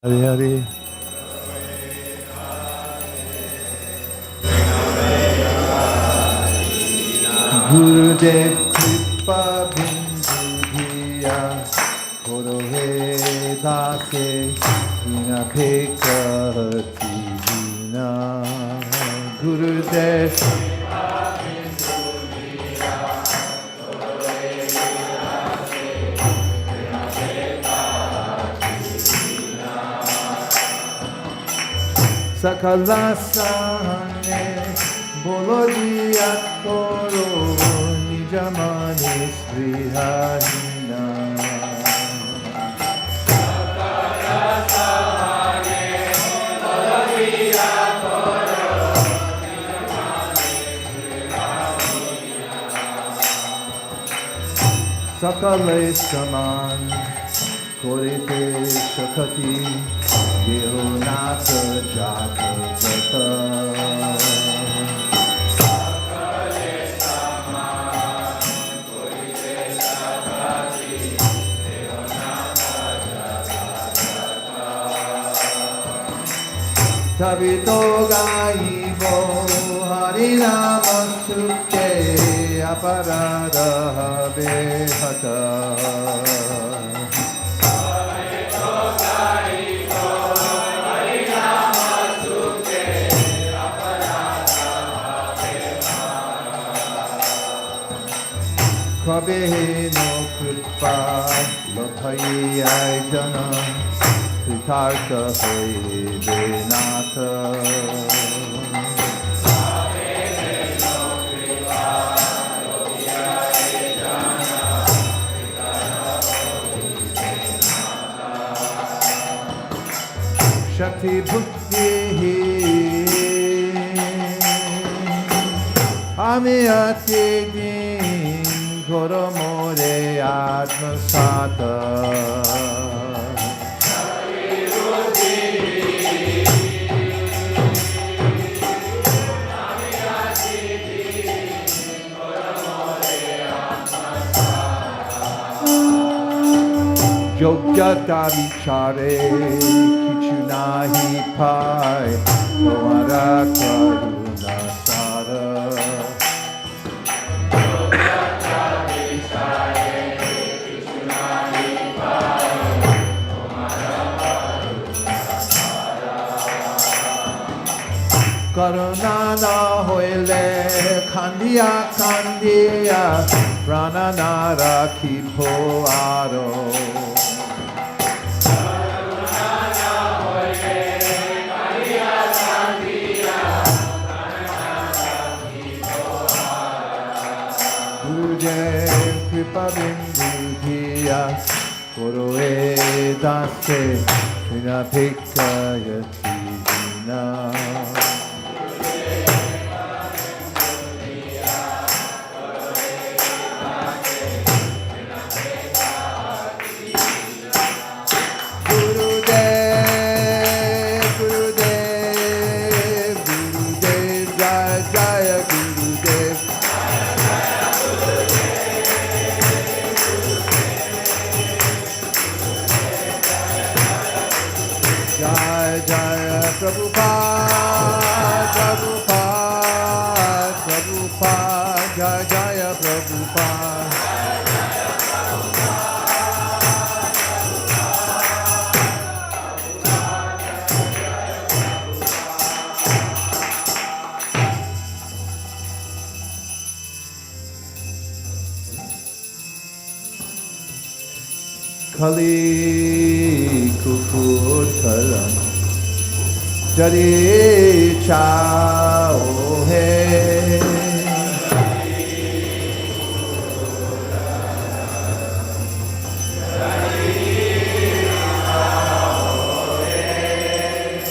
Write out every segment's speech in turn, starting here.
Hare Hare. Gurudev Kripa Bindu Dhiya Korohe Dase Vina Pekati Vina Gurudev Sakala Sahane Bolodiya Koro Nijamani Sriharina Sakala Sahane Bolodiya Koro Nijamani Sriharina Sakale Saman Korite Shakati Yonata Jata Jata Sakale Sama Korite Shakati Yonata Jata Jata Tabito Gaibo Harinama Suke Aparada Behata Kabe no kripa lokai jana kritarka hoy denata Kabe no kripa lokai jana kritarka hoy denata Shakti bhakti amiyati Goro More Atmasata Yogyata Vichare Kichunahi Pai Tomara Karuna Sara Karuna na hoile Kandiya Kandiya Prana nara kipo aro Karuna na hoile Kandiya Kandiya Prana nara kipo aro Gurudev Kripa Bindu Dhiya Koroe Dase Vina Pekayati Vina Prabhupada, Prabhupada, Prabhupada, Jaya Jaya Prabhupada. Kali Kukur Kalam Jari Chao Hai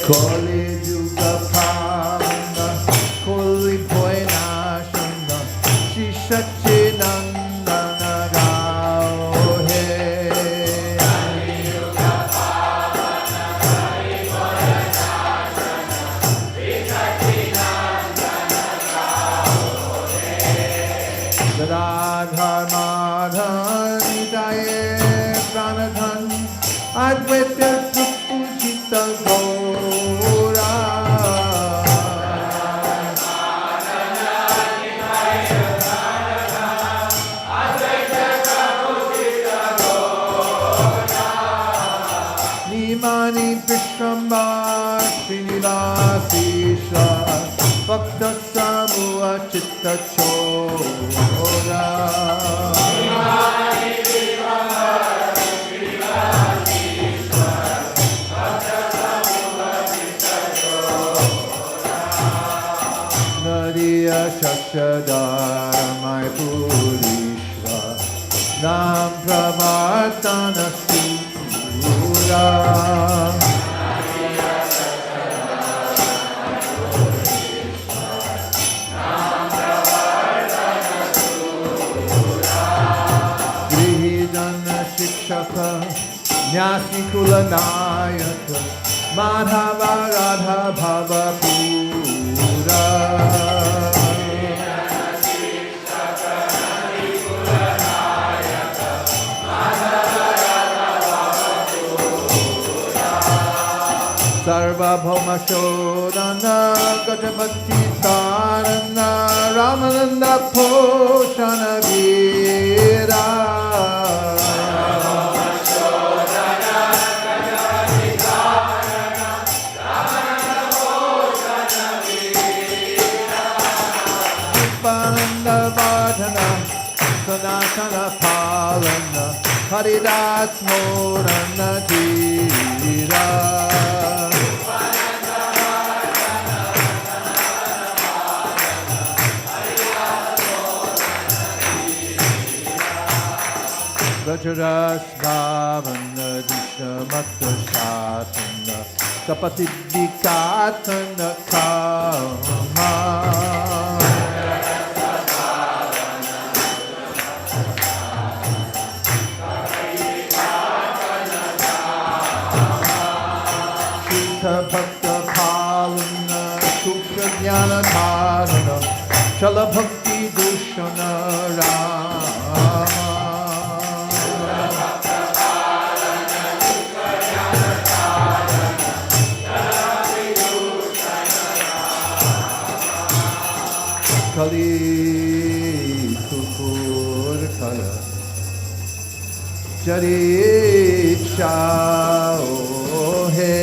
Kali Juga Pamna Kali Poina Shunda Shishachi Nandana Rao Radha Madhan Nitaye Pranadhan Advaita Pujita Vani Vishrambar Srinivasisha Bhakta Samua Chitta Chora Nadiya Shashadar Mai Purishva Nam Pravartana Sura Grihidana Shikshaka Nyasi Kulanayaka Madhava Radha Bhava Pura Sarva Bhauma Shodana Gajabhakti Tarana Ramananda Poshana Veera Nipananda Vardhana Sanatana Palana Haridas Morana Dhira Rajaras Bhavana Dishna Mata Shatana Kapati Vikatana Kama Shita Bhakta Palana Sukha Jnana Dharana Chala Bhakti Dushana Rama Kali Kupur Kala Jari Chao He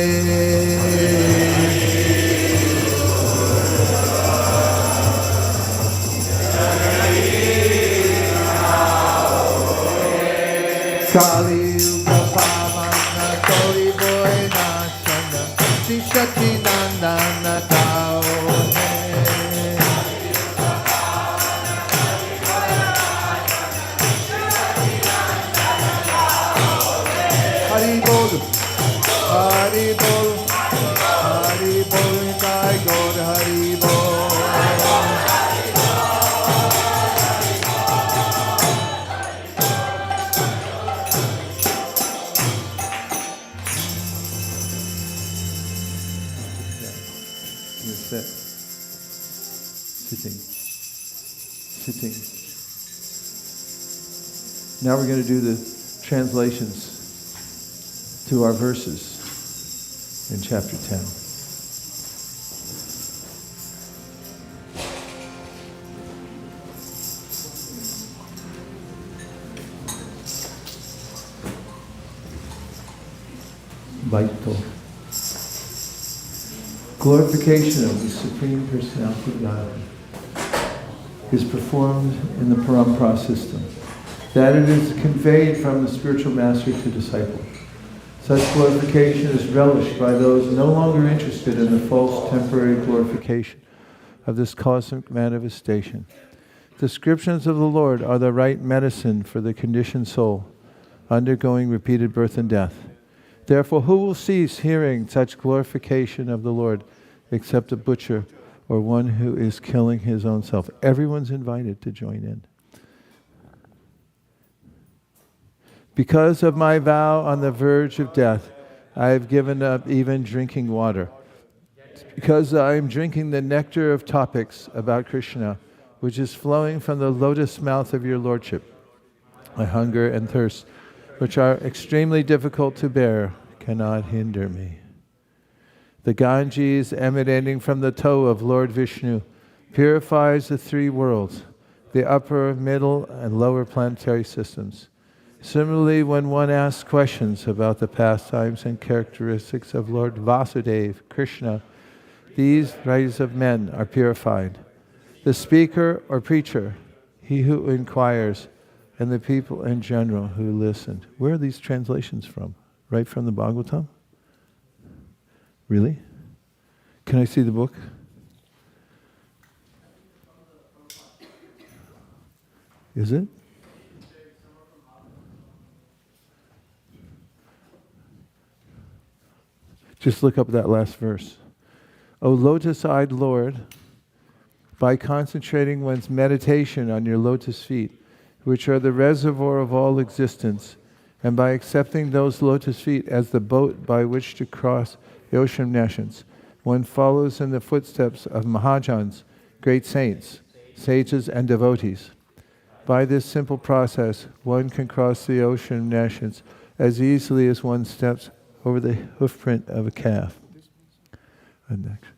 Kali Upapamana Koli Boy Nashana Shishati Nandana Tao Hari Bol, Hari Bol, Hari Bol, Jai God, Hari Bol. You sit, sitting, sitting. Now we're going to do the translations to our verses in chapter 10. Vital. Glorification of the Supreme Personality of God is performed in the Parampara system, that it is conveyed from the spiritual master to disciple. Such glorification is relished by those no longer interested in the false temporary glorification of this cosmic manifestation. Descriptions of the Lord are the right medicine for the conditioned soul, undergoing repeated birth and death. Therefore, who will cease hearing such glorification of the Lord except a butcher or one who is killing his own self? Everyone's invited to join in. Because of my vow on the verge of death, I have given up even drinking water. Because I am drinking the nectar of topics about Krishna, which is flowing from the lotus mouth of your Lordship. My hunger and thirst, which are extremely difficult to bear, cannot hinder me. The Ganges emanating from the toe of Lord Vishnu purifies the three worlds, the upper, middle, and lower planetary systems. Similarly, when one asks questions about the pastimes and characteristics of Lord Vasudeva, Krishna, these rays of men are purified. The speaker or preacher, he who inquires, and the people in general who listen. Where are these translations from? Right from the Bhagavatam? Really? Can I see the book? Is it? Just look up that last verse. O lotus-eyed Lord, by concentrating one's meditation on your lotus feet, which are the reservoir of all existence, and by accepting those lotus feet as the boat by which to cross the ocean of nations, one follows in the footsteps of Mahajans, great saints, sages, and devotees. By this simple process, one can cross the ocean of nations as easily as one steps over the hoofprint of a calf. And next.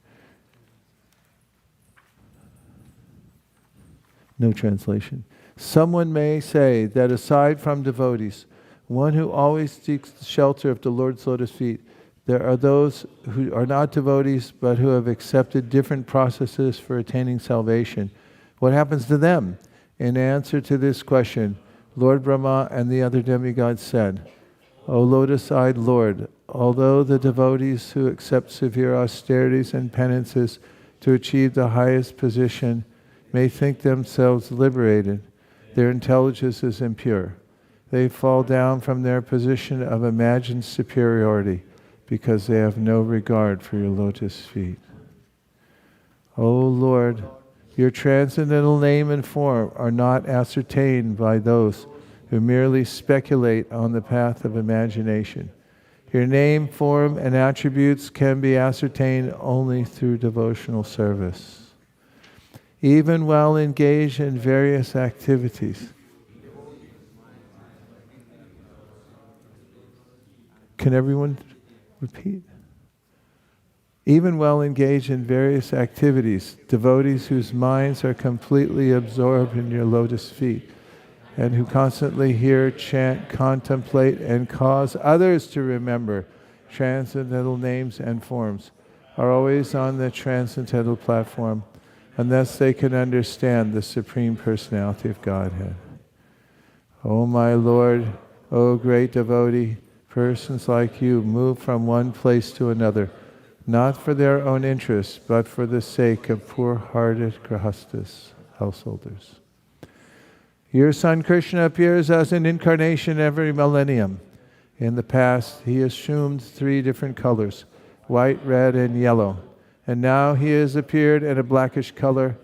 No translation. Someone may say that aside from devotees, one who always seeks the shelter of the Lord's lotus feet, there are those who are not devotees but who have accepted different processes for attaining salvation. What happens to them? In answer to this question, Lord Brahma and the other demigods said, O lotus-eyed Lord, although the devotees who accept severe austerities and penances to achieve the highest position may think themselves liberated, their intelligence is impure. They fall down from their position of imagined superiority because they have no regard for your lotus feet. O Lord, your transcendental name and form are not ascertained by those who merely speculate on the path of imagination. Your name, form, and attributes can be ascertained only through devotional service. Even while engaged in various activities. Can everyone repeat? Even while engaged in various activities, devotees whose minds are completely absorbed in your lotus feet, and who constantly hear, chant, contemplate, and cause others to remember transcendental names and forms, are always on the transcendental platform, unless they can understand the Supreme Personality of Godhead. O my Lord, O great devotee, persons like you move from one place to another, not for their own interests, but for the sake of poor-hearted grahastas, householders. Your son Krishna appears as an incarnation every millennium. In the past, he assumed 3 different colors, white, red, and yellow. And now he has appeared in a blackish color.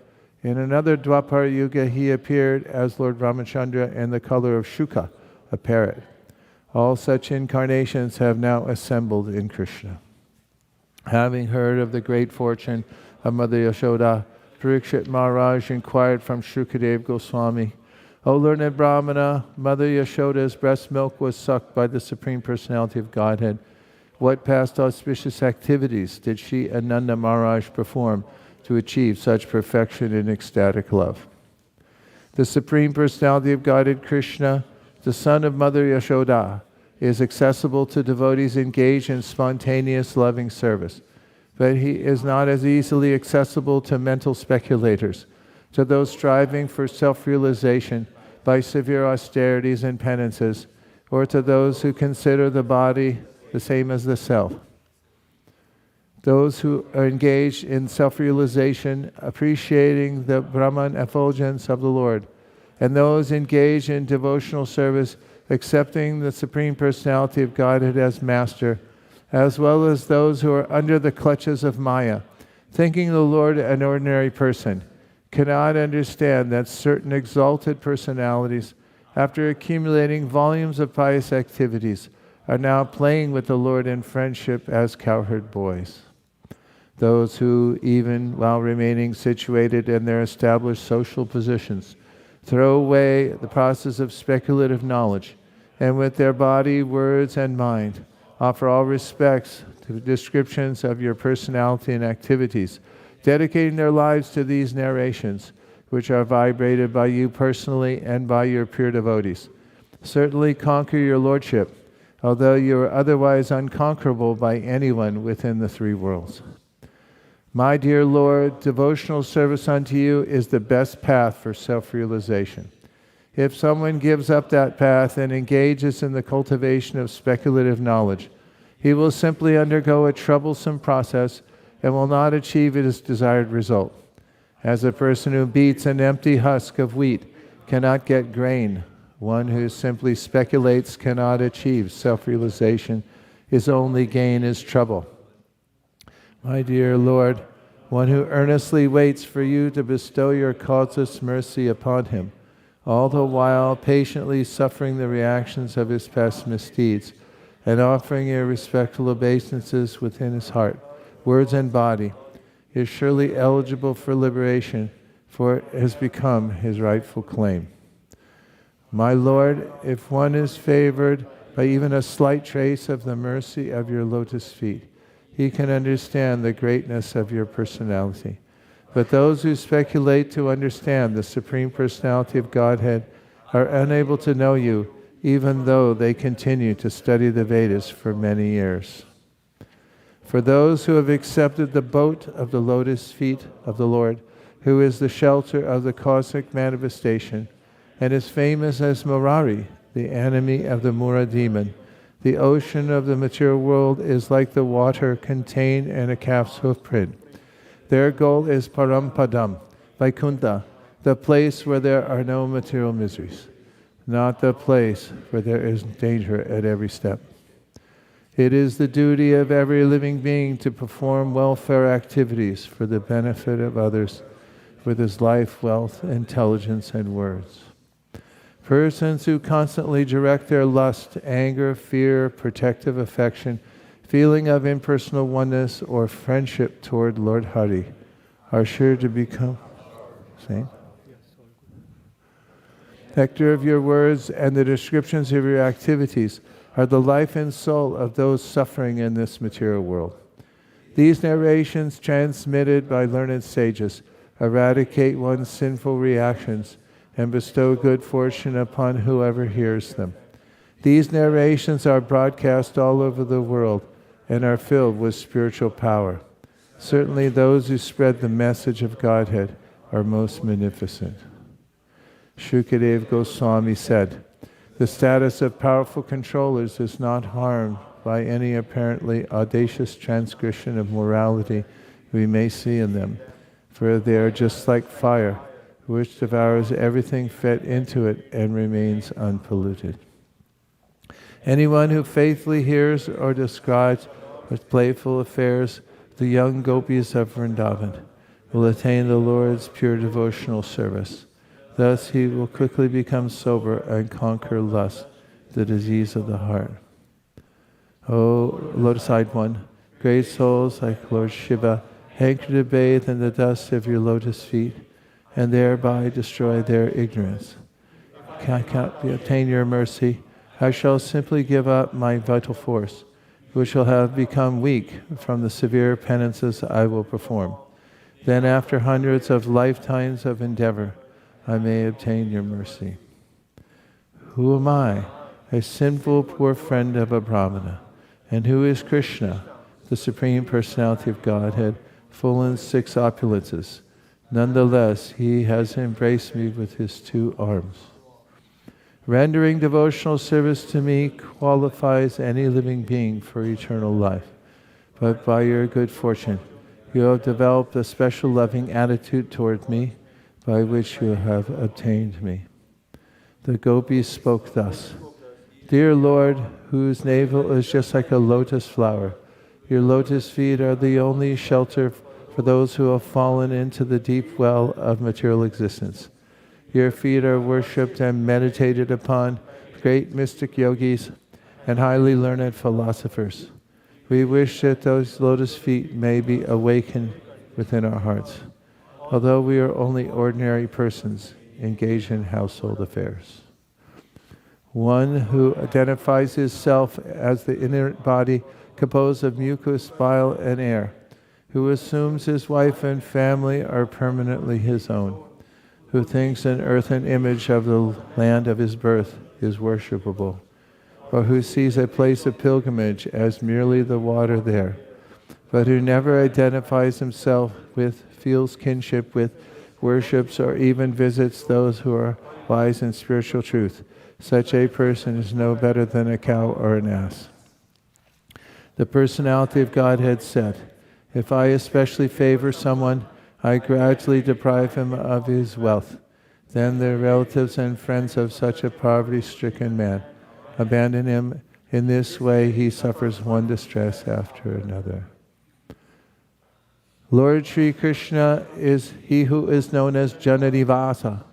In another Dwapara Yuga, he appeared as Lord Ramachandra in the color of Shuka, a parrot. All such incarnations have now assembled in Krishna. Having heard of the great fortune of Mother Yashoda, Parikshit Maharaj inquired from Shukadev Goswami, O learned Brahmana, Mother Yashoda's breast milk was sucked by the Supreme Personality of Godhead. What past auspicious activities did she and Nanda Maharaj perform to achieve such perfection in ecstatic love? The Supreme Personality of Godhead, Krishna, the son of Mother Yashoda, is accessible to devotees engaged in spontaneous loving service, but he is not as easily accessible to mental speculators, to those striving for self-realization by severe austerities and penances, or to those who consider the body the same as the self. Those who are engaged in self-realization, appreciating the Brahman effulgence of the Lord, and those engaged in devotional service, accepting the Supreme Personality of Godhead as Master, as well as those who are under the clutches of Maya, thinking the Lord an ordinary person, cannot understand that certain exalted personalities, after accumulating volumes of pious activities, are now playing with the Lord in friendship as cowherd boys. Those who, even while remaining situated in their established social positions, throw away the process of speculative knowledge, and with their body, words, and mind, offer all respects to descriptions of your personality and activities, dedicating their lives to these narrations, which are vibrated by you personally and by your pure devotees. certainly conquer your lordship, although you are otherwise unconquerable by anyone within the three worlds. My dear Lord, devotional service unto you is the best path for self-realization. If someone gives up that path and engages in the cultivation of speculative knowledge, he will simply undergo a troublesome process and will not achieve his desired result. As a person who beats an empty husk of wheat cannot get grain, one who simply speculates cannot achieve self-realization. His only gain is trouble. My dear Lord, one who earnestly waits for you to bestow your causeless mercy upon him, all the while patiently suffering the reactions of his past misdeeds, and offering your respectful obeisances within his heart, words and body, is surely eligible for liberation, for it has become his rightful claim. My Lord, if one is favored by even a slight trace of the mercy of your lotus feet, he can understand the greatness of your personality. But those who speculate to understand the Supreme Personality of Godhead are unable to know you, even though they continue to study the Vedas for many years. For those who have accepted the boat of the lotus feet of the Lord, who is the shelter of the cosmic manifestation, and is famous as Murari, the enemy of the Mura demon, the ocean of the material world is like the water contained in a calf's hoofprint. Their goal is Parampadam, Vaikuntha, the place where there are no material miseries, not the place where there is danger at every step. It is the duty of every living being to perform welfare activities for the benefit of others with his life, wealth, intelligence, and words. Persons who constantly direct their lust, anger, fear, protective affection, feeling of impersonal oneness, or friendship toward Lord Hari are sure to become same. Nectar of your words and the descriptions of your activities are the life and soul of those suffering in this material world. These narrations, transmitted by learned sages, eradicate one's sinful reactions and bestow good fortune upon whoever hears them. These narrations are broadcast all over the world and are filled with spiritual power. Certainly those who spread the message of Godhead are most magnificent. Shukadeva Goswami said, the status of powerful controllers is not harmed by any apparently audacious transgression of morality we may see in them, for they are just like fire, which devours everything fed into it and remains unpolluted. Anyone who faithfully hears or describes with playful affairs the young gopis of Vrindavan will attain the Lord's pure devotional service. Thus he will quickly become sober and conquer lust, the disease of the heart. O lotus-eyed one, great souls like Lord Shiva hanker to bathe in the dust of your lotus feet and thereby destroy their ignorance. Can't obtain your mercy, I shall simply give up my vital force, which shall have become weak from the severe penances I will perform. Then after hundreds of lifetimes of endeavor, I may obtain your mercy. Who am I? A sinful poor friend of a Brahmana. And who is Krishna, the Supreme Personality of Godhead, full in 6 opulences? Nonetheless, he has embraced me with his 2 arms. Rendering devotional service to me qualifies any living being for eternal life. But by your good fortune, you have developed a special loving attitude toward me, by which you have obtained me. The gopis spoke thus, Dear Lord, whose navel is just like a lotus flower, your lotus feet are the only shelter for those who have fallen into the deep well of material existence. Your feet are worshipped and meditated upon great mystic yogis and highly learned philosophers. We wish that those lotus feet may be awakened within our hearts, although we are only ordinary persons engaged in household affairs. One who identifies himself as the inert body composed of mucus, bile, and air, who assumes his wife and family are permanently his own, who thinks an earthen image of the land of his birth is worshipable, or who sees a place of pilgrimage as merely the water there, but who never identifies himself with, feels kinship with, worships, or even visits those who are wise in spiritual truth. Such a person is no better than a cow or an ass. The personality of Godhead said, if I especially favor someone, I gradually deprive him of his wealth. Then the relatives and friends of such a poverty-stricken man abandon him. In this way, he suffers one distress after another. Lord Sri Krishna is he who is known as Janadivasa,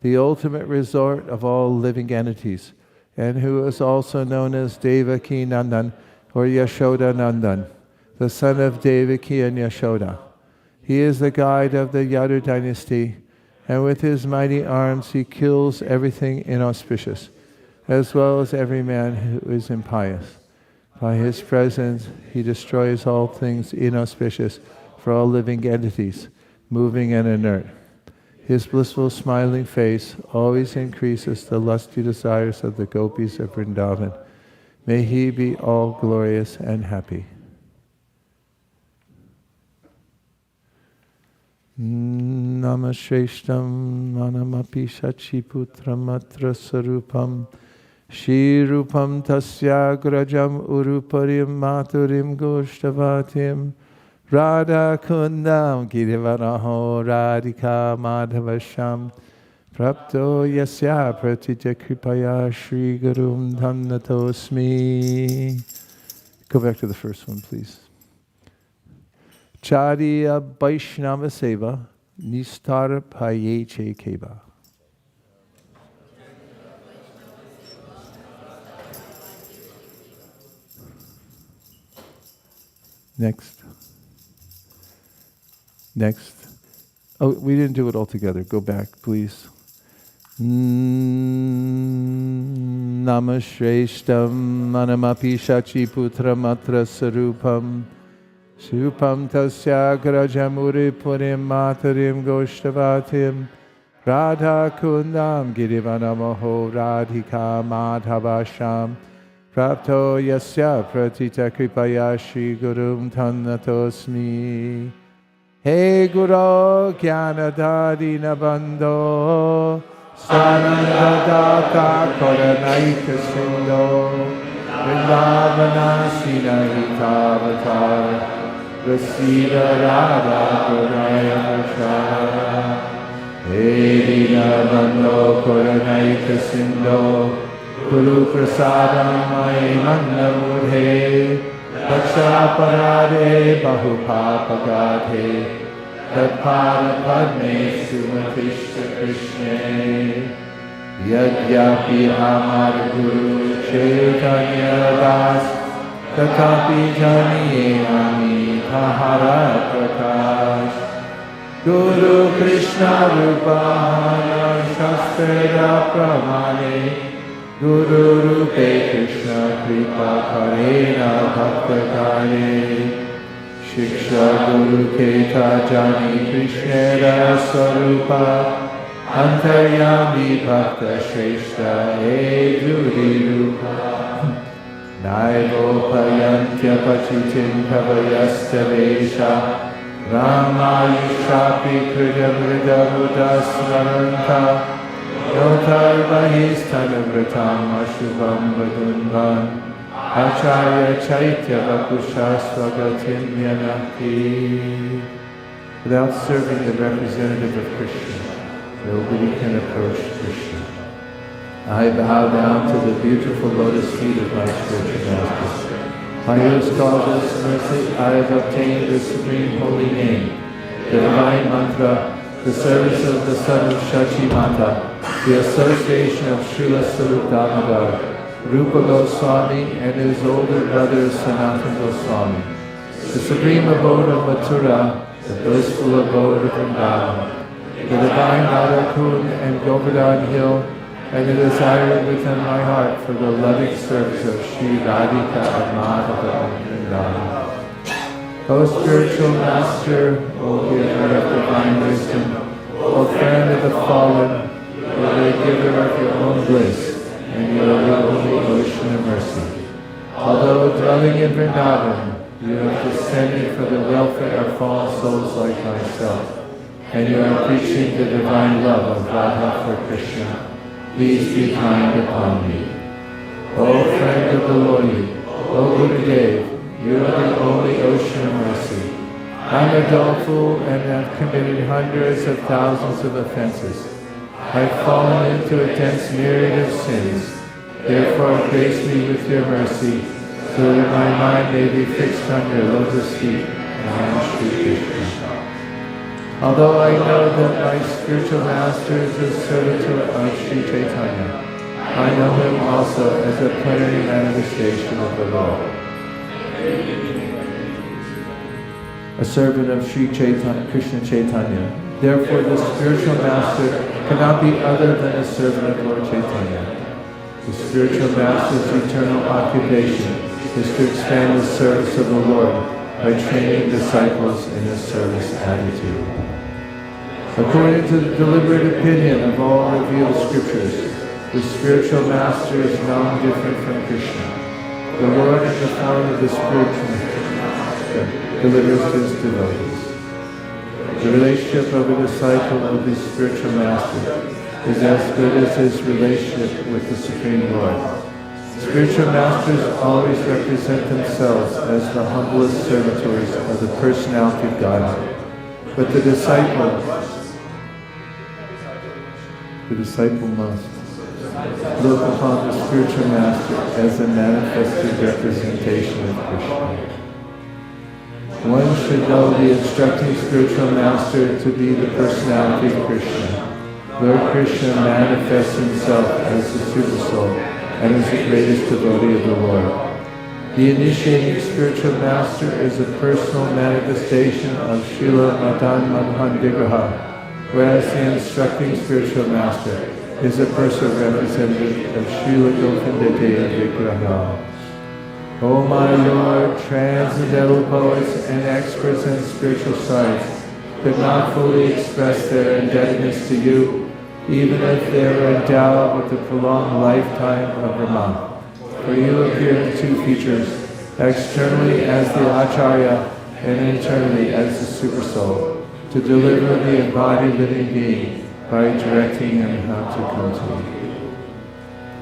the ultimate resort of all living entities, and who is also known as Devaki Nandan or Yashoda Nandan, the son of Devaki and Yashoda. He is the guide of the Yadu dynasty, and with his mighty arms he kills everything inauspicious, as well as every man who is impious. By his presence he destroys all things inauspicious for all living entities, moving and inert. His blissful smiling face always increases the lusty desires of the gopis of Vrindavan. May he be all glorious and happy. Namasheshtam manamapi shachiputram atra sarupam shirupam tasya grajam uruparim maturim goshtavatim Radha Kundam Girivaraho Radhika Madhavasham Prapto Yasya Pratitya Kripaya Shri Gurum Dhamnatosmi. Go back to the first one, please. Chariya Vaishnava Seva Nistar Payeche Keva. Next. Oh, we didn't do it all together. Go back, please. Namashrestam manamapi shachi putra matra sarupam Surupam tasya grajamuri purim matarim goshtavatim Radha kundam girivanamaho radhika madhavasham Prapto yasya pratita kripaya shri gurum tannatosmi. Hey Guru Jnanadadina Bandho Sanandadata Karanaika Sindho Vrindavana Sinahitavatar Rasida Radha Puraya Prashara Hey Dina Bandho Karanaika Sindho Guru Prasadam Mai Mandamudhe Dakshaparade Bahupapagade Tadpada Padme Sumatishta Krishna Yadyapi Amar Guru Chaitanya Das Tatapi Janiye Ami Tahara Prakash Guru Krishna Rupana Shastra Pramane Guru Rupe Krishna Kripa Karena Bhakta Kare Shiksha Guru Keta Jani Krishna Swarupa Antaryami Bhakta Shrestha E Juri Rupa Naivo Payantya Pachitin Kavayasta Vesha Rama Yushapi Kridam Ridabudas Varanta Yotar Bahisthanavratam Ashubham Vadunvan Acharya Chaitya Vakushasvagatim Yanaki. Without serving the representative of Krishna, nobody can approach Krishna. I bow down to the beautiful lotus feet of my spiritual master. By whose causeless mercy I have obtained the supreme holy name, the divine mantra, the service of the son of Shachi Mata, the association of Srila Sarup Damodar, Rupa Goswami and his older brother Sanatana Goswami, the supreme abode of Mathura, the blissful abode of Vrindavan, the divine Radha Kund and Govardhan Hill, and the desire within my heart for the loving service of Sri Radhika and Madhava and Vrindavan. O spiritual master, O giver of divine wisdom, O friend of the fallen, O the giver of your own bliss, and you are the only ocean of mercy. Although dwelling in Vrindavan, you have descended for the welfare of fallen souls like myself, and you are preaching the divine love of Radha for Krishna. Please be kind upon me. O friend of the lowly, O Gurudev, you are the only ocean of mercy. I am a doleful and have committed hundreds of thousands of offenses. I have fallen into a dense myriad of sins. Therefore grace me with your mercy, so that my mind may be fixed on your lotus feet and on Sri Krishna. Although I know that my spiritual master is a servitor of Sri Chaitanya, I know him also as a plenary manifestation of the Lord. A servant of Sri Chaitanya, Krishna Chaitanya. Therefore the spiritual master cannot be other than a servant of Lord Chaitanya. The spiritual master's eternal occupation is to expand the service of the Lord by training disciples in a service attitude. According to the deliberate opinion of all revealed scriptures, the spiritual master is known different from Krishna. The Lord in the form of the spiritual master delivers his devotees. The relationship of a disciple of the spiritual master is as good as his relationship with the Supreme Lord. Spiritual masters always represent themselves as the humblest servitors of the personality of God. But the disciple must look upon the spiritual master as a manifested representation of Krishna. One should know the instructing spiritual master to be the personality of Krishna. Lord Krishna manifests himself as the Supersoul and is the greatest devotee of the Lord. The initiating spiritual master is a personal manifestation of Srila Madan Madhan Vigraha, whereas the instructing spiritual master is a personal representative of Srila Govinda Vigraha. O my Lord, transcendental poets and experts in spiritual science could not fully express their indebtedness to you, even if they were endowed with the prolonged lifetime of Brahma. For you appear in two features, externally as the Acharya and internally as the Supersoul, to deliver the embodied living being by directing him how to come to you.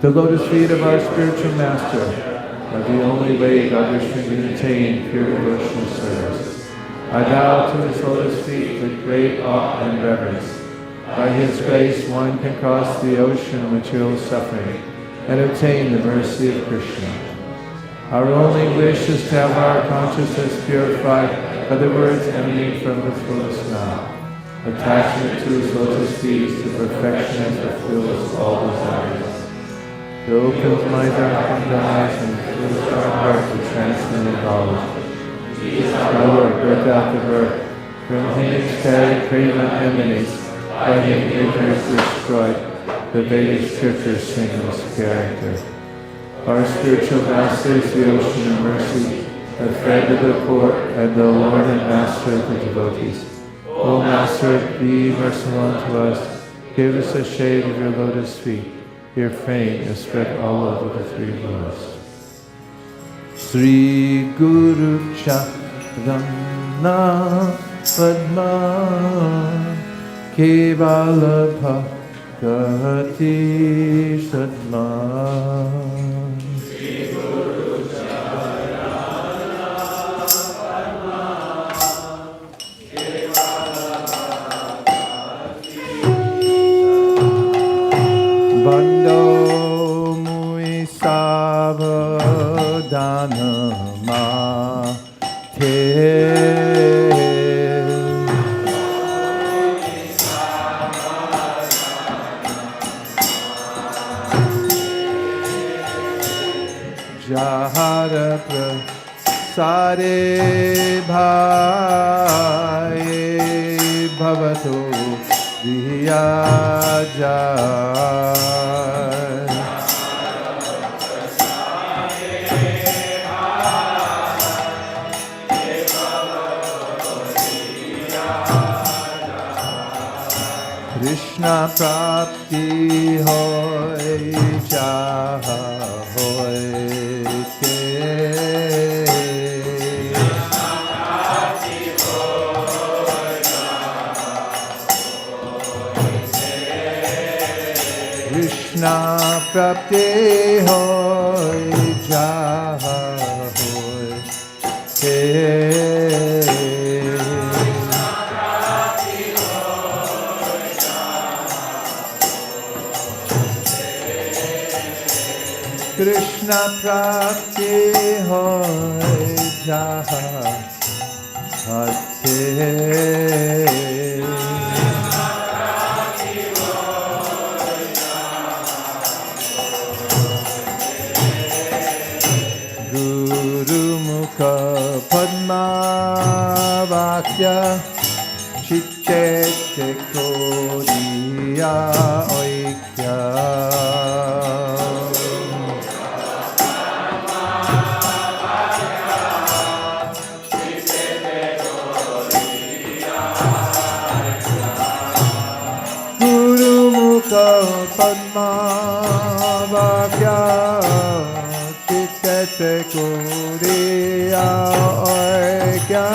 The lotus feet of our spiritual master are the only way that others can attain pure devotional service. I bow to his lotus feet with great awe and reverence. By his grace one can cross the ocean of material suffering and obtain the mercy of Krishna. Our only wish is to have our consciousness purified by the words emanating from his lotus mouth. Attachment to his lotus feet is the perfection and fulfills all desires. It opens my darkened eyes and fills our heart with transcendental knowledge. My Lord, birth after birth, from him ecstatic craven emanates, by him ignorance destroyed, the Vedic scriptures sing his character. Our spiritual master is the ocean of mercy, the friend of the poor, and the Lord and master of the devotees. O Master, be merciful unto us, give us a shade of your lotus feet. Your fame is spread all over the three worlds. Sri Guru Charana Padma Kevala Bhakati Sadma. Bando mui savadana ma te jahara prasare bhai bhavato Vijay. Krishna prapti hoy jaha hoy se. Krishna prapti hoy jaha hoy se. Krishna prapti hoy jaha hoy Guru mukha padma vakya chitte te koriya oikya. Padma vakya chitte kuriya oikya.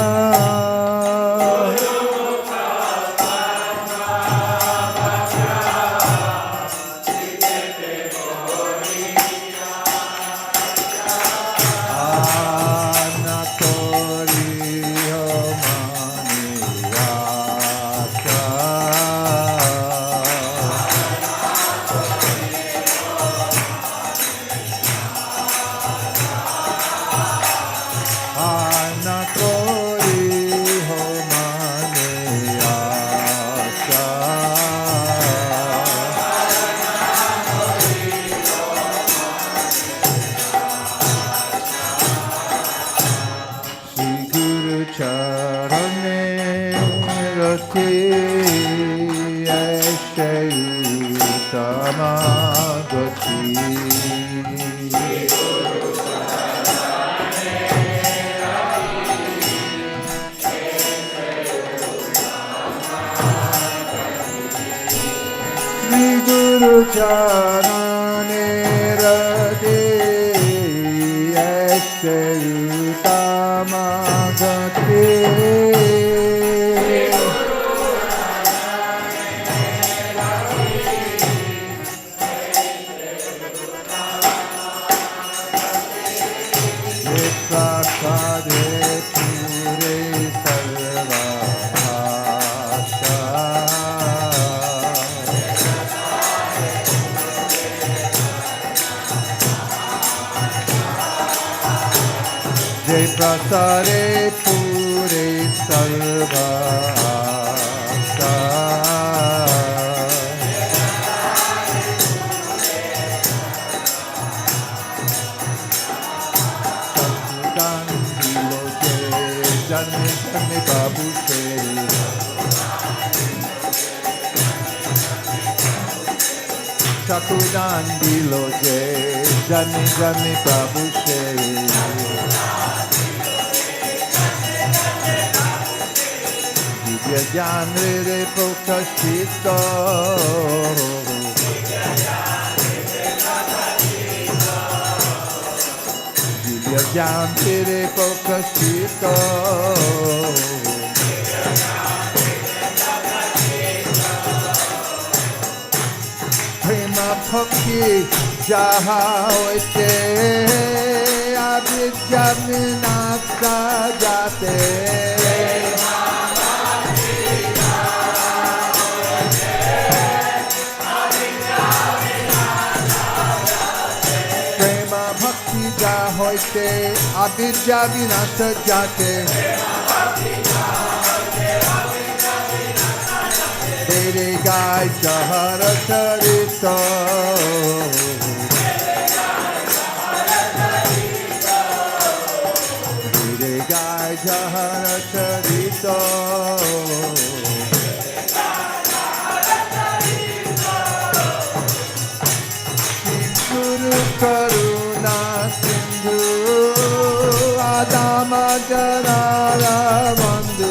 Janane rade este utamagate. Prasare pure sarva asa. Sakudan diloje janne janne babu se. Sakudan diloje janne janne babu se. Janre pokashito, Julia janre pokashito, Prema bhakti jaha hoite, avidya vinasa jate. Hoite avidya vinasa jate. Dere gai jahara charito. Dere gai jahara charito. Guru karuna Adama Janara Bandhu.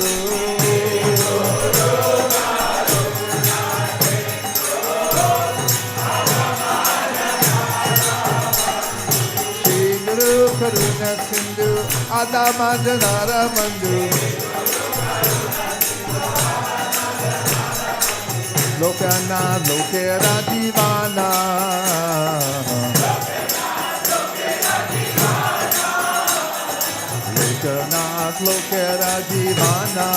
Karuna Sindhu Adamanjanara Mandu Lokana Lokera Divana Lokana Lokera Divana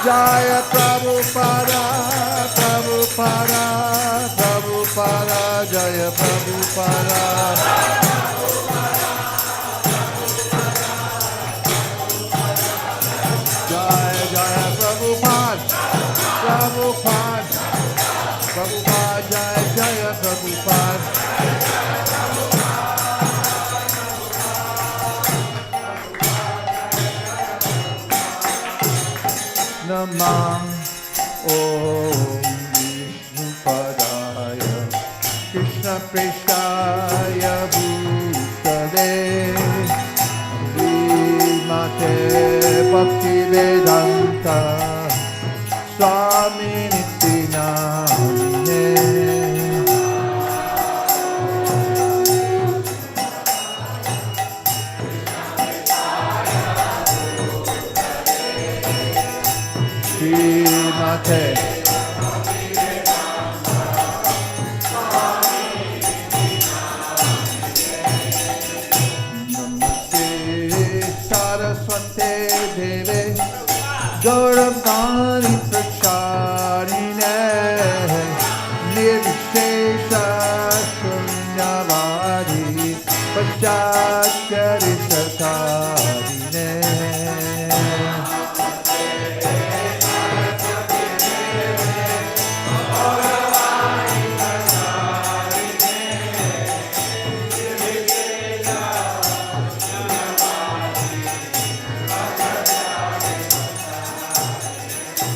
Jaya Prabhupada, Prabhupada, Prabhupada, Jaya Prabhupada. Jaya Jaya Prabhupada, Prabhupada, Prabhupada, Jaya Jaya Prabhupada. Namah Om Vishnupadaya Krishna Prestaya Bhutale Vimate Bhakti Vedanta Swami Nityanamine Mate Namaste Saraswate Deve Gauravani Pracharine Nirvishesha Shunyavadi Pachacharishakarine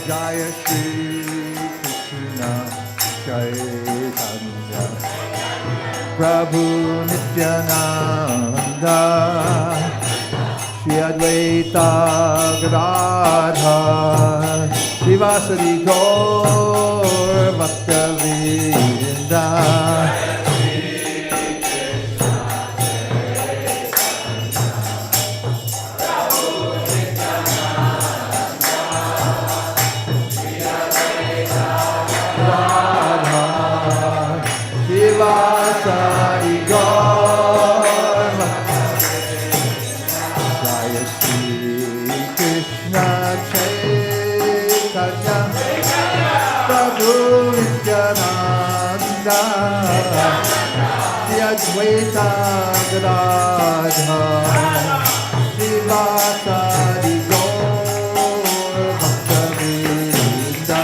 Jaya Shri Krishna Chaitanya Prabhu Nityananda Shri Advaita Gadadhar Srivasadi Gaur Bhakta-vrinda Sari Gaur Jaya Shri Krishna Chaitanya Prabhu Nityananda Shri Advaita Gadadhar Srivasadi Gaur Bhakta-vrinda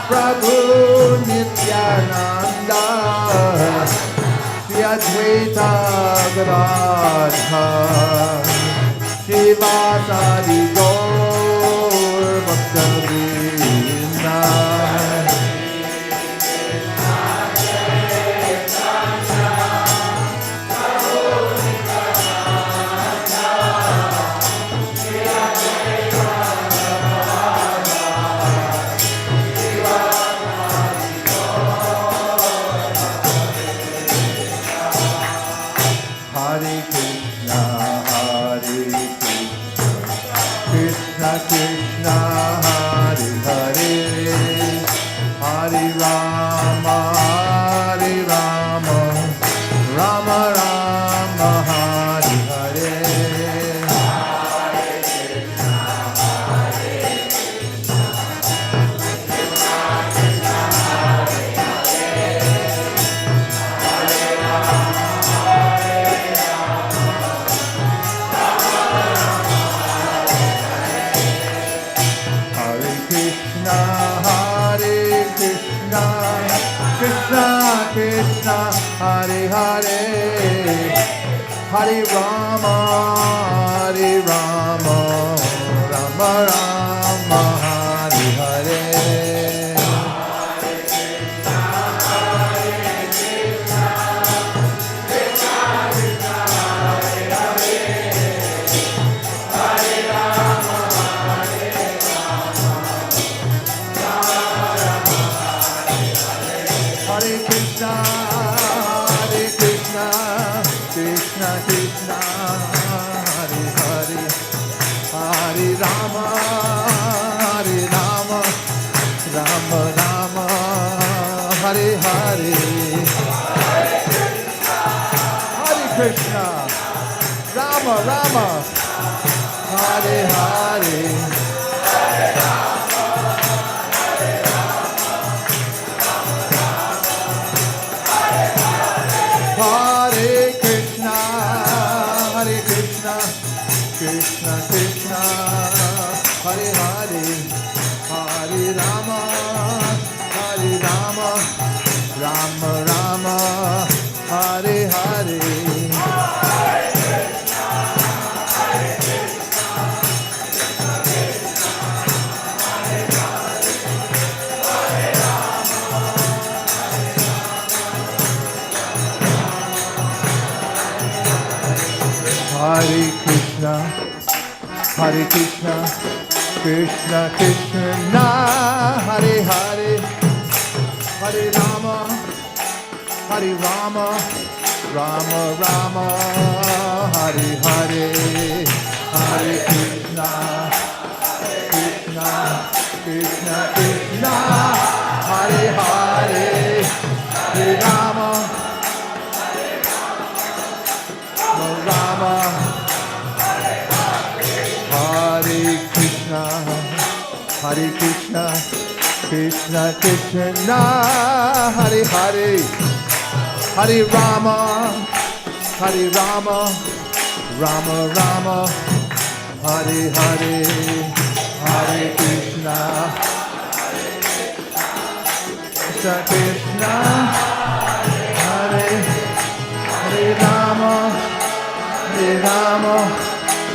Prabhu Nityananda Shri Advaita Gadadhar Srivasadi Gaur Bhakta-vrinda Krishna Krishna Hare Hare Hare Rama Rama Rama Hare Hare Krishna Krishna Hare Hare Hare Rama Rama Rama Hare Hare Krishna, Rama Rama, Hare Hare, Hare Rama, Hare Krishna, Krishna Krishna, Hare Hare, Hare Rama, Rama Rama, Hare Hare. Hare Krishna, Krishna Krishna, Hare Hare, Hare Rama, Rama Rama, Hare Hare, Hare Krishna, Krishna Krishna, Hare Hare, Hare Rama, Rama, Hare Krishna, Krishna Krishna, Hare Hare, Hare Rama, Rama Rama, Hare Hare, Hare Krishna, Krishna Krishna, Hare Rama,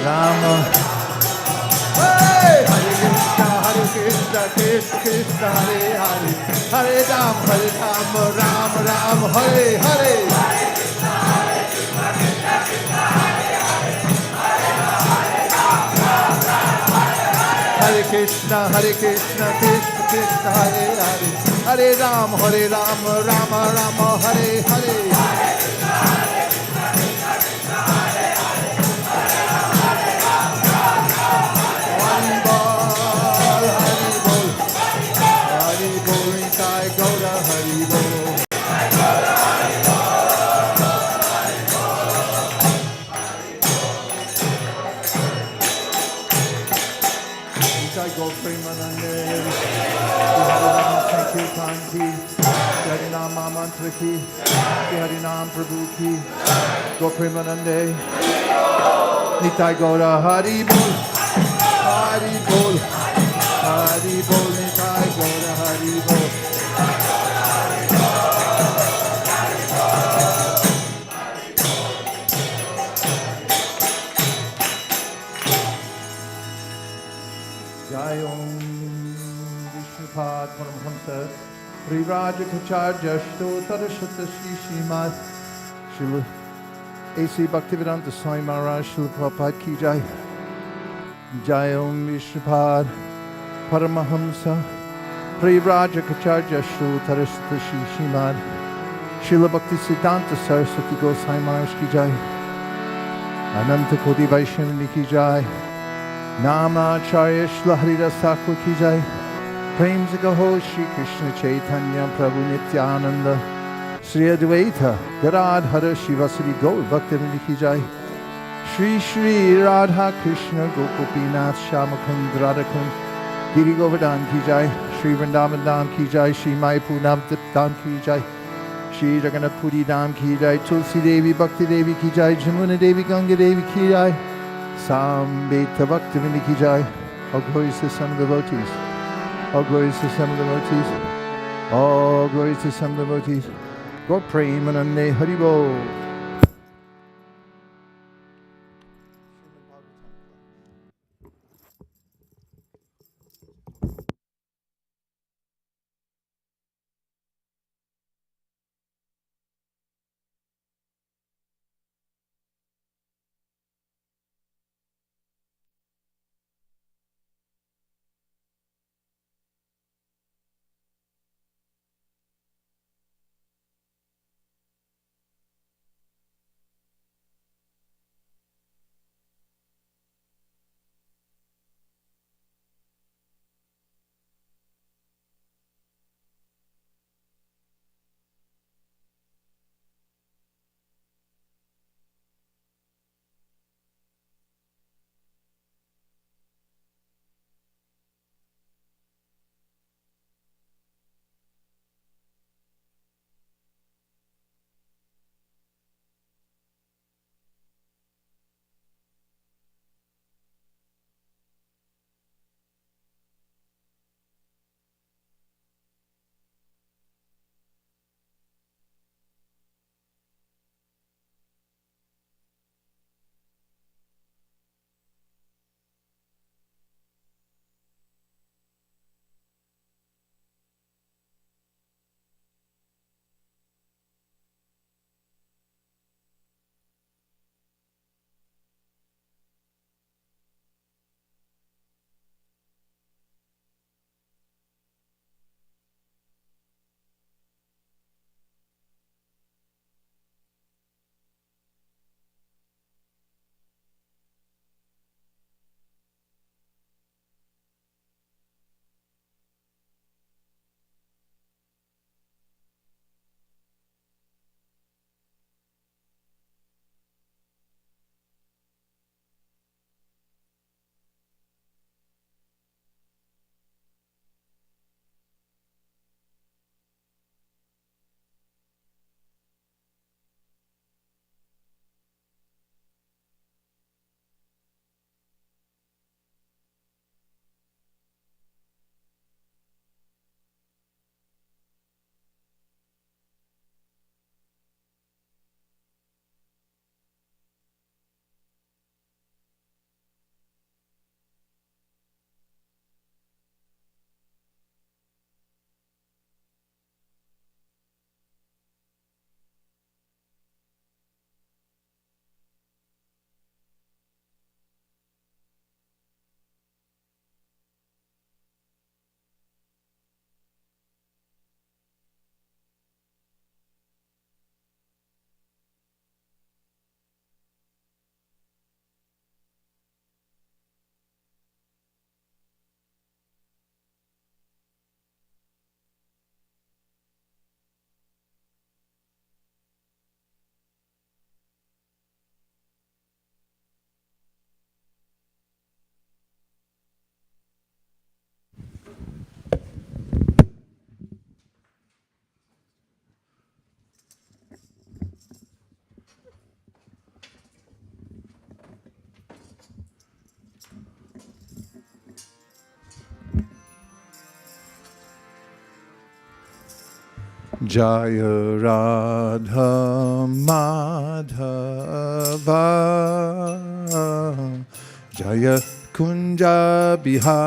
Rama. Hey! Hare Krishna, Krishna, Hare Hare, Hare Rama, Rama, Hare Hare. Hare Krishna, Krishna, Hare Hare, Hare Rama, Rama, Hare Hare. Harinam Mantra ki, Harinam Prabhu ki, Go Premanande, Nitai Gaura Hari Bol, Hari Bol, Hari Bol, Nitai Gaura Hari Bol. Jai Om Vishnupad Paramhamsa Riraja Kacharya Shtotara Shata Shishimad Srila A.C. Bhaktivedanta Swami Maharaj Srila Prabhupada Ki Jai Jai Om Vishnupad Paramahamsa Riraja Kacharya Shtotara Shata Shishimad Srila Bhaktisiddhanta Saraswati Goswami Maharaj Ki Jai Ananta Koti Vaishnavani Ki Jai Namacharya Shlahari Thakur ki jai. Prem se kaho Shri Krishna Chaitanya Prabhu Nityananda Shri Advaita Gadadhara Shivasari Gaur Bhaktivinoda ki jai. Shri Shri Radha Krishna Gopinath Shamakund Radhakund Giri Govardhan ki jai. Shri Vrindavan Dham ki jai. Shri Mayapur Dham ki jai. Shri Jagannath Puri Dham ki jai. Tulsi Devi Bhakti Devi ki jai. Jamuna Devi Ganga Devi ki jai. Sambeta Bhaktivinoda ki jai. All glories to some devotees. All glories to some devotees. All glories to some devotees. Gaur Premanande Haribol. Jaya Radha Madhava Jaya Kunja Bihari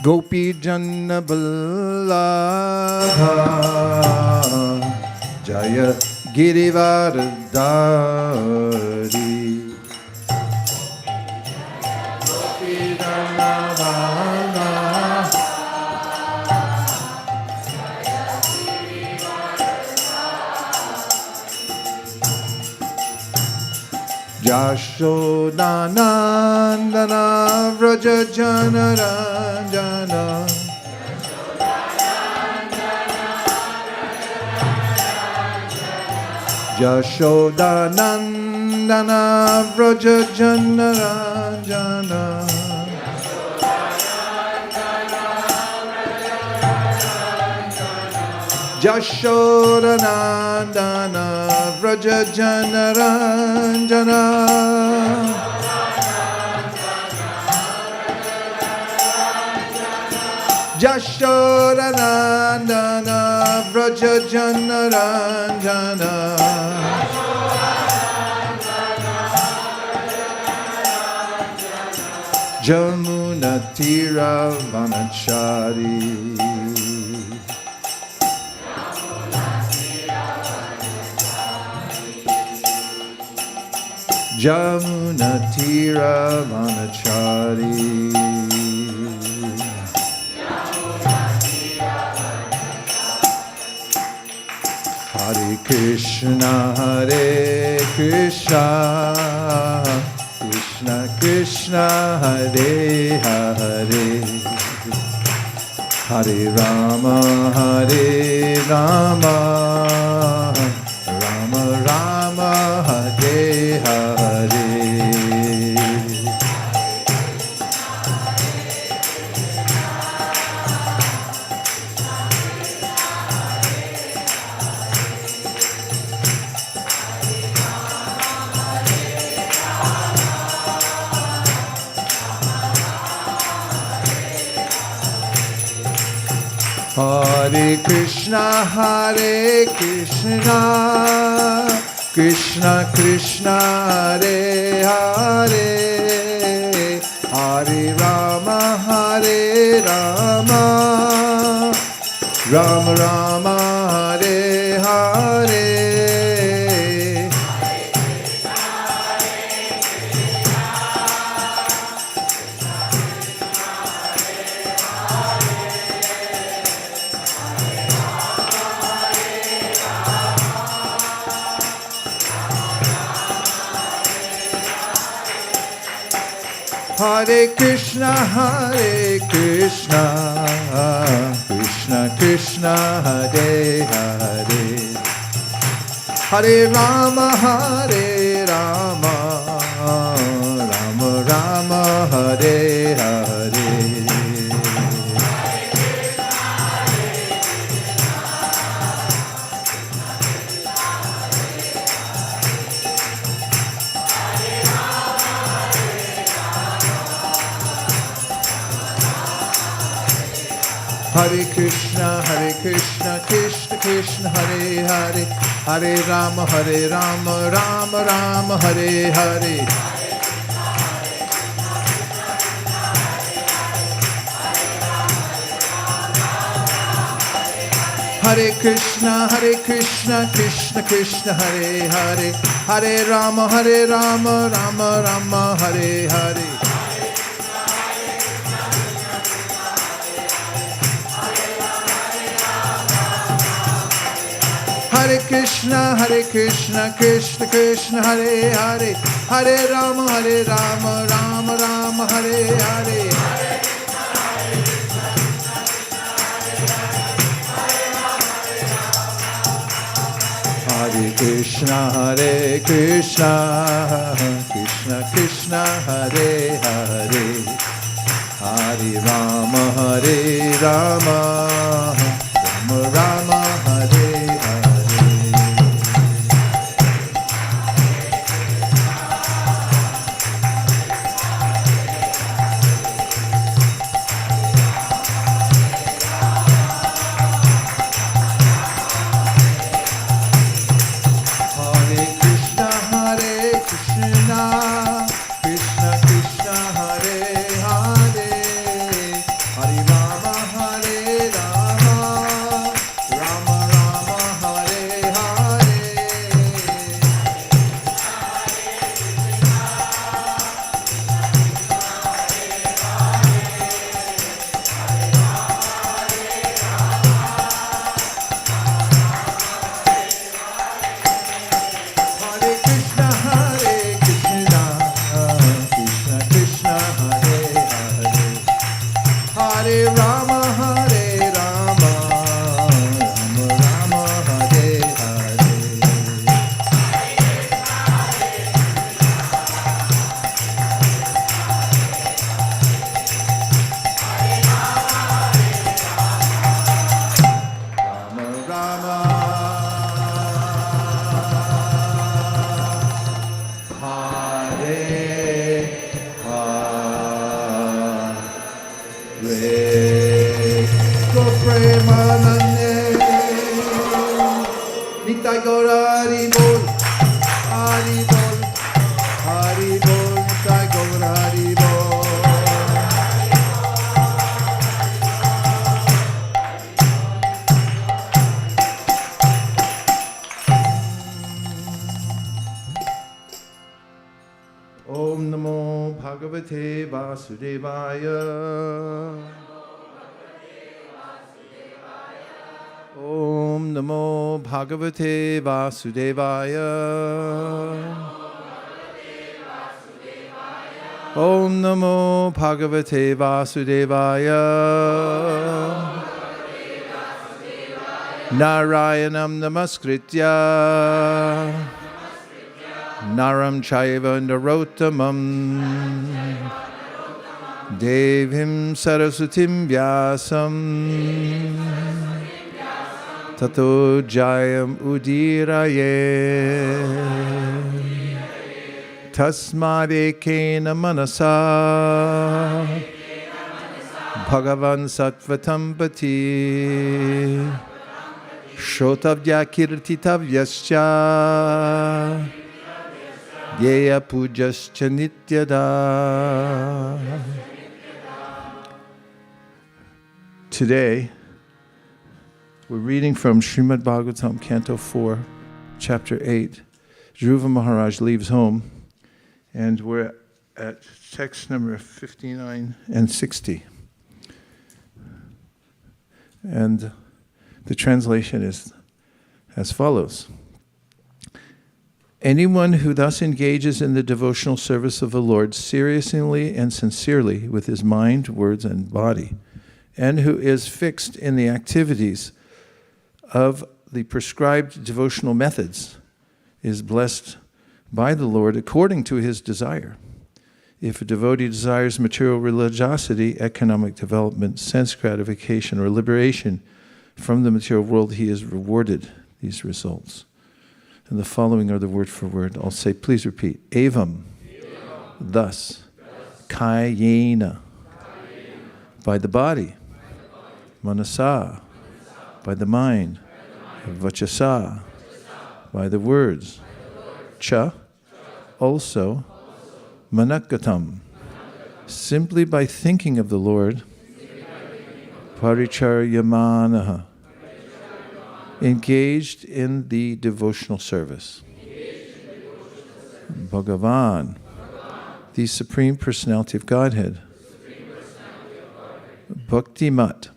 Gopi Janna Vallabha Jaya Girivardhari Yashodanandana Vraja Janaranjana Yashodanandana Vraja Janaranjana Yashodanandana Vraja Janaranjana Yashodanandana Vraja Janaranjana Jamuna Tira Vanachari Jamuna Tira Vanachari Hare Krishna Krishna Krishna Hare Hare Hare Rama Rama Rama Hare Hare Hare Krishna Krishna Krishna Hare Hare Hare Rama Rama Rama Hare Hare Hare Krishna Krishna Krishna Hare Hare Hare Rama Rama Rama Hare Hare Hare Krishna Krishna Krishna Hare Hare Hare Rama Rama Rama Hare Hare Hare Krishna Krishna Krishna Hare Hare Hare Rama Rama Rama Hare Hare Hare Krishna Krishna Krishna Hare Hare Hare Rama Rama Rama Hare Hare Hare Krishna Krishna Krishna Hare Hare Hare Rama Rama Rama Hare Hare Hare Rama, Hare Rama, Rama Rama, Hare Hare. Rama Rama, Hare Hare. Go Premanande, Nitai Gaura Hari Bol, Hari Bol, Hari Bol, Nitai Gaura Hari Bol. Om Namo Bhagavate Vasudevaya. Om Namo Bhagavate Vasudevaya. Om Namo Bhagavate Vasudevaya. Narayanam Namaskritya Naram Chaiva Narottamam Devim Saraswatim Vyasam Tato Jayam Udiraye Tasmadekena Manasa Bhagavan Sattvatam Pati Shotavya Kirtitavyascha Yeya Pujascha Nityada. Today, we're reading from Srimad Bhagavatam, Canto 4, Chapter 8. Dhruva Maharaj leaves home, and we're at text number 59 and 60. And the translation is as follows. Anyone who thus engages in the devotional service of the Lord seriously and sincerely with his mind, words, and body, and who is fixed in the activities of the prescribed devotional methods, is blessed by the Lord according to his desire. If a devotee desires material religiosity, economic development, sense gratification, or liberation from the material world, he is rewarded these results. And the following are the word for word. I'll say, please repeat. Evam, thus, kayena, by the body, manasa, by the mind, vachasa, by the words, cha, also, manakatam, simply by thinking of the Lord, paricharyamanaha, engaged in the devotional service. Bhagavan, the Supreme Personality of Godhead. Bhaktimat,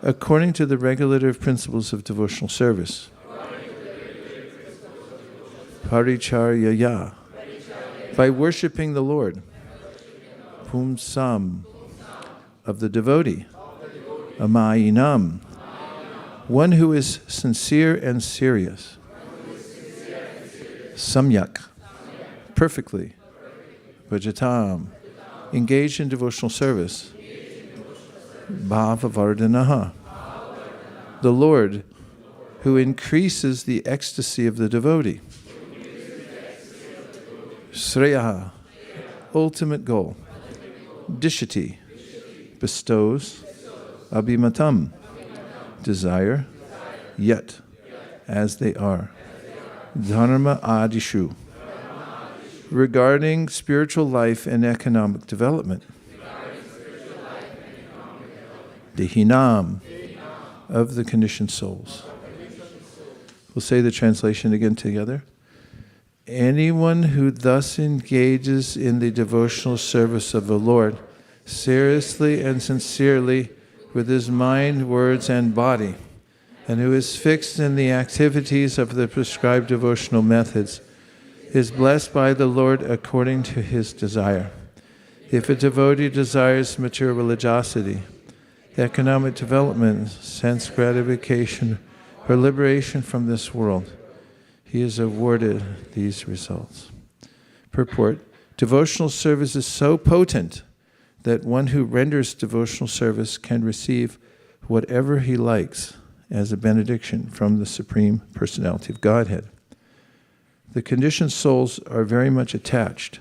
according to the regulative principles of devotional service. Paricharyaya, by worshiping the Lord. Pumsam, of the devotee. Amayinam, one who is sincere and serious. Samyak, perfectly. Bhajatam, engaged in devotional service. Bhavavardhanaha, the Lord who increases the ecstasy of the devotee. Sreyaha, ultimate goal. Dishati, bestows. Abhimatam, desire, yet, as they are. Dharma adishu, regarding spiritual life and economic development. Dehinam, of the conditioned souls. We'll say the translation again together. Anyone who thus engages in the devotional service of the Lord, seriously and sincerely, with his mind, words, and body, and who is fixed in the activities of the prescribed devotional methods, is blessed by the Lord according to his desire. If a devotee desires material religiosity, economic development, sense gratification, or liberation from this world. He is awarded these results. Purport: devotional service is so potent that one who renders devotional service can receive whatever he likes as a benediction from the Supreme Personality of Godhead. The conditioned souls are very much attached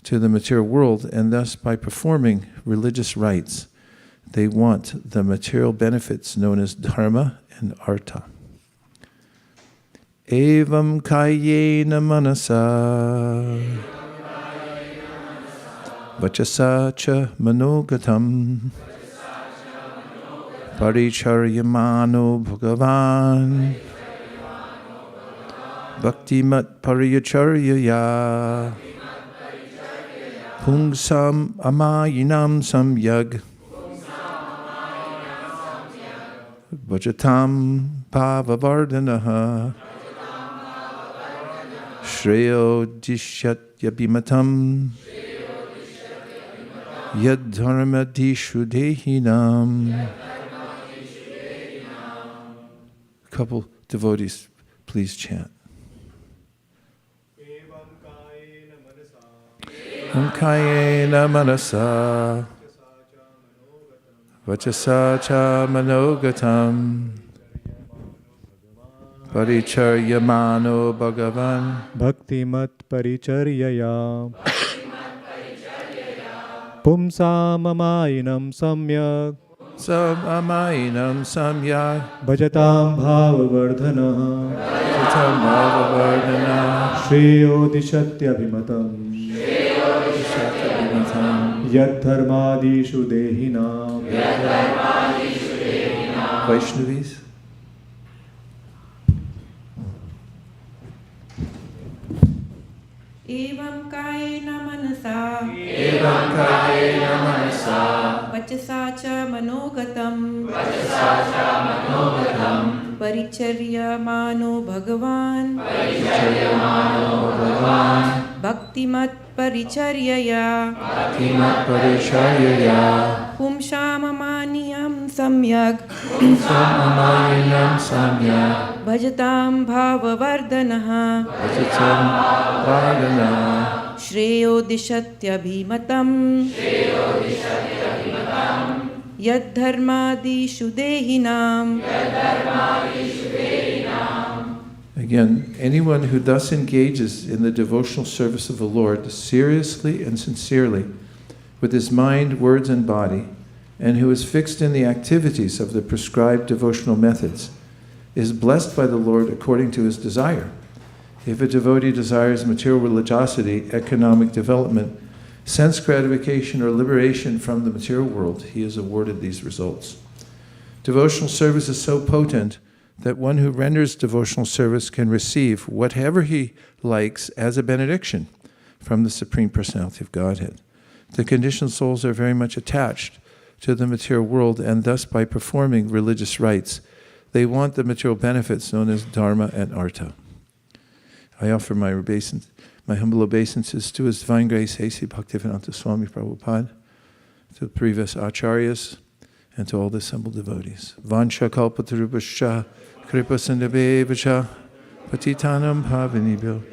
to the material world, and thus by performing religious rites, they want the material benefits known as dharma and artha. Evam kayena manasa vachasa cha manogatam paricharyamano bhagavan bhaktimat paricharyaya pungsam amayinam samyag vajatam bhavavardhanaha shreyo dishyatya bimatam yadharma dishu dehinam. A couple devotees, please chant. Evam kayena manasa vachasa cha manogatam paricharyamano bhagavan bhaktimat paricharyaya pumsamamayinam samyak samainam samyak bhajatam bhavavardhana shreyo dishatyabhimatam yadharmadishu dehinam. Vaishnavis. Evam kayena manasa vachasa cha manogatam paricharyamano bhagavan bhaktimat paricharyaya pumsamamaniyam samyak bhajatam bhavavardhanaha shreyo dishatyabhimatam yadharmadishu dehinam. Again, anyone who thus engages in the devotional service of the Lord seriously and sincerely with his mind, words, and body, and who is fixed in the activities of the prescribed devotional methods, is blessed by the Lord according to his desire. If a devotee desires material religiosity, economic development, sense gratification, or liberation from the material world, he is awarded these results. Devotional service is so potent that one who renders devotional service can receive whatever he likes as a benediction from the Supreme Personality of Godhead. The conditioned souls are very much attached to the material world, and thus by performing religious rites, they want the material benefits known as dharma and artha. I offer my humble obeisances to His Divine Grace, A.C. Bhaktivedanta Swami Prabhupada, to the previous acharyas, and to all the assembled devotees. Vansha kalpatarubhascha kripa sindhabevascha patitanam bhavanibhyo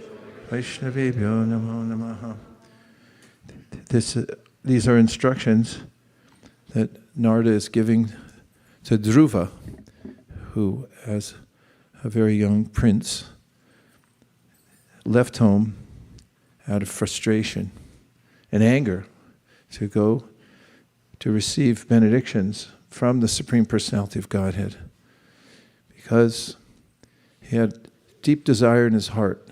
vaishnavebhyo namo namaha. These are instructions that Narada is giving to Dhruva, who, as a very young prince, left home out of frustration and anger to go to receive benedictions from the Supreme Personality of Godhead, because he had deep desire in his heart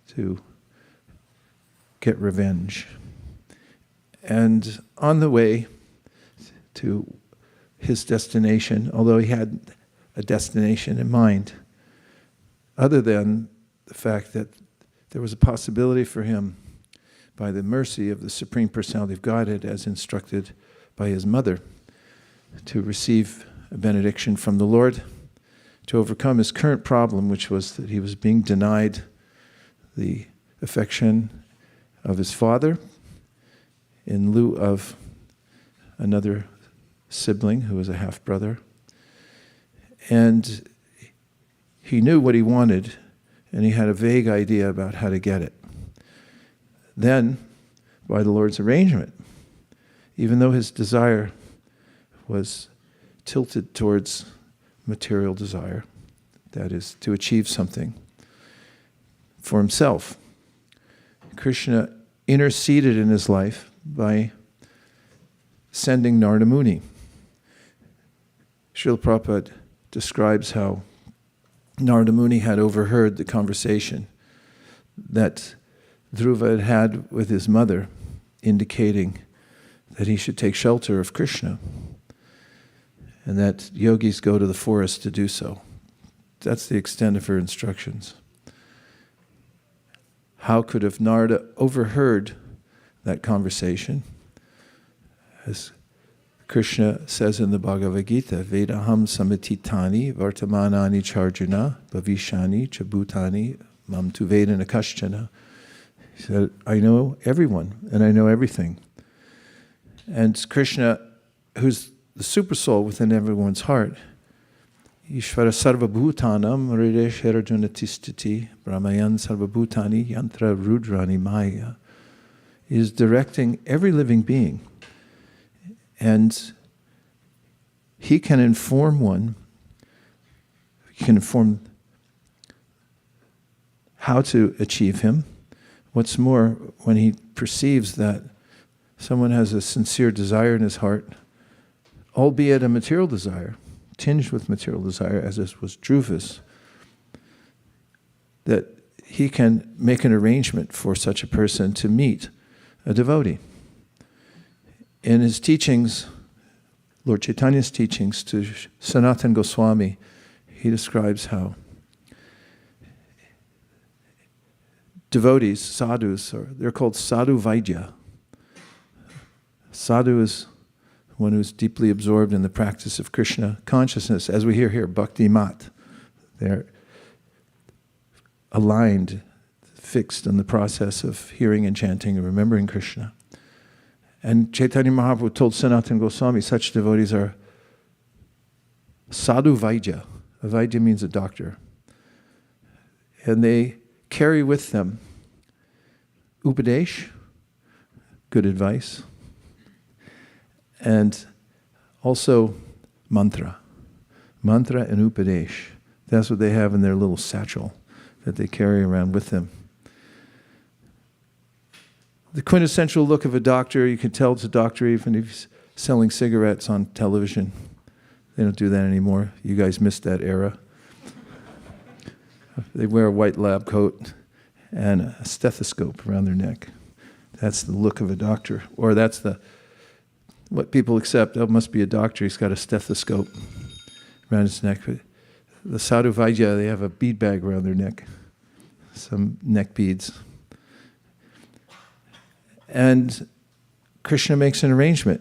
to get revenge. And on the way to his destination, although he had a destination in mind, other than the fact that there was a possibility for him, by the mercy of the Supreme Personality of Godhead, as instructed by his mother, to receive a benediction from the Lord, to overcome his current problem, which was that he was being denied the affection of his father in lieu of another sibling who was a half-brother. And he knew what he wanted, and he had a vague idea about how to get it. Then, by the Lord's arrangement, even though his desire was tilted towards material desire, that is, to achieve something for himself, Krishna interceded in his life by sending Narada Muni. Srila Prabhupada describes how Narada Muni had overheard the conversation that Dhruva had with his mother, indicating that he should take shelter of Krishna, and that yogis go to the forest to do so. That's the extent of her instructions. How could have Narada overheard that conversation? As Krishna says in the Bhagavad Gita, Vedaham samititani vartamanani charjuna bhavishani chabhutani mam tu vedana kaschana. He said, I know everyone and I know everything. And Krishna, who's the super soul within everyone's heart, Ishvara sarvabhutanam hrideshara junatistiti brahmayan sarvabhutani yantra rudrani maya, is directing every living being. And he can inform one, he can inform how to achieve him. What's more, when he perceives that someone has a sincere desire in his heart, albeit a material desire, tinged with material desire, as this was Dhruva's, that he can make an arrangement for such a person to meet a devotee. In his teachings, Lord Chaitanya's teachings to Sanatana Goswami, he describes how devotees, sadhus, they're called sadhu vaidya. Sadhu is one who's deeply absorbed in the practice of Krishna consciousness, as we hear here, bhakti mat. They're aligned, fixed in the process of hearing and chanting and remembering Krishna. And Chaitanya Mahaprabhu told Sanatana Goswami, such devotees are sadhu vaidya. A vaidya means a doctor. And they carry with them upadesh, good advice, and also mantra. Mantra and upadesh. That's what they have in their little satchel that they carry around with them. The quintessential look of a doctor, you can tell it's a doctor even if he's selling cigarettes on television. They don't do that anymore. You guys missed that era. They wear a white lab coat and a stethoscope around their neck. That's the look of a doctor. Or that's what people accept. Oh, must be a doctor. He's got a stethoscope around his neck. But the sadhu vaidya, they have a bead bag around their neck. Some neck beads. And Krishna makes an arrangement.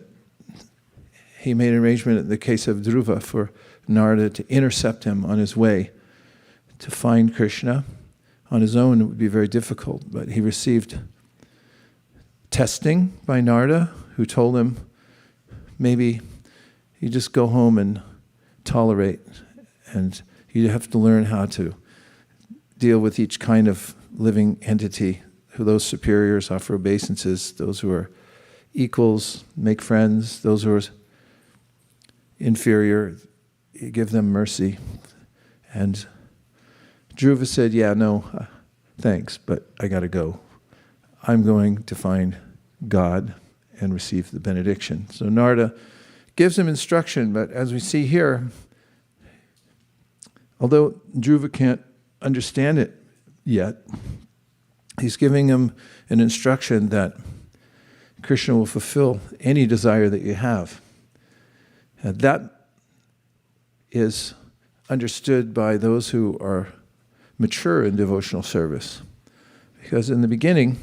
He made an arrangement in the case of Dhruva for Narada to intercept him on his way to find Krishna. On his own, it would be very difficult, but he received testing by Narada, who told him, maybe you just go home and tolerate, and you have to learn how to deal with each kind of living entity. Who those superiors offer obeisances, those who are equals make friends, those who are inferior, you give them mercy. And Dhruva said, yeah, no, thanks, but I got to go. I'm going to find God and receive the benediction. So Narada gives him instruction, but as we see here, although Dhruva can't understand it yet, he's giving him an instruction that Krishna will fulfill any desire that you have. And that is understood by those who are mature in devotional service. Because in the beginning,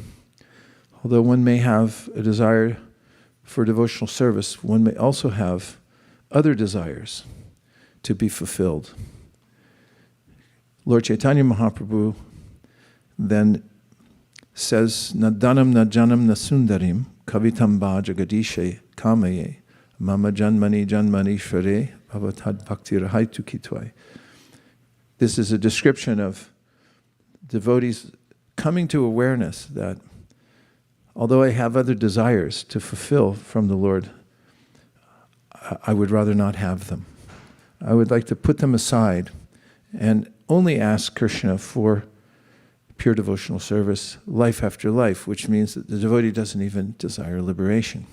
although one may have a desire for devotional service, one may also have other desires to be fulfilled. Lord Chaitanya Mahaprabhu then says, na dhanam na janam na sundarim kavitam bha jagadishe kamaye Mama janmani janmani shvare bhavatad bhakti rahaitu kitwai. This is a description of devotees coming to awareness that although I have other desires to fulfill from the Lord, I would rather not have them. I would like to put them aside and only ask Krishna for pure devotional service, life after life, which means that the devotee doesn't even desire liberation.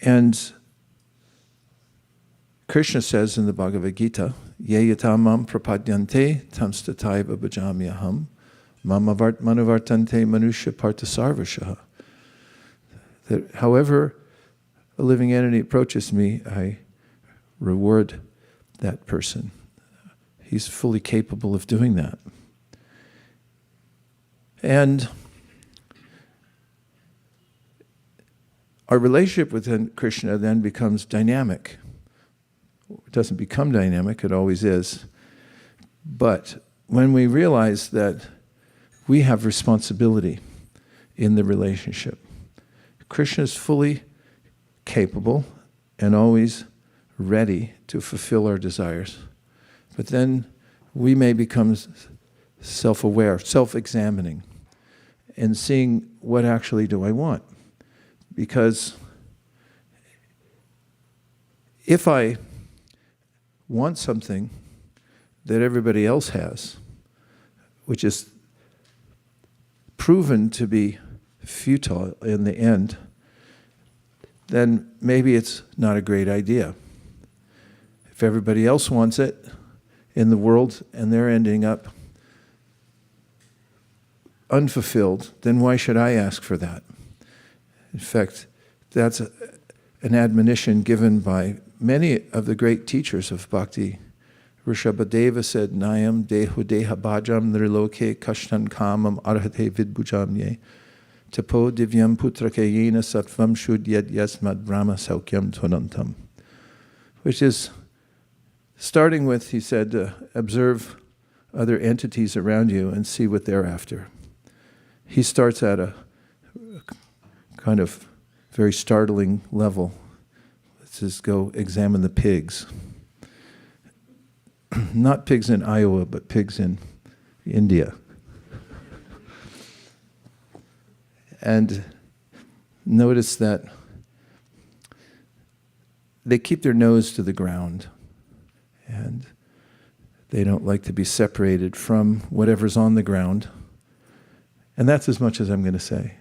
And Krishna says in the Bhagavad Gita, Ye yatamam prapadyante tamstataiva bhajamyaham mamavartante manusya partasarvashaha. That however a living entity approaches me, I reward that person. He's fully capable of doing that. And our relationship with Krishna then becomes dynamic. It doesn't become dynamic, it always is. But when we realize that we have responsibility in the relationship, Krishna is fully capable and always ready to fulfill our desires. But then we may become self-aware, self-examining, and seeing what actually do I want. Because if I want something that everybody else has, which is proven to be futile in the end, then maybe it's not a great idea. If everybody else wants it in the world and they're ending up unfulfilled, then why should I ask for that? In fact, that's an admonition given by many of the great teachers of bhakti. Rishabhadeva said, Nayam dehu deha bhajam nirloke kashtan kamam arhate vidbhujamye tapo divyam putrake yena sattvam shudyad yasmad brahma saukyam tvanantam. Which is, starting with, he said, observe other entities around you and see what they're after. He starts at a kind of very startling level. Let's just go examine the pigs. Not pigs in Iowa, but pigs in India. And notice that they keep their nose to the ground, and they don't like to be separated from whatever's on the ground. And that's as much as I'm going to say.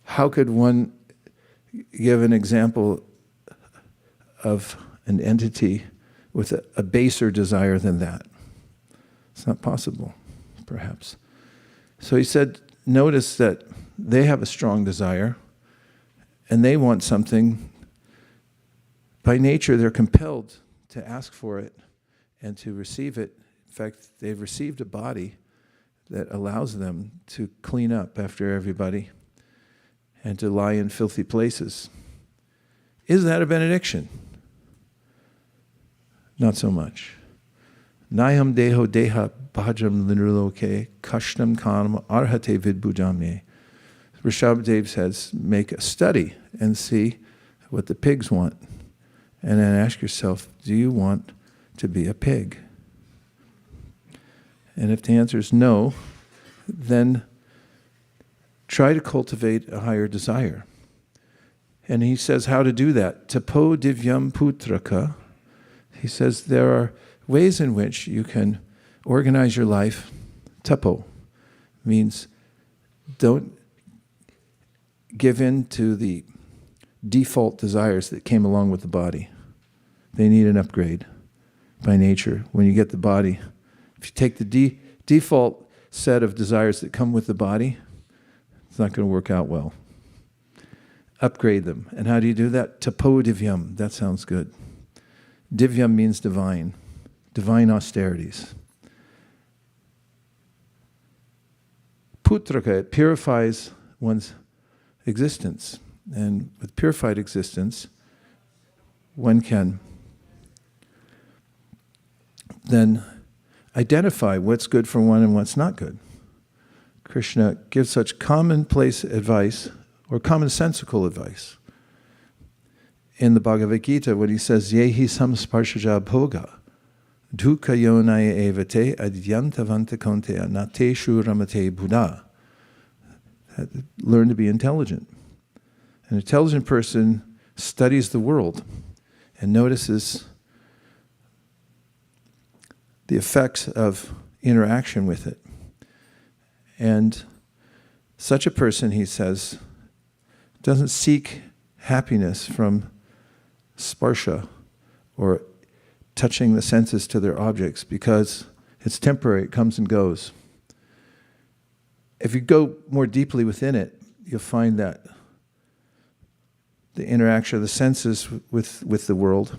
How could one give an example of an entity with a baser desire than that? It's not possible, perhaps. So he said, notice that they have a strong desire, and they want something. By nature, they're compelled to ask for it and to receive it. In fact, they've received a body that allows them to clean up after everybody and to lie in filthy places. Is that a benediction? Not so much. Nayam deho deha bhajam linruloke kashtam kanam arhate vidbhujamye. Rishabhdev says, make a study and see what the pigs want. And then ask yourself, do you want to be a pig? And if the answer is no, then try to cultivate a higher desire. And he says how to do that. Tapo divyam putraka. He says there are ways in which you can organize your life. Tapo means don't give in to the default desires that came along with the body. They need an upgrade by nature. When you get the body, if you take the default set of desires that come with the body, it's not going to work out well. Upgrade them. And how do you do that? Tapo divyam. That sounds good. Divyam means divine. Divine austerities. Putraka, it purifies one's existence. And with purified existence, one can then identify what's good for one and what's not good. Krishna gives such commonplace advice, or commonsensical advice, in the Bhagavad Gita when he says, Yehi samsparshaja bhoga, dukkha yonaya evate adyantavanta konteya nateshu ramate buddha. Learn to be intelligent. An intelligent person studies the world and notices the effects of interaction with it. And such a person, he says, doesn't seek happiness from sparsha or touching the senses to their objects because it's temporary, it comes and goes. If you go more deeply within it, you'll find that the interaction of the senses with the world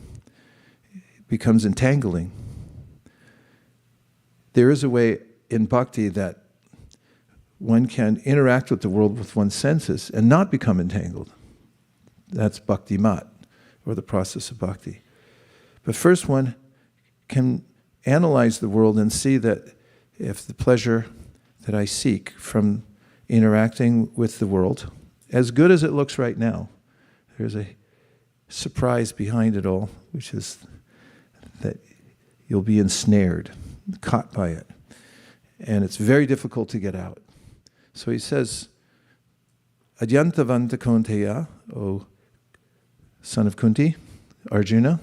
becomes entangling. There is a way in bhakti that one can interact with the world with one's senses and not become entangled. That's bhakti mat, or the process of bhakti. But first one can analyze the world and see that if the pleasure that I seek from interacting with the world, as good as it looks right now, there's a surprise behind it all, which is that you'll be ensnared, caught by it. And it's very difficult to get out. So he says, Adyantavanta konteya, O son of Kunti, Arjuna,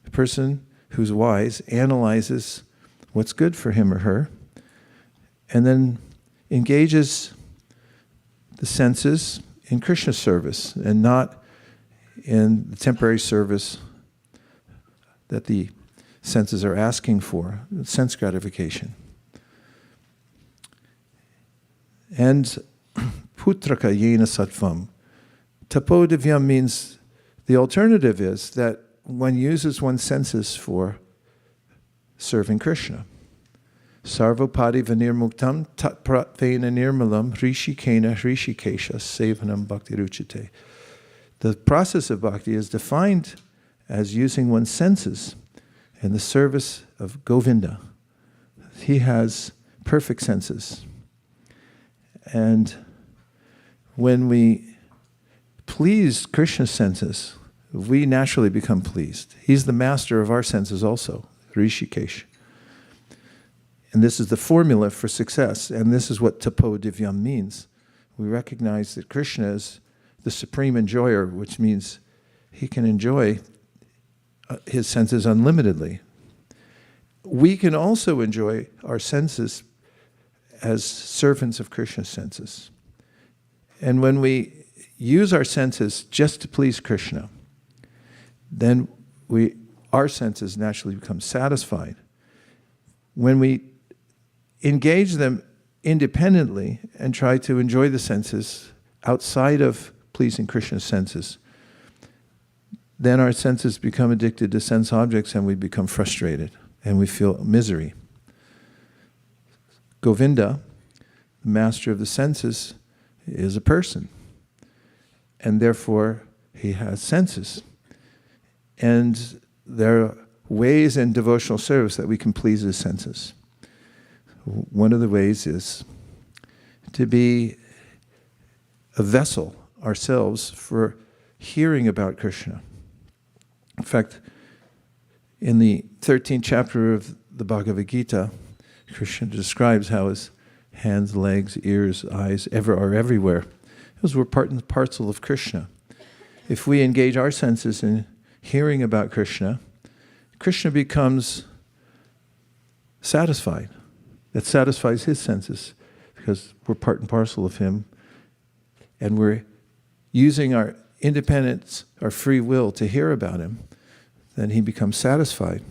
the person who's wise analyzes what's good for him or her, and then engages the senses in Krishna service and not in the temporary service that the senses are asking for, sense gratification. And putraka yena sattvam. Tapodivyam means the alternative is that one uses one's senses for serving Krishna. Sarvapadi vanirmuktam tatpratvena nirmalam rishikena rishikesha sevanam bhakti ruchite. The process of bhakti is defined as using one's senses in the service of Govinda. He has perfect senses. And when we please Krishna's senses, we naturally become pleased. He's the master of our senses also, Rishikesh. And this is the formula for success, and this is what tapo divyam means. We recognize that Krishna is the supreme enjoyer, which means he can enjoy his senses unlimitedly. We can also enjoy our senses as servants of Krishna's senses. And when we use our senses just to please Krishna, then our senses naturally become satisfied. When we engage them independently and try to enjoy the senses outside of pleasing Krishna's senses, then our senses become addicted to sense objects and we become frustrated and we feel misery. Govinda, the master of the senses, is a person, and therefore he has senses. And there are ways in devotional service that we can please his senses. One of the ways is to be a vessel ourselves for hearing about Krishna. In fact, in the 13th chapter of the Bhagavad Gita, Krishna describes how his hands, legs, ears, eyes are everywhere. Those were part and parcel of Krishna. If we engage our senses in hearing about Krishna, Krishna becomes satisfied. That satisfies his senses because we're part and parcel of him, and we're using our independence, our free will to hear about him. Then he becomes satisfied.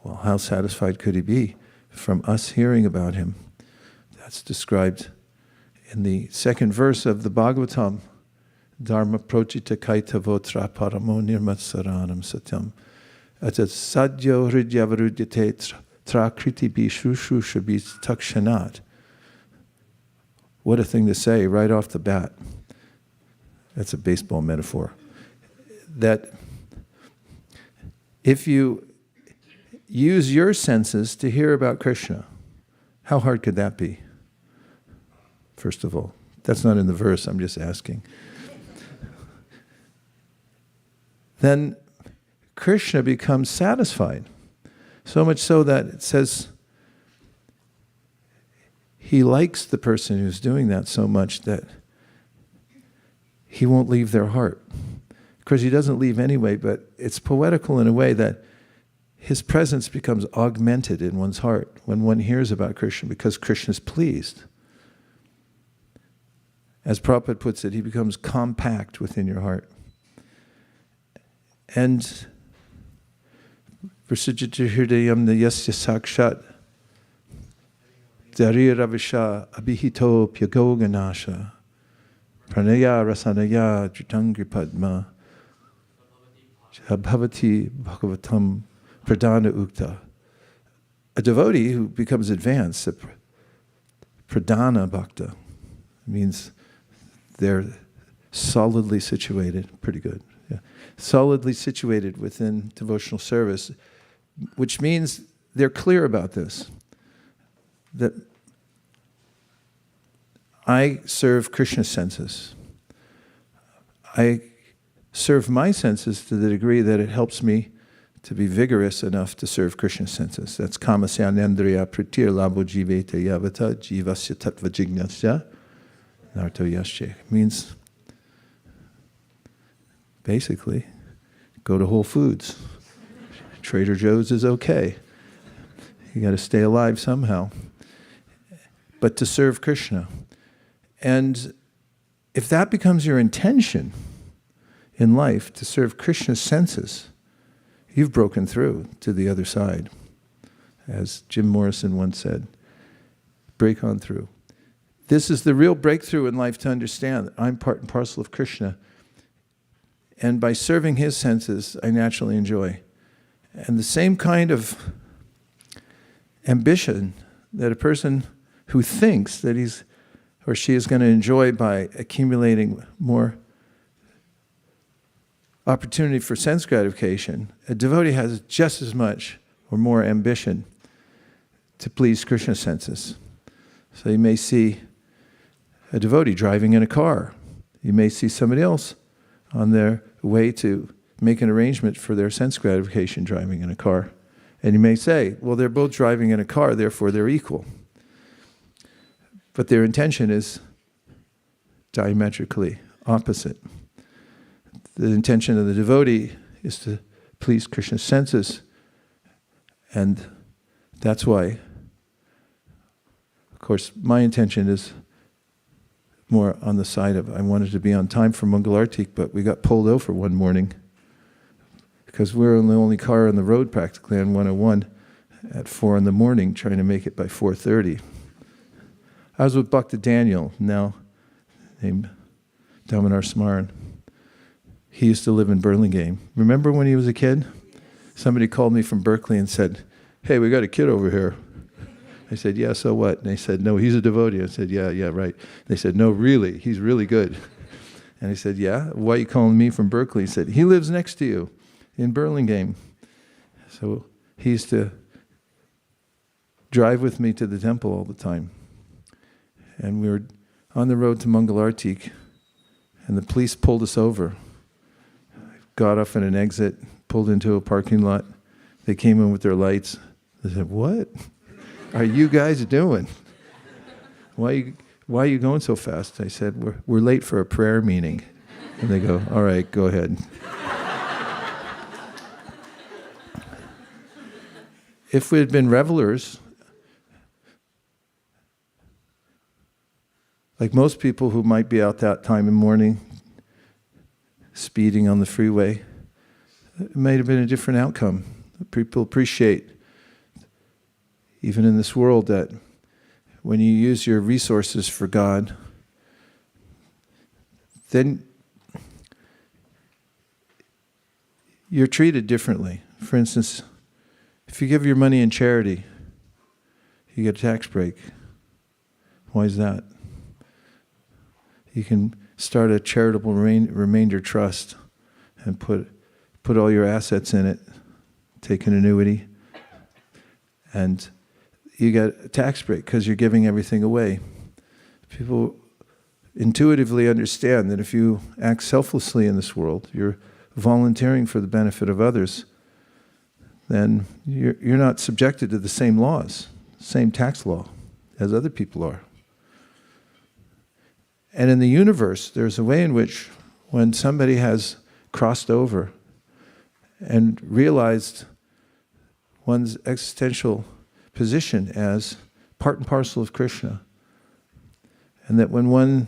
Well, how satisfied could he be from us hearing about him? That's described in the second verse of the Bhagavatam. Dharma prochita kaita votra paramo nirmatsaranam satyam. Atat sadyo hridyavarudyate trakriti bishushu shabis takshanat. What a thing to say right off the bat. That's a baseball metaphor. That if you use your senses to hear about Krishna, how hard could that be? first of all. That's not in the verse, I'm just asking. Then Krishna becomes satisfied. So much so that it says he likes the person who's doing that so much that he won't leave their heart. Of course, he doesn't leave anyway, but it's poetical in a way that his presence becomes augmented in one's heart when one hears about Krishna, because Krishna's pleased. As Prabhupada puts it, he becomes compact within your heart. And Prasajita Hridayam Yasya Sakshat Dariravisha Abhihito Pyagoganasha Pranaya Rasanaya Jitangri Padma Bhavati Bhagavatam Pradana Ukta. A devotee who becomes advanced, a Pradana Bhakta, means they're solidly situated, pretty good, yeah. Solidly situated within devotional service, which means they're clear about this, that I serve Krishna's senses. I serve my senses to the degree that it helps me to be vigorous enough to serve Krishna's senses. That's kamasyanandriya pratir labo jiveta yavata jivasya tattva jignasya narto yasche. Means basically go to Whole Foods. Trader Joe's is okay. You got to stay alive somehow. But to serve Krishna. And if that becomes your intention in life, to serve Krishna's senses, you've broken through to the other side. As Jim Morrison once said, break on through. This is the real breakthrough in life, to understand that I'm part and parcel of Krishna. And by serving his senses, I naturally enjoy. And the same kind of ambition that a person who thinks that he's or she is going to enjoy by accumulating more opportunity for sense gratification, a devotee has just as much or more ambition to please Krishna's senses. So you may see a devotee driving in a car. You may see somebody else on their way to make an arrangement for their sense gratification driving in a car. And you may say, well, they're both driving in a car, therefore they're equal. But their intention is diametrically opposite. The intention of the devotee is to please Krishna's senses. And that's why, of course, my intention is more on the side of, I wanted to be on time for Mangalartik, but we got pulled over one morning because we were the only car on the road practically on 101 at 4 in the morning, trying to make it by 4:30. I was with Bhakta Daniel, now named Damodar Smaran. He used to live in Burlingame. Remember when he was a kid? Somebody called me from Berkeley and said, hey, we got a kid over here. I said, yeah, so what? And they said, no, he's a devotee. I said, yeah, right. They said, no, really, he's really good. And I said, yeah, why are you calling me from Berkeley? He said, he lives next to you in Burlingame. So he used to drive with me to the temple all the time. And we were on the road to Mangalartik, and the police pulled us over. Got off at an exit, pulled into a parking lot. They came in with their lights. They said, what are you guys doing? Why are you going so fast? I said, we're late for a prayer meeting. And they go, all right, go ahead. If we had been revelers, like most people who might be out that time in the morning, speeding on the freeway, it might have been a different outcome. People appreciate, even in this world, that when you use your resources for God, then you're treated differently. For instance, if you give your money in charity, you get a tax break. Why is that? You can start a charitable remainder trust and put all your assets in it, take an annuity, and you get a tax break because you're giving everything away. People intuitively understand that if you act selflessly in this world, you're volunteering for the benefit of others, then you're not subjected to the same laws, same tax law as other people are. And in the universe, there's a way in which when somebody has crossed over and realized one's existential position as part and parcel of Krishna, and that when one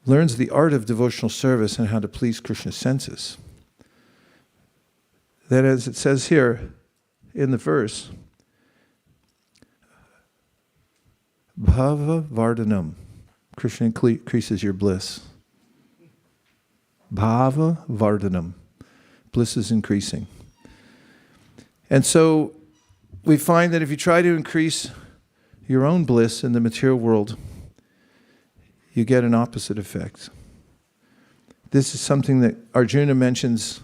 learns the art of devotional service and how to please Krishna's senses, that as it says here in the verse, Bhava Vardhanam, Krishna increases your bliss. Bhava Vardhanam, bliss is increasing. And so we find that if you try to increase your own bliss in the material world, you get an opposite effect. This is something that Arjuna mentions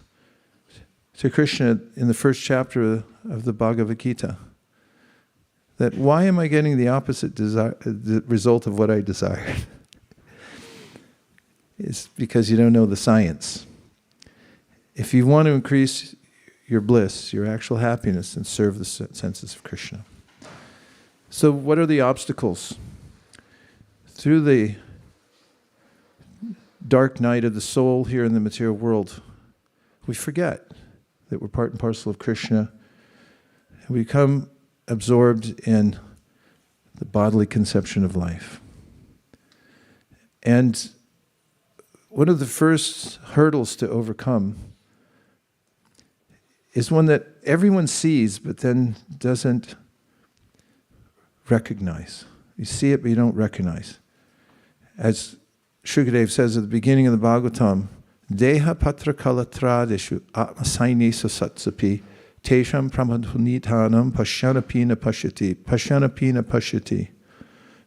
to Krishna in the first chapter of the Bhagavad Gita. That why am I getting the opposite the result of what I desired? It's because you don't know the science. If you want to increase your bliss, your actual happiness, and serve the senses of Krishna. So what are the obstacles? Through the dark night of the soul here in the material world, we forget that we're part and parcel of Krishna. And we become absorbed in the bodily conception of life. And one of the first hurdles to overcome is one that everyone sees but then doesn't recognize. You see it but you don't recognize. As Shukadev says at the beginning of the Bhagavatam, Deha patra kalatradeshu atmasaini sasatsapi tesham pramadhunitanam pashanapina pashyati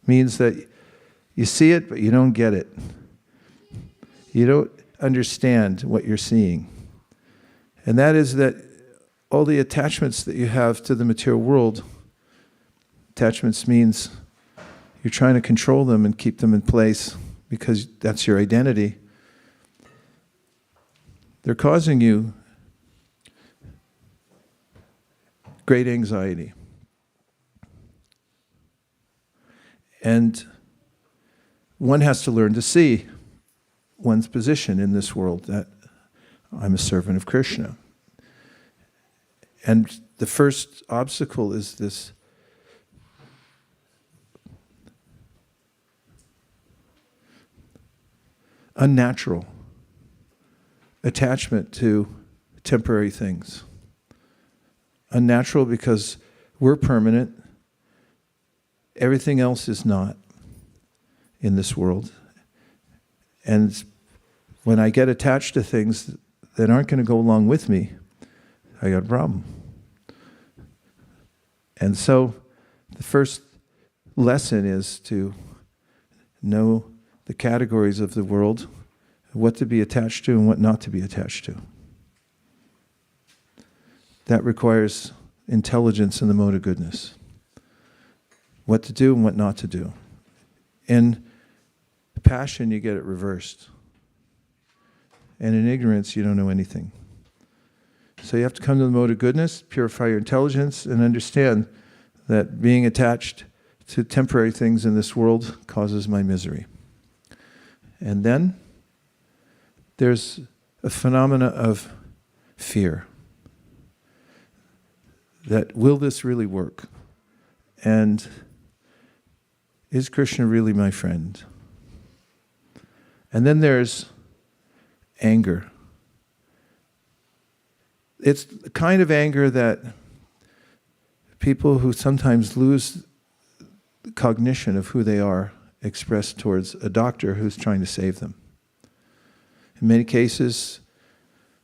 means that you see it but you don't get it. You don't understand what you're seeing. And that is that all the attachments that you have to the material world, attachments means you're trying to control them and keep them in place because that's your identity. They're causing you great anxiety. And one has to learn to see one's position in this world, that I'm a servant of Krishna. And the first obstacle is this unnatural attachment to temporary things. Unnatural because we're permanent. Everything else is not in this world. And when I get attached to things that aren't going to go along with me, I got a problem. And so the first lesson is to know the categories of the world, what to be attached to and what not to be attached to. That requires intelligence in the mode of goodness. What to do and what not to do. In passion, you get it reversed. And in ignorance, you don't know anything. So you have to come to the mode of goodness, purify your intelligence, and understand that being attached to temporary things in this world causes my misery. And then there's a phenomena of fear. That will this really work? And is Krishna really my friend? And then there's anger. It's the kind of anger that people who sometimes lose cognition of who they are express towards a doctor who's trying to save them. In many cases,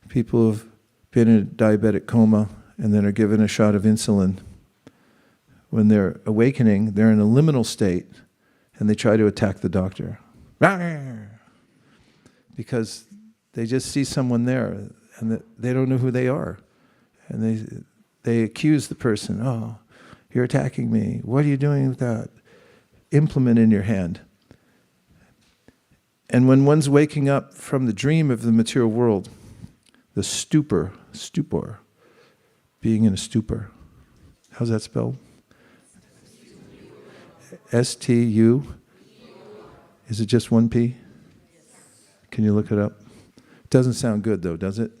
people have been in a diabetic coma and then are given a shot of insulin. When they're awakening, they're in a liminal state and they try to attack the doctor. Because they just see someone there and they don't know who they are. And they accuse the person, oh, you're attacking me. What are you doing with that? implement in your hand. And when one's waking up from the dream of the material world, the stupor, being in a stupor. How's that spelled? S-T-U? Is it just one P? Can you look it up? Doesn't sound good though, does it?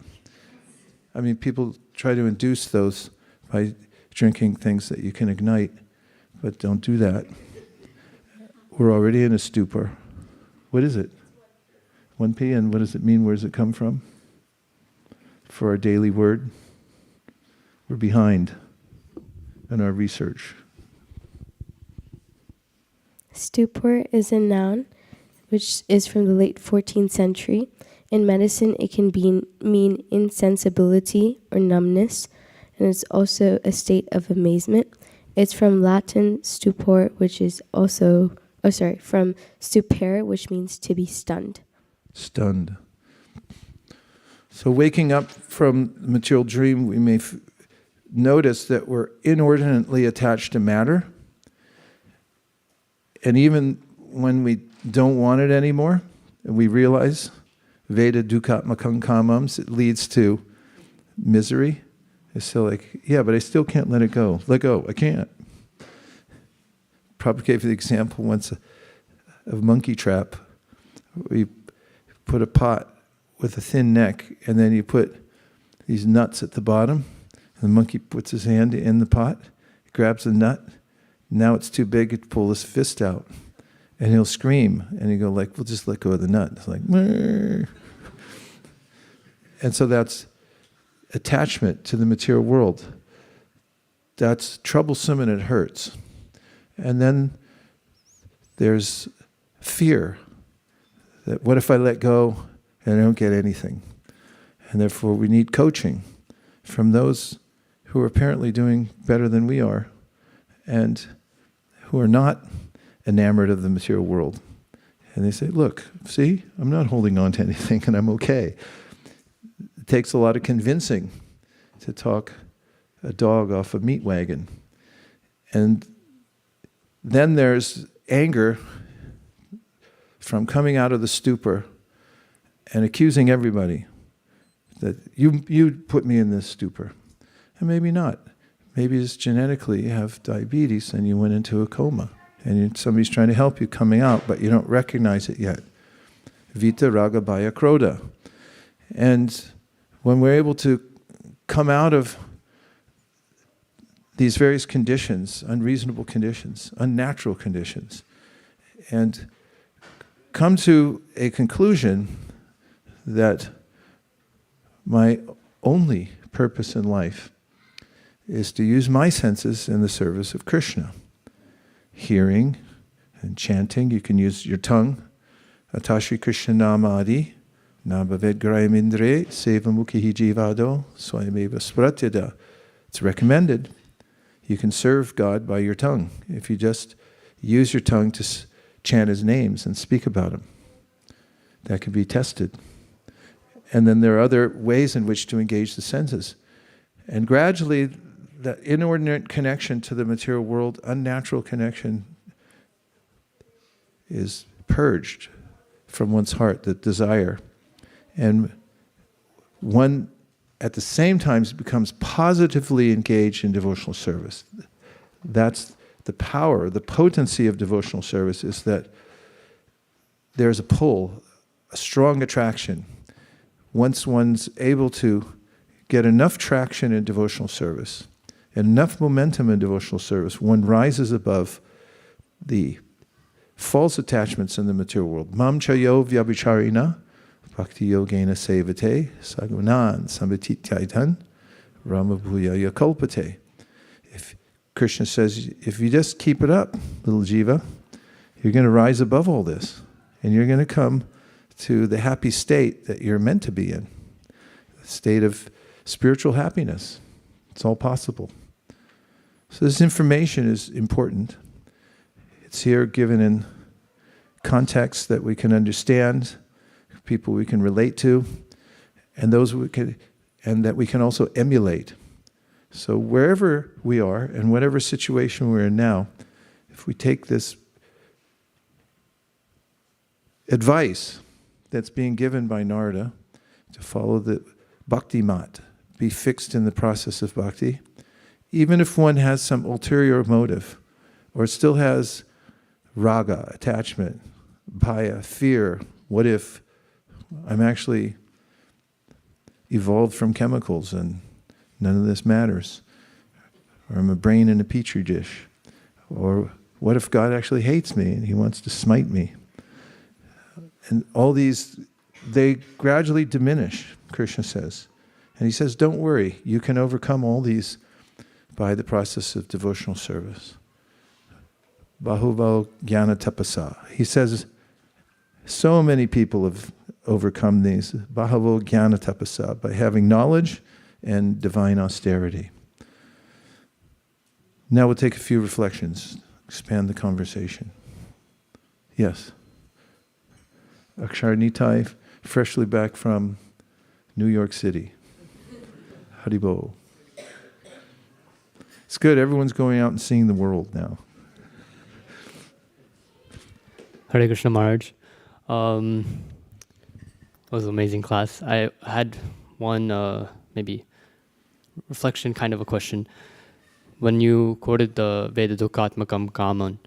I mean, people try to induce those by drinking things that you can ignite, but don't do that. We're already in a stupor. What is it? 1P, and what does it mean? Where does it come from? For our daily word, we're behind in our research. Stupor is a noun which is from the late 14th century. In medicine, it can mean insensibility or numbness, and it's also a state of amazement. It's from Latin stupor, which is also, from stupere, which means to be stunned. Stunned. So waking up from the material dream, we may notice that we're inordinately attached to matter. And even when we don't want it anymore, and we realize Veda dukhatmakam kamams, it leads to misery. It's still like, yeah, but I still can't let it go. Let go, I can't. Prabhupada gave the example once of monkey trap. We put a pot with a thin neck, and then you put these nuts at the bottom, and the monkey puts his hand in the pot, grabs the nut, now it's too big to pull his fist out. And he'll scream, and you go like, well, just let go of the nut. It's like, Murr. And so that's attachment to the material world. That's troublesome and it hurts. And then there's fear that what if I let go and I don't get anything? And therefore we need coaching from those who are apparently doing better than we are and who are not enamored of the material world. And they say, look, see, I'm not holding on to anything and I'm okay. It takes a lot of convincing to talk a dog off a meat wagon. And then there's anger from coming out of the stupor and accusing everybody that you put me in this stupor. And maybe not. Maybe it's genetically you have diabetes and you went into a coma. And somebody's trying to help you coming out, but you don't recognize it yet. Vita, raga, bhaya, krodha. And when we're able to come out of these various conditions, unreasonable conditions, unnatural conditions, and come to a conclusion that my only purpose in life is to use my senses in the service of Krishna. Hearing and chanting, you can use your tongue. Atashi Krishna Namadi, Nabhaved Grayamindre, Sevamukhi Jivado, Swayameva Spratyada. It's recommended. You can serve God by your tongue if you just use your tongue to chant His names and speak about Him. That can be tested. And then there are other ways in which to engage the senses. And gradually, that inordinate connection to the material world, unnatural connection, is purged from one's heart, the desire. And one, at the same time, becomes positively engaged in devotional service. That's the power, the potency of devotional service is that there's a pull, a strong attraction. Once one's able to get enough traction in devotional service, enough momentum in devotional service, one rises above the false attachments in the material world. Mam chayo vyabhicharina bhakti yogena sevate sagunan samvitityaitan ramabhuya yakalpate. If Krishna says, if you just keep it up, little jiva, you're going to rise above all this. And you're going to come to the happy state that you're meant to be in. The state of spiritual happiness. It's all possible. So this information is important. It's here given in context that we can understand, people we can relate to, and those and that we can also emulate. So wherever we are, and whatever situation we're in now, if we take this advice that's being given by Narada to follow the bhakti mat, be fixed in the process of bhakti, even if one has some ulterior motive, or still has raga, attachment, bhaya, fear. What if I'm actually evolved from chemicals and none of this matters? Or I'm a brain in a petri dish? Or what if God actually hates me and he wants to smite me? And all these, they gradually diminish, Krishna says. And he says, don't worry, you can overcome all these by the process of devotional service. Bahuval jnana tapasa. He says, so many people have overcome these. Bahuval jnana tapasa, by having knowledge and divine austerity. Now we'll take a few reflections, expand the conversation. Yes. Akshar Nitai, freshly back from New York City. Haribol. It's good, everyone's going out and seeing the world now. Hare Krishna Maharaj. It was an amazing class. I had one maybe reflection, kind of a question. When you quoted the Veda Dukhatmakam Kaman,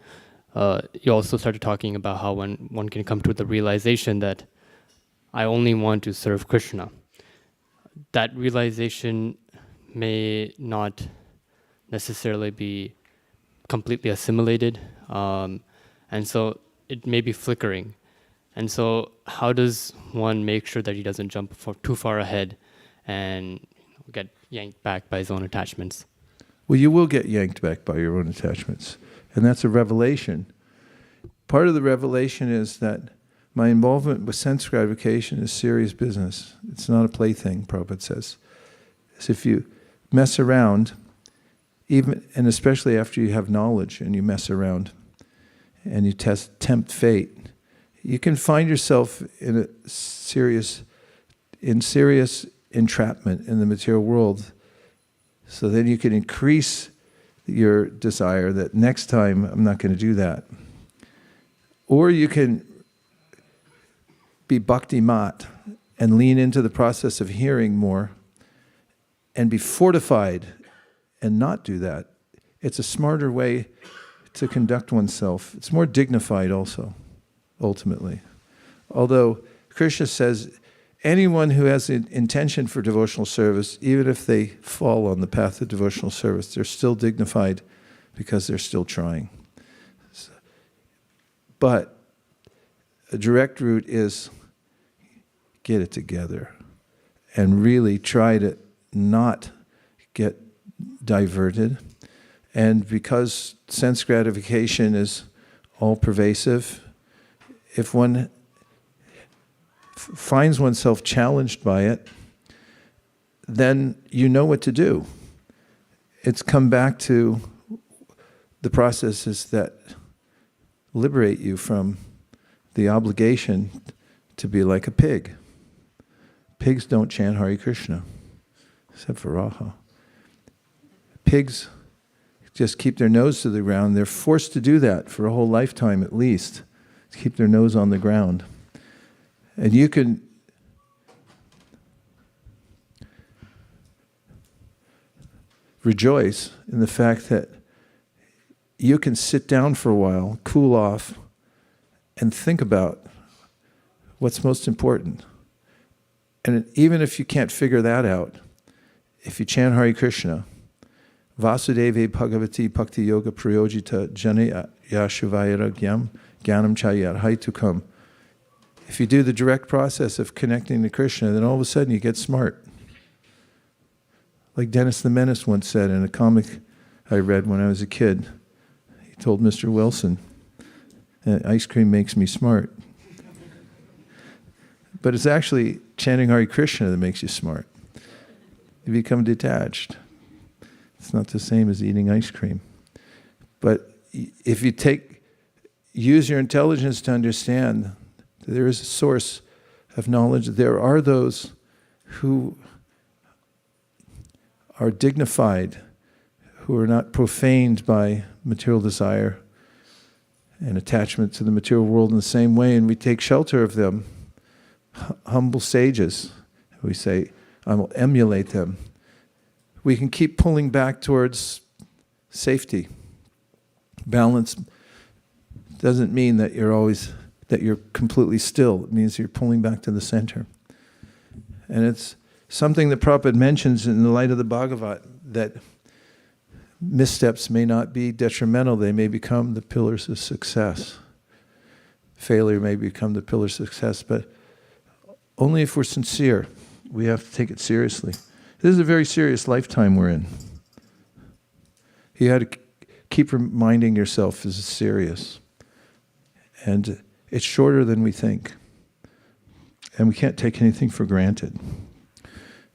you also started talking about how one can come to the realization that I only want to serve Krishna. That realization may not necessarily be completely assimilated, and so it may be flickering. And so how does one make sure that he doesn't jump too far ahead and get yanked back by his own attachments? Well, you will get yanked back by your own attachments. And that's a revelation. Part of the revelation is that my involvement with sense gratification is serious business. It's not a plaything, Prabhupada says. It's if you mess around, even and especially after you have knowledge and you mess around and you tempt fate, you can find yourself in serious entrapment in the material world. So then you can increase your desire that next time I'm not going to do that. Or you can be bhakti mat and lean into the process of hearing more and be fortified and not do that. It's a smarter way to conduct oneself. It's more dignified also, ultimately. Although Krishna says anyone who has an intention for devotional service, even if they fall on the path of devotional service, they're still dignified because they're still trying. But a direct route is get it together and really try to not get diverted. And because sense gratification is all pervasive, if one finds oneself challenged by it, then you know what to do. It's come back to the processes that liberate you from the obligation to be like a pig. Pigs don't chant Hare Krishna, except for Raha. Pigs just keep their nose to the ground. They're forced to do that for a whole lifetime at least, to keep their nose on the ground. And you can rejoice in the fact that you can sit down for a while, cool off, and think about what's most important. And even if you can't figure that out, if you chant Hare Krishna, Vasudeve Bhagavati Bhakti Yoga Prayojita Jana Yashuvayara Gyam Gyanam Chayat Haitukam. If you do the direct process of connecting to Krishna, then all of a sudden you get smart. Like Dennis the Menace once said in a comic I read when I was a kid. He told Mr. Wilson, ice cream makes me smart. But it's actually chanting Hare Krishna that makes you smart. You become detached. It's not the same as eating ice cream. But if you use your intelligence to understand that there is a source of knowledge, there are those who are dignified, who are not profaned by material desire, and attachment to the material world in the same way, and we take shelter of them. Humble sages, we say, I will emulate them. We can keep pulling back towards safety. Balance doesn't mean that you're completely still. It means you're pulling back to the center. And it's something that Prabhupada mentions in the light of the Bhagavat, that missteps may not be detrimental, they may become the pillars of success. Failure may become the pillars of success, but only if we're sincere. We have to take it seriously. This is a very serious lifetime we're in. You had to keep reminding yourself this is serious. And it's shorter than we think. And we can't take anything for granted.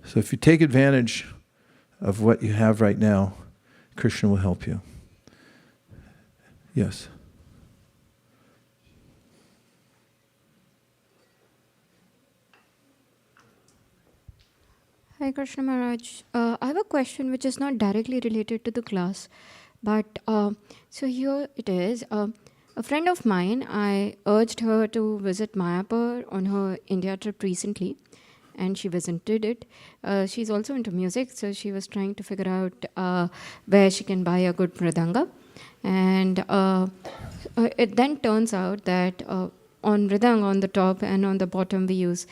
So if you take advantage of what you have right now, Krishna will help you. Yes. Hi Krishna Maharaj. I have a question which is not directly related to the class, but so here it is. A friend of mine, I urged her to visit Mayapur on her India trip recently, and she visited it. She's also into music, so she was trying to figure out where she can buy a good mridanga. And it then turns out that on mridanga, on the top and on the bottom, we use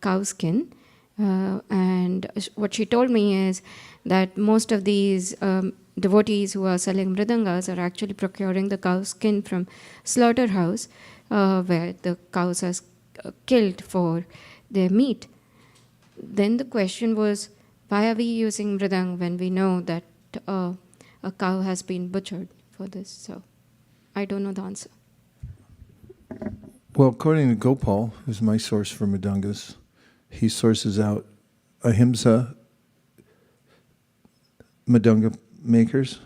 cow skin. And what she told me is that most of these devotees who are selling mridangas are actually procuring the cow skin from slaughterhouse, where the cows are killed for their meat. Then the question was, why are we using mridang when we know that a cow has been butchered for this? So I don't know the answer. Well, according to Gopal, who's my source for mridangas, he sources out ahimsa mridanga makers.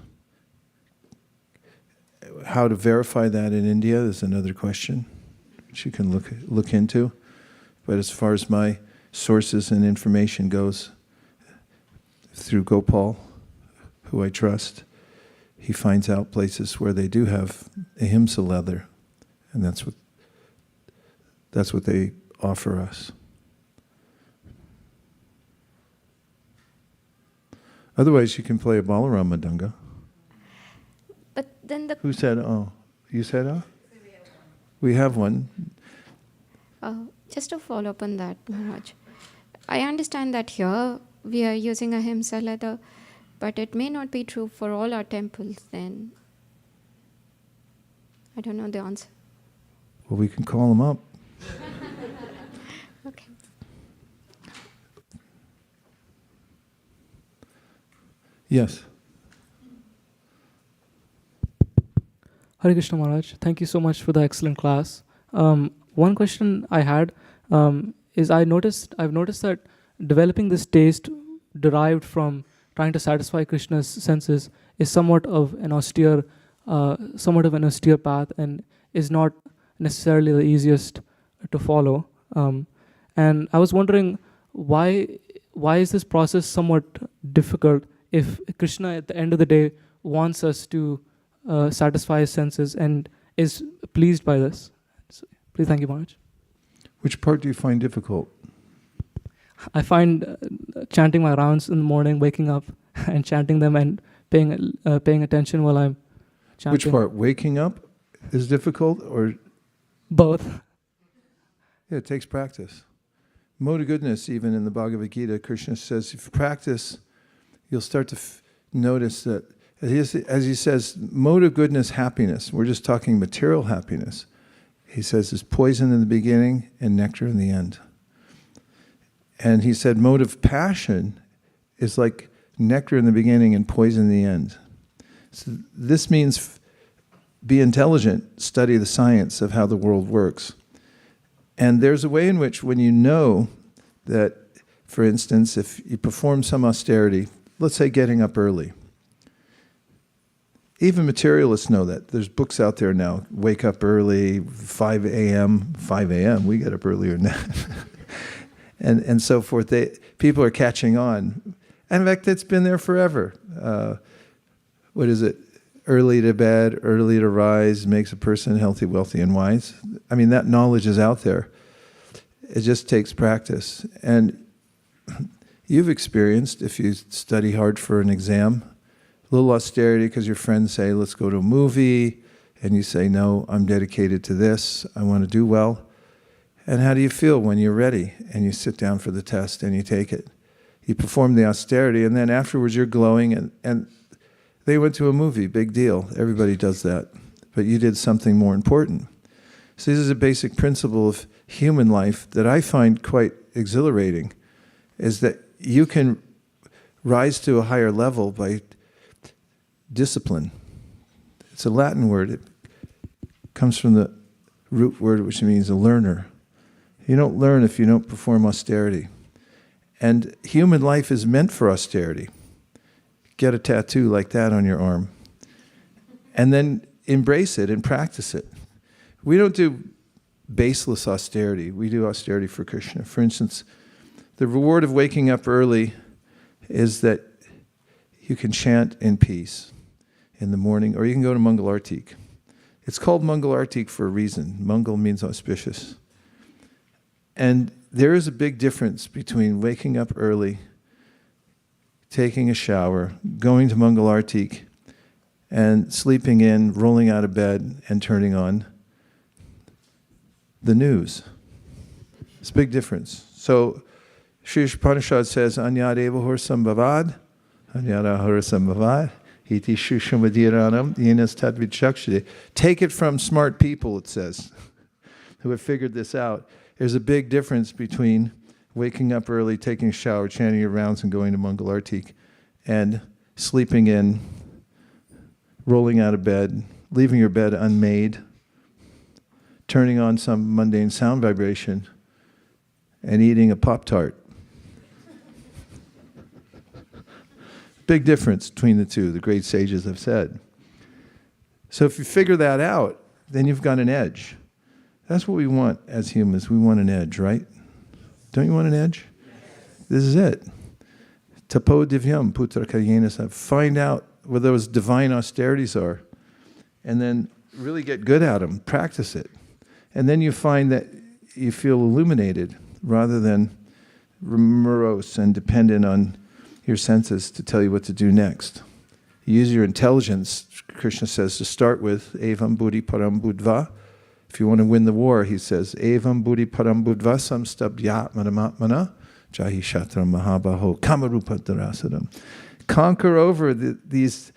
How to verify that in India is another question, which you can look into. But as far as my sources and information goes, through Gopal, who I trust, he finds out places where they do have ahimsa leather, and that's what they offer us. Otherwise, you can play a Balaram Mridanga. But then Who said, oh? You said, oh? We have one. Just to follow up on that, Maharaj. I understand that here we are using ahimsa leather, but it may not be true for all our temples, then I don't know the answer. Well, we can call them up. Okay. Yes. Hare Krishna Maharaj, thank you so much for the excellent class. One question I had is I've noticed that developing this taste derived from trying to satisfy Krishna's senses is somewhat of an austere path, and is not necessarily the easiest to follow. And I was wondering why is this process somewhat difficult if Krishna at the end of the day wants us to satisfy his senses and is pleased by this? So, please, thank you, Maharaj. Which part do you find difficult? I find chanting my rounds in the morning, waking up and chanting them and paying attention while I'm chanting. Which part? Waking up is difficult, or? Both. Yeah, it takes practice. Mode of goodness, even in the Bhagavad Gita, Krishna says, if you practice, you'll start to notice that, as he says, mode of goodness, happiness. We're just talking material happiness. He says it's poison in the beginning and nectar in the end. And he said mode of passion is like nectar in the beginning and poison in the end. So this means be intelligent, study the science of how the world works. And there's a way in which when you know that, for instance, if you perform some austerity, let's say getting up early. Even materialists know that. There's books out there now, wake up early, 5 a.m., we get up earlier than that. and so forth. People are catching on. And in fact, it's been there forever. What is it? early to bed, early to rise makes a person healthy, wealthy, and wise. I mean, that knowledge is out there. It just takes practice. And you've experienced, if you study hard for an exam, a little austerity because your friends say, let's go to a movie, and you say, no, I'm dedicated to this, I want to do well. And how do you feel when you're ready and you sit down for the test and you take it? You perform the austerity, and then afterwards you're glowing, and they went to a movie, big deal. Everybody does that. But you did something more important. So this is a basic principle of human life that I find quite exhilarating, is that you can rise to a higher level by discipline. It's a Latin word. It comes from the root word which means a learner. You don't learn if you don't perform austerity. And human life is meant for austerity. Get a tattoo like that on your arm. And then embrace it and practice it. We don't do baseless austerity. We do austerity for Krishna. For instance, the reward of waking up early is that you can chant in peace in the morning, or you can go to Mangal Artik. It's called Mangal Artik for a reason. Mangal means auspicious. And there is a big difference between waking up early, taking a shower, going to Mangal Artik, and sleeping in, rolling out of bed, and turning on the news. It's a big difference. So, Sri Upanishad says, Anyadeva Horsambhavad, Anyada Horsambhavad, Iti Shushamadiranam, Yenas Tadvichakshade. Take it from smart people, it says, who have figured this out. There's a big difference between waking up early, taking a shower, chanting your rounds, and going to Mangal Artik, and sleeping in, rolling out of bed, leaving your bed unmade, turning on some mundane sound vibration, and eating a Pop-Tart. Big difference between the two, the great sages have said. So if you figure that out, then you've got an edge. That's what we want as humans. We want an edge, right? Don't you want an edge? This is it. Tapo divyam putra karyenasa. Find out what those divine austerities are, and then really get good at them. Practice it. And then you find that you feel illuminated rather than morose and dependent on your senses to tell you what to do next. Use your intelligence, Krishna says, to start with, evam buddhi param buddva. If you want to win the war, he says, evam buddhi param buddva samstabhyatmanamatmana jahi shatram mahabaho kamarupa darasadam. Conquer over these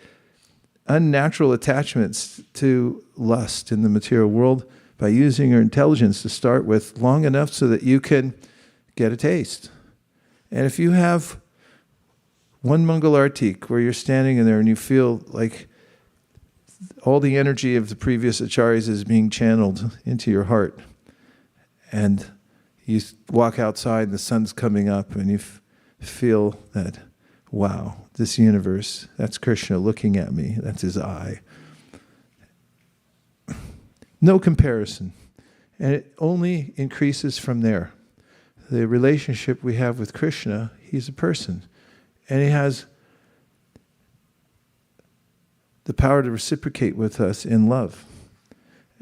unnatural attachments to lust in the material world by using your intelligence to start with long enough so that you can get a taste. And if you have one Mangal Artik where you're standing in there and you feel like all the energy of the previous acharyas is being channeled into your heart, and you walk outside and the sun's coming up and you feel that, wow, this universe, that's Krishna looking at me, that's his eye. No comparison. And it only increases from there. The relationship we have with Krishna, he's a person. And he has the power to reciprocate with us in love.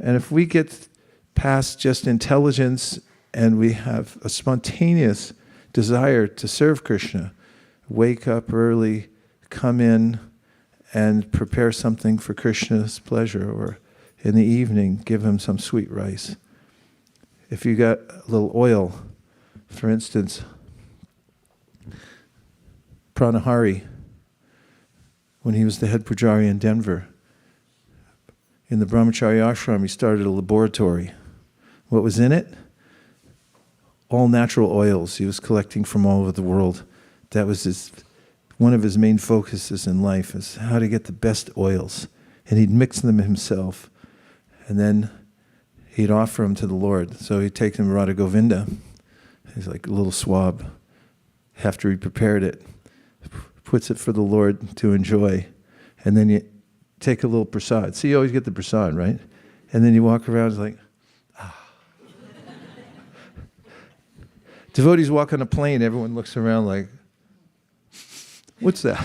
And if we get past just intelligence and we have a spontaneous desire to serve Krishna, wake up early, come in and prepare something for Krishna's pleasure, or in the evening, give him some sweet rice. If you got a little oil, for instance, Pranahari, when he was the head pujari in Denver, in the Brahmacharya ashram, he started a laboratory. What was in it? All natural oils he was collecting from all over the world. That was one of his main focuses in life, is how to get the best oils. And he'd mix them himself. And then he'd offer them to the Lord. So he'd take them to Radha Govinda. He's like a little swab. After he prepared it, puts it for the Lord to enjoy. And then you take a little prasad. See, you always get the prasad, right? And then you walk around, it's like, ah. Devotees walk on a plane, everyone looks around like, what's that?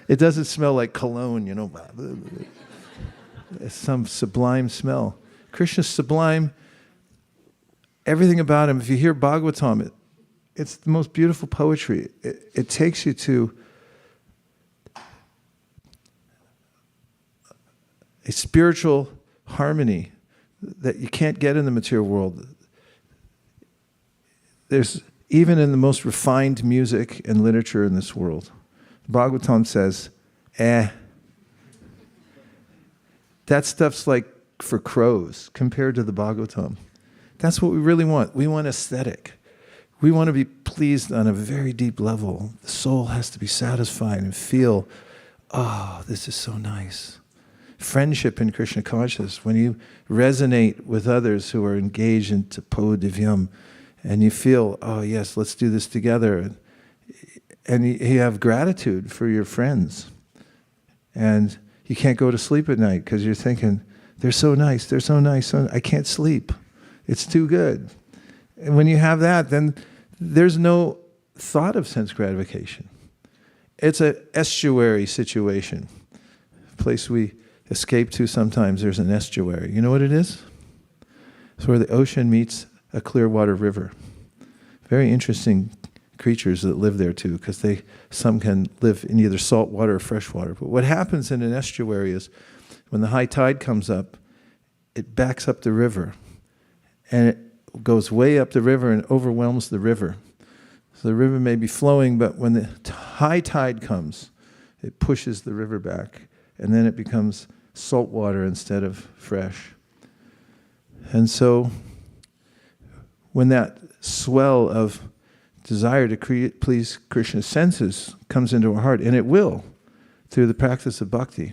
It doesn't smell like cologne, It's some sublime smell. Krishna's sublime. Everything about him, if you hear Bhagavatam, it's the most beautiful poetry. It takes you to a spiritual harmony that you can't get in the material world. There's, even in the most refined music and literature in this world, Bhagavatam says, that stuff's like for crows compared to the Bhagavatam. That's what we really want. We want aesthetic. We want to be pleased on a very deep level. The soul has to be satisfied and feel, oh, this is so nice. Friendship in Krishna consciousness, when you resonate with others who are engaged in tapo divyam, and you feel, oh yes, let's do this together, and you have gratitude for your friends, and you can't go to sleep at night because you're thinking, they're so nice, I can't sleep. It's too good. And when you have that, then there's no thought of sense gratification. It's an estuary situation. A place we escape to sometimes, there's an estuary. You know what it is? It's where the ocean meets a clear water river. Very interesting creatures that live there too, because some can live in either salt water or fresh water. But what happens in an estuary is when the high tide comes up, it backs up the river, and it goes way up the river and overwhelms the river. So the river may be flowing, but when the high tide comes, it pushes the river back, and then it becomes salt water instead of fresh. And so when that swell of desire to please Krishna's senses comes into our heart, and it will, through the practice of bhakti,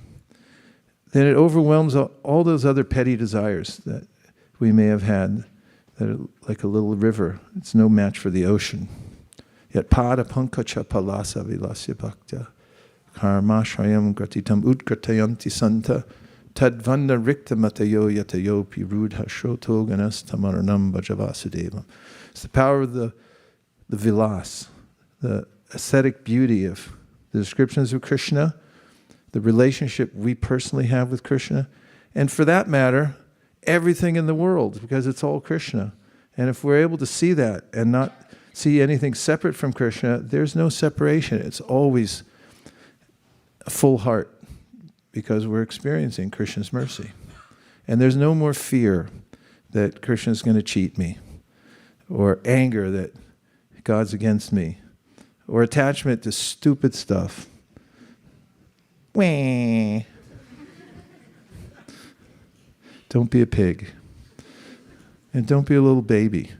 then it overwhelms all those other petty desires that we may have had, that are like a little river. It's no match for the ocean. Yet pada pankacha palasa vilasya bhakta karma shrayam gratitam utkratayanti santa tadvanda rikta matayo yatayo pirudha shroto ganas tamaranam bhajavasudevam. It's the power of the vilas, the aesthetic beauty of the descriptions of Krishna, the relationship we personally have with Krishna, and for that matter, everything in the world, because it's all Krishna. And if we're able to see that and not see anything separate from Krishna, there's no separation. It's always a full heart, because we're experiencing Krishna's mercy. And there's no more fear that Krishna's going to cheat me, or anger that God's against me, or attachment to stupid stuff. Wah. Don't be a pig. And don't be a little baby.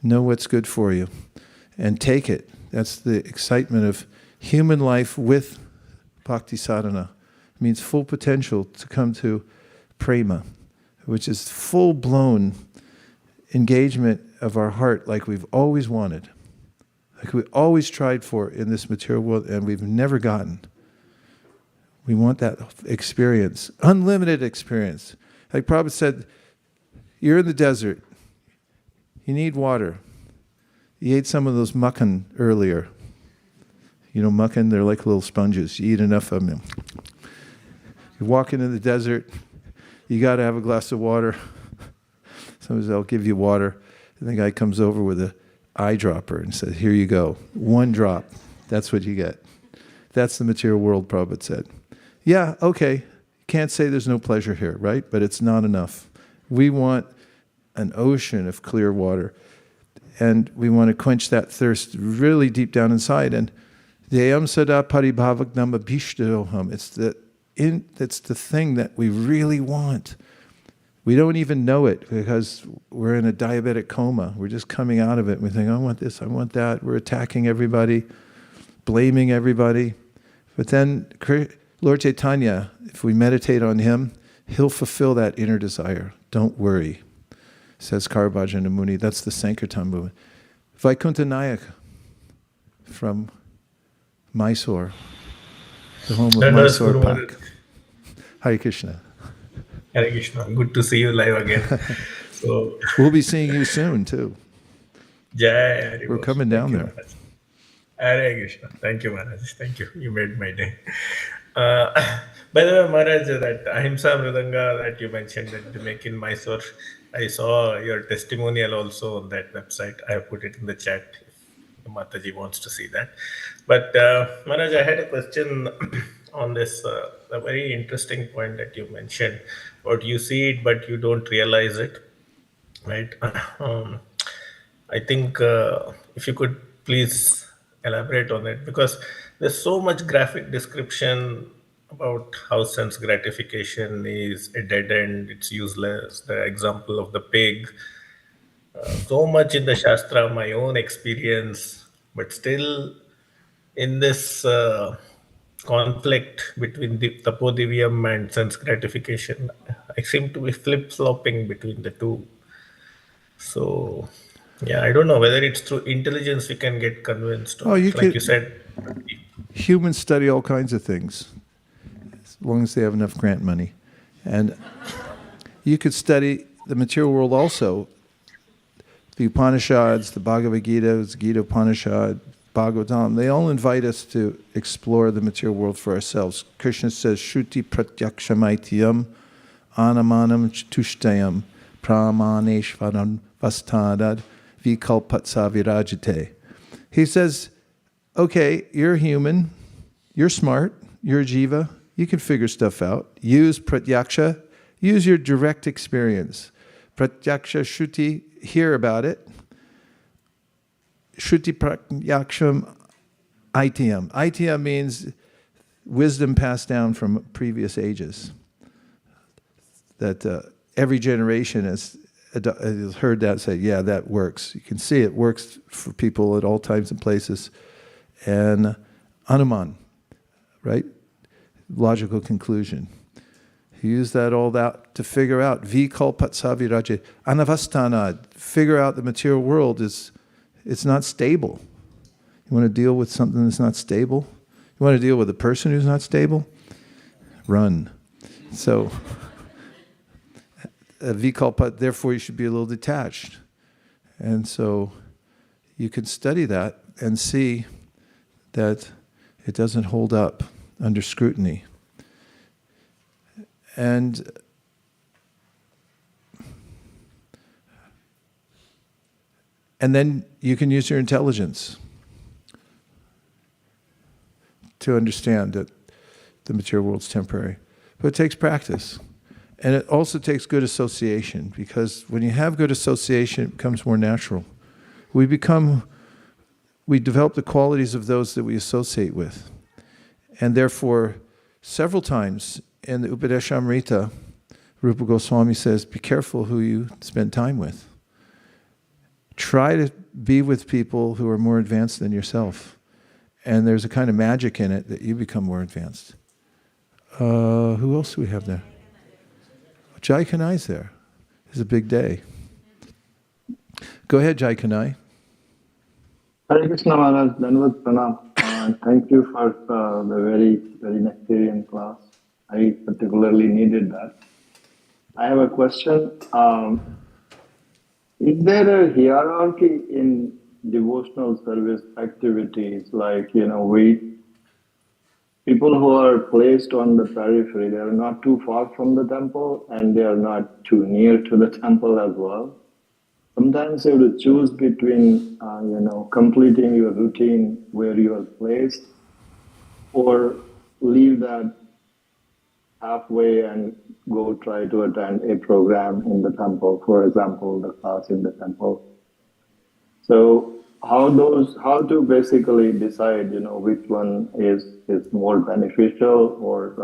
Know what's good for you. And take it. That's the excitement of human life with bhakti sadhana. It means full potential to come to prema, which is full-blown engagement of our heart like we've always wanted. Like we always tried for in this material world, and we've never gotten. We want that experience, unlimited experience. Like Prabhupada said, you're in the desert. You need water. You ate some of those mukkan earlier. You know mukkan, they're like little sponges. You eat enough of them. You're walking in the desert. You got to have a glass of water. Sometimes they'll give you water. And the guy comes over with an eyedropper and says, here you go. 1 drop. That's what you get. That's the material world, Prabhupada said. Yeah, okay. Can't say there's no pleasure here, right? But it's not enough. We want an ocean of clear water. And we want to quench that thirst really deep down inside. And deyam sada paribhavagnam abhishtadoham. It's the thing that we really want. We don't even know it because we're in a diabetic coma. We're just coming out of it. We think, I want this, I want that. We're attacking everybody, blaming everybody. But then Lord Chaitanya, if we meditate on him, he'll fulfill that inner desire. Don't worry, says Karabhajana Muni. That's the Sankirtan movement. Vaikuntha Nayaka from Mysore, the home of Mysore Pak. Hare Krishna. Hare Krishna. Good to see you live again. So we'll be seeing you soon too. Jai Hare We're Krishna. coming down Thank you there. very much. Hare Krishna. Thank you, Maharaj. Thank you. You made my day. Uh, by the way, Maharaj, that Ahimsa Mridanga that you mentioned that you make in Mysore, I saw your testimonial also on that website. I have put it in the chat if Mataji wants to see that. But Maharaj, I had a question on this, a very interesting point that you mentioned. What you see it, but you don't realize it, right? Um, I think if you could please elaborate on it, because there's so much graphic description about how sense gratification is a dead end, it's useless. The example of the pig, so much in the Shastra, my own experience, but still in this conflict between the Tapodivyam and sense gratification, I seem to be flip flopping between the two. So, yeah, I don't know whether it's through intelligence we can get convinced, Oh, or you like you could. said. Humans study all kinds of things, as long as they have enough grant money. And you could study the material world also. The Upanishads, the Bhagavad Gita, the Gita Upanishad, Bhagavatam, they all invite us to explore the material world for ourselves. Krishna says, Shruti pratyakshamitiyam anamanam tushtayam pramaneshvaram vastadad vikalpatsa virajate. He says, okay, you're a human, you're smart, you're a jiva, you can figure stuff out. Use pratyaksha, use your direct experience. Pratyaksha shruti, hear about it. Shruti pratyaksham itiyam. Itiyam means wisdom passed down from previous ages. That every generation has heard that, say, yeah, that works. You can see it works for people at all times and places. And Anuman, right? Logical conclusion. He used that all that to figure out vikalpatsa virajate. Anavastana, figure out the material world it's not stable. You want to deal with something that's not stable? You want to deal with a person who's not stable? Run. So vikalpa, therefore you should be a little detached. And so you can study that and see that it doesn't hold up under scrutiny. And then you can use your intelligence to understand that the material world's temporary. But it takes practice. And it also takes good association, because when you have good association, it becomes more natural. We develop the qualities of those that we associate with. And therefore, several times in the Upadeshamrita, Rupa Goswami says, be careful who you spend time with. Try to be with people who are more advanced than yourself. And there's a kind of magic in it that you become more advanced. Who else do we have there? Jai Kanai's there. It's a big day. Go ahead, Jai Kanai. Hare Krishna Maharaj, Danvat Pranam. Thank you for the very, very nectarian class. I particularly needed that. I have a question. Is there a hierarchy in devotional service activities? Like, people who are placed on the periphery, they are not too far from the temple and they are not too near to the temple as well. Sometimes you have to choose between, completing your routine where you are placed, or leave that halfway and go try to attend a program in the temple, for example, the class in the temple. So how to basically decide, which one is more beneficial, or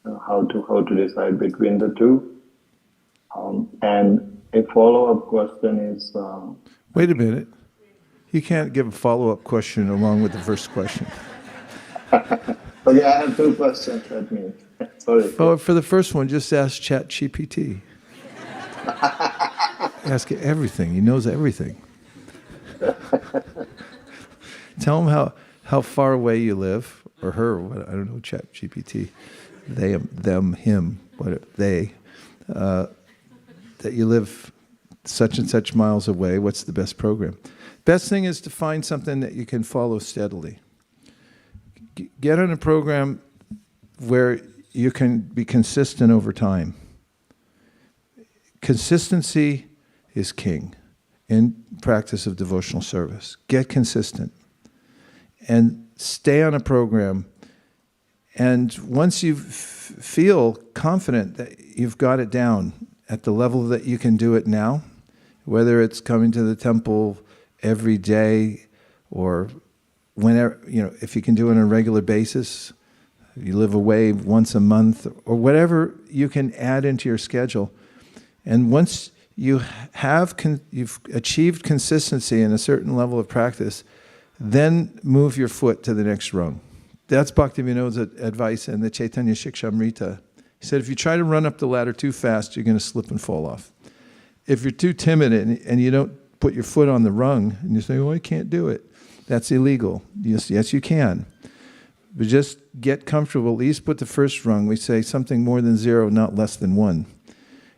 how to decide between the two. And a follow-up question is... Wait a minute. You can't give a follow-up question along with the first question. Okay, I have two questions, that means. Sorry. Oh, for the first one, just ask ChatGPT. Ask it everything. He knows everything. Tell him how far away you live, or her, I don't know, ChatGPT. They, them, him, what they... that you live such and such miles away, what's the best program? Best thing is to find something that you can follow steadily. Get on a program where you can be consistent over time. Consistency is king in practice of devotional service. Get consistent and stay on a program. And once you feel confident that you've got it down at the level that you can do it now, whether it's coming to the temple every day or whenever, if you can do it on a regular basis, you live away once a month, or whatever you can add into your schedule. And once you've achieved consistency in a certain level of practice, then move your foot to the next rung. That's Bhaktivinoda's advice in the Chaitanya Shikshamrita. He said, if you try to run up the ladder too fast, you're going to slip and fall off. If you're too timid and you don't put your foot on the rung, and you say, oh, I can't do it, that's illegal. Yes, you can. But just get comfortable, at least put the first rung. We say something more than 0, not less than 1.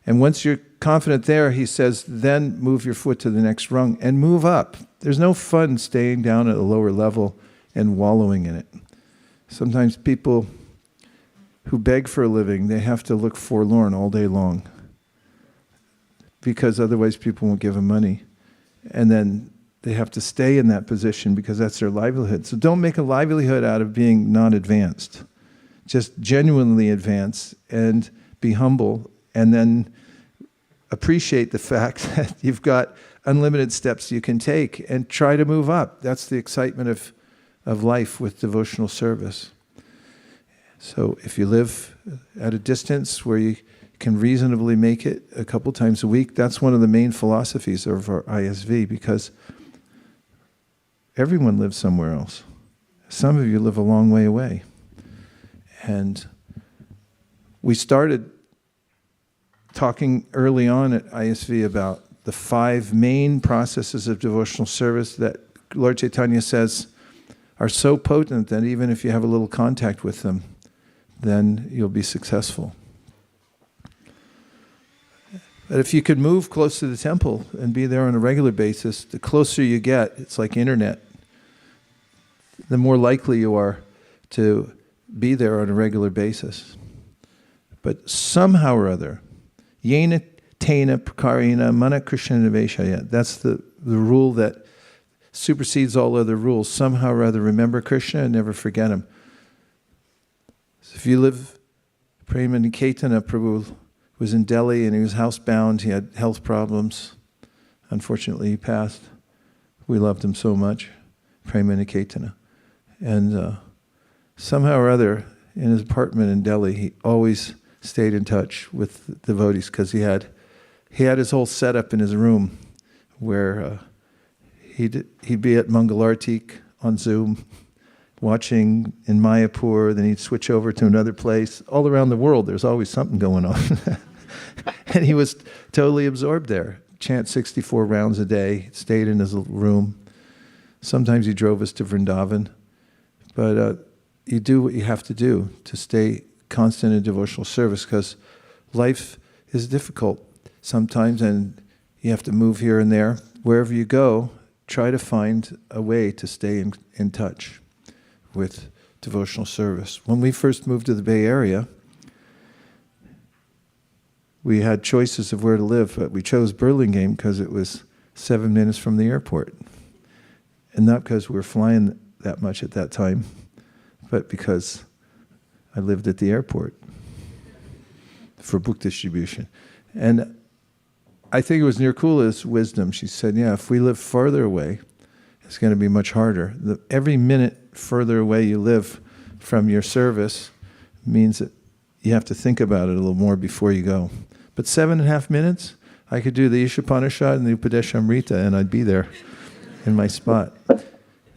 And once you're confident there, he says, then move your foot to the next rung and move up. There's no fun staying down at a lower level and wallowing in it. Sometimes people who beg for a living, they have to look forlorn all day long because otherwise people won't give them money. And then they have to stay in that position because that's their livelihood. So don't make a livelihood out of being not advanced. Just genuinely advance and be humble, and then appreciate the fact that you've got unlimited steps you can take and try to move up. That's the excitement of life with devotional service. So if you live at a distance where you can reasonably make it a couple times a week, that's one of the main philosophies of our ISV, because everyone lives somewhere else. Some of you live a long way away. And we started talking early on at ISV about the 5 main processes of devotional service that Lord Chaitanya says are so potent that even if you have a little contact with them, then you'll be successful. But if you could move close to the temple and be there on a regular basis, the closer you get, it's like internet, the more likely you are to be there on a regular basis. But somehow or other, yena tena prakarena mana Krishna niveshaya, that's the rule that supersedes all other rules. Somehow or other, remember Krishna and never forget him. So if you live, Prema Niketana Prabhu was in Delhi and he was housebound, he had health problems. Unfortunately, he passed. We loved him so much, Prema Niketana. And somehow or other, in his apartment in Delhi, he always stayed in touch with devotees because he had his whole setup in his room where he'd be at Mangalartik on Zoom, watching in Mayapur, then he'd switch over to another place. All around the world, there's always something going on. And he was totally absorbed there. Chant 64 rounds a day, stayed in his room. Sometimes he drove us to Vrindavan. But you do what you have to do to stay constant in devotional service, because life is difficult sometimes and you have to move here and there. Wherever you go, try to find a way to stay in touch with devotional service. When we first moved to the Bay Area, we had choices of where to live, but we chose Burlingame because it was 7 minutes from the airport. And not because we were flying that much at that time, but because I lived at the airport for book distribution. And I think it was Nirkula's wisdom. She said, yeah, if we live farther away, it's going to be much harder. Every minute further away you live from your service means that you have to think about it a little more before you go. But 7.5 minutes, I could do the Ishopanishad and the Upadeshamrita and I'd be there in my spot.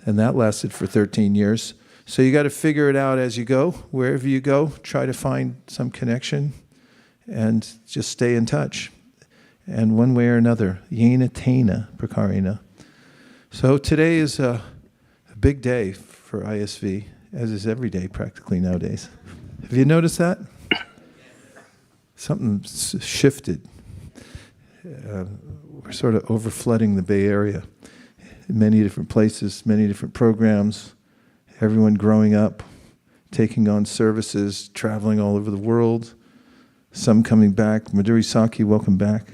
And that lasted for 13 years. So you got to figure it out as you go. Wherever you go, try to find some connection and just stay in touch. And one way or another, yena tena prakarena. So today is a big day for ISV, as is every day practically nowadays. Have you noticed that? Something shifted. We're sort of overflooding the Bay Area. in many different places, many different programs, everyone growing up, taking on services, traveling all over the world, some coming back. Madhuri Saki, welcome back.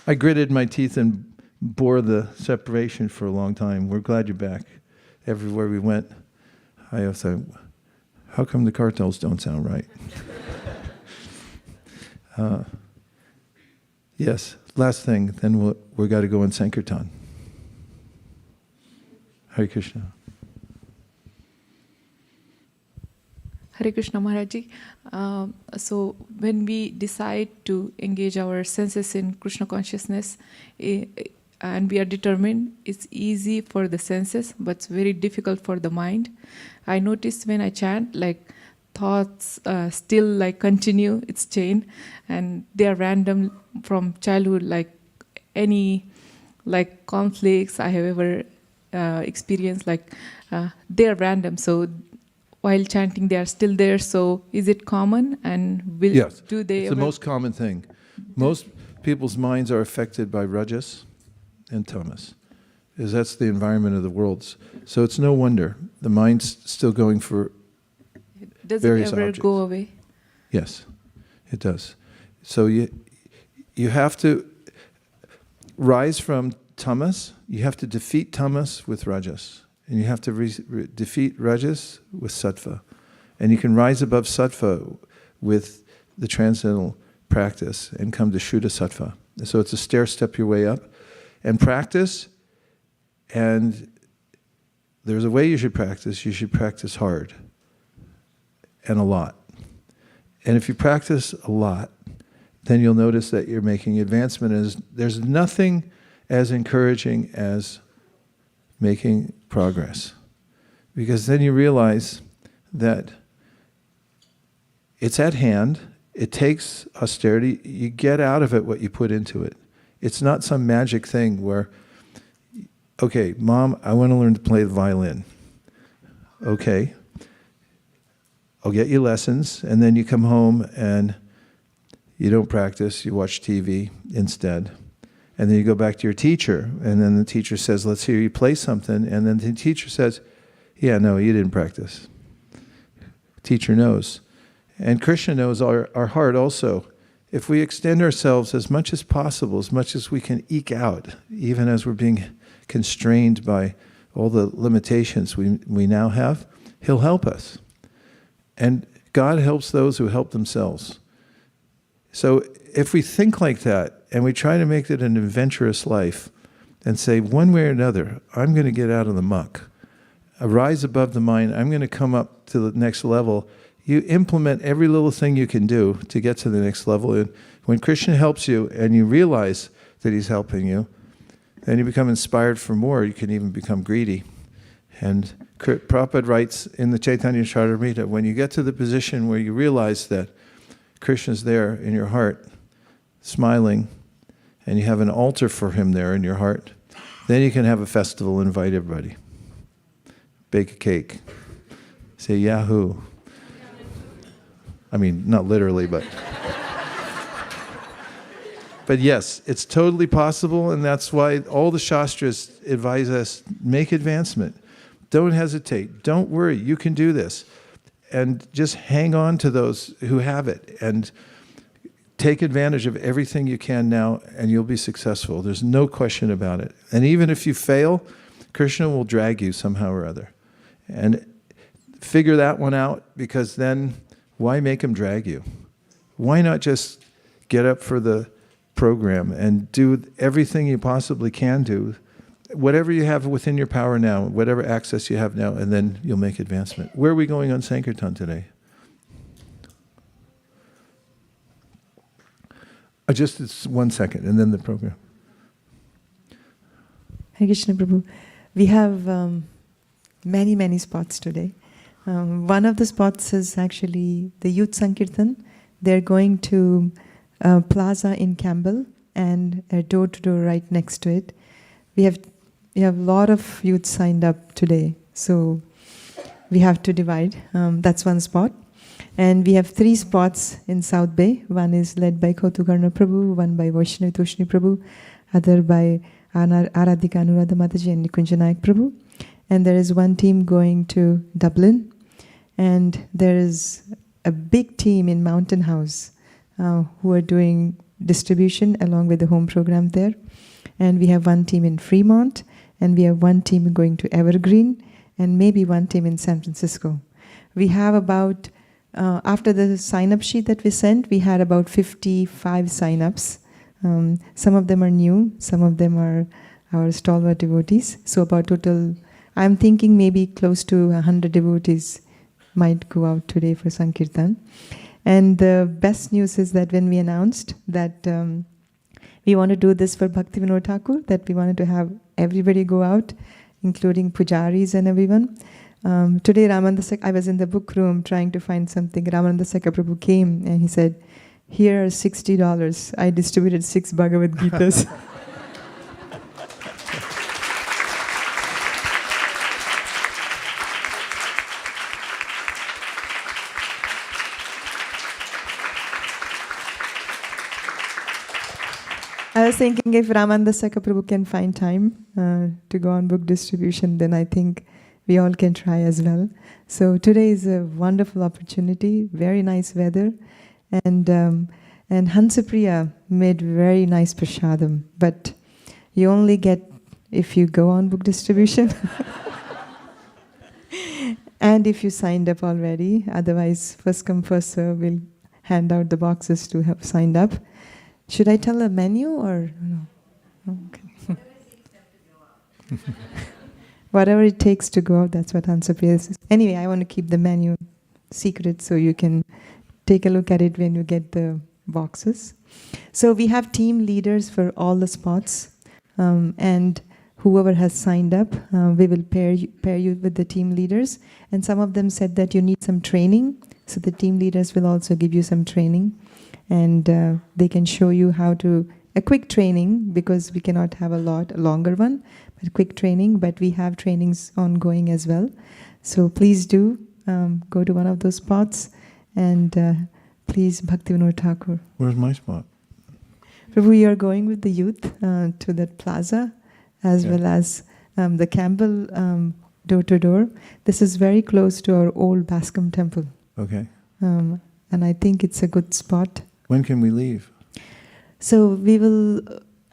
I gritted my teeth and bore the separation for a long time. We're glad you're back. Everywhere we went, I thought, how come the cartels don't sound right? Yes, last thing, then we got to go in Sankirtan. Hare Krishna. Hare Krishna Maharaji. So when we decide to engage our senses in Krishna consciousness, and we are determined, it's easy for the senses, but it's very difficult for the mind. I notice when I chant, like thoughts still like continue its chain, and they are random from childhood, like any like conflicts I have ever experienced, like they are random. So while chanting, they are still there. So is it common, and Yes, do they it's the most common thing. Most people's minds are affected by rajas and tamas, because that's the environment of the worlds. So it's no wonder the mind's still going for does various it ever objects. go away? Yes, it does. So you have to rise from tamas. You have to defeat tamas with rajas. And you have to defeat rajas with sattva. And you can rise above sattva with the transcendental practice and come to Shuddha sattva. So it's a stair-step your way up. And practice, and there's a way you should practice. You should practice hard and a lot. And if you practice a lot, then you'll notice that you're making advancement. There's nothing as encouraging as making progress, because then you realize that it's at hand. It takes austerity. You get out of it what you put into it. It's not some magic thing where, okay, Mom, I want to learn to play the violin. Okay, I'll get you lessons, and then you come home and you don't practice, you watch TV instead. And then you go back to your teacher, and then the teacher says, let's hear you play something. And then the teacher says, yeah, no, you didn't practice. Teacher knows. And Krishna knows our heart also. If we extend ourselves as much as possible, as much as we can eke out, even as we're being constrained by all the limitations we now have, He'll help us. And God helps those who help themselves. So if we think like that, and we try to make it an adventurous life, and say, one way or another, I'm going to get out of the muck. I rise above the mind, I'm going to come up to the next level. You implement every little thing you can do to get to the next level. And when Krishna helps you, and you realize that He's helping you, then you become inspired for more. You can even become greedy. And Prabhupada writes in the Chaitanya Charitamrita, when you get to the position where you realize that Krishna's there in your heart, smiling, and you have an altar for Him there in your heart, then you can have a festival and invite everybody. Bake a cake. Say Yahoo. I mean, not literally, but... But yes, it's totally possible, and that's why all the Shastras advise us, make advancement. Don't hesitate. Don't worry. You can do this. And just hang on to those who have it, and take advantage of everything you can now, and you'll be successful. There's no question about it. And even if you fail, Krishna will drag you somehow or other. And figure that one out, because then why make him drag you? Why not just get up for the program and do everything you possibly can do, whatever you have within your power now, whatever access you have now, and then you'll make advancement. Where are we going on Sankirtan today? Just 1 second, and then the program. Hare Krishna Prabhu. We have many spots today. One of the spots is actually the Youth Sankirtan. They're going to Plaza in Campbell, and a door-to-door right next to it. We have a lot of youth signed up today, so we have to divide. That's one spot. And we have 3 spots in South Bay. One is led by Kautukarna Prabhu, one by Vaishnavi Toshni Prabhu, other by Aradhika Anuradha Mataji and Nikunjanayak Prabhu. And there is one team going to Dublin. And there is a big team in Mountain House who are doing distribution along with the home program there. And we have one team in Fremont, and we have one team going to Evergreen, and maybe one team in San Francisco. We have about, after the sign-up sheet that we sent, we had about 55 sign-ups. Some of them are new, some of them are our stalwart devotees. So about total, I'm thinking maybe close to 100 devotees might go out today for Sankirtan. And the best news is that when we announced that we want to do this for Bhaktivinoda Thakur, that we wanted to have everybody go out, including pujaris and everyone. Today, I was in the book room trying to find something. Ramananda Seka Prabhu came and he said, "Here are $60. I distributed 6 Bhagavad Gitas." I was thinking if Ramananda Seka Prabhu can find time to go on book distribution, then I think we all can try as well. So today is a wonderful opportunity, very nice weather, and Hansapriya made very nice prasadam, but you only get if you go on book distribution and if you signed up already. Otherwise, first come, first serve, we'll hand out the boxes to have signed up. Should I tell a menu or no? Okay. Whatever it takes to go out, that's what Hansapriya says. Anyway, I want to keep the menu secret so you can take a look at it when you get the boxes. So we have team leaders for all the spots, and whoever has signed up, we will pair you with the team leaders. And some of them said that you need some training, so the team leaders will also give you some training. And they can show you how to, a quick training, because we cannot have a longer one, but quick training, but we have trainings ongoing as well. So please do go to one of those spots, and please, Bhaktivinoda Thakur. Where's my spot? Prabhu, you are going with the youth to that plaza, as well as the Campbell door-to-door. This is very close to our old Bascom temple. Okay. And I think it's a good spot. When can we leave? So we will,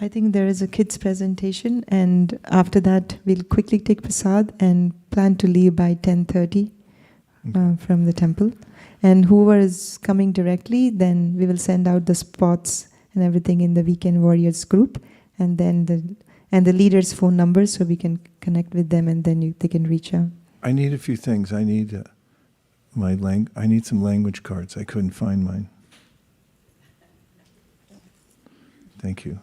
I think there is a kids presentation, and after that we'll quickly take prasad and plan to leave by 10:30 from the temple. And whoever is coming directly, then we will send out the spots and everything in the Weekend Warriors group, and then the leaders' phone numbers, so we can connect with them, and then they can reach out. I need a few things. I need I need some language cards. I couldn't find mine. Thank you.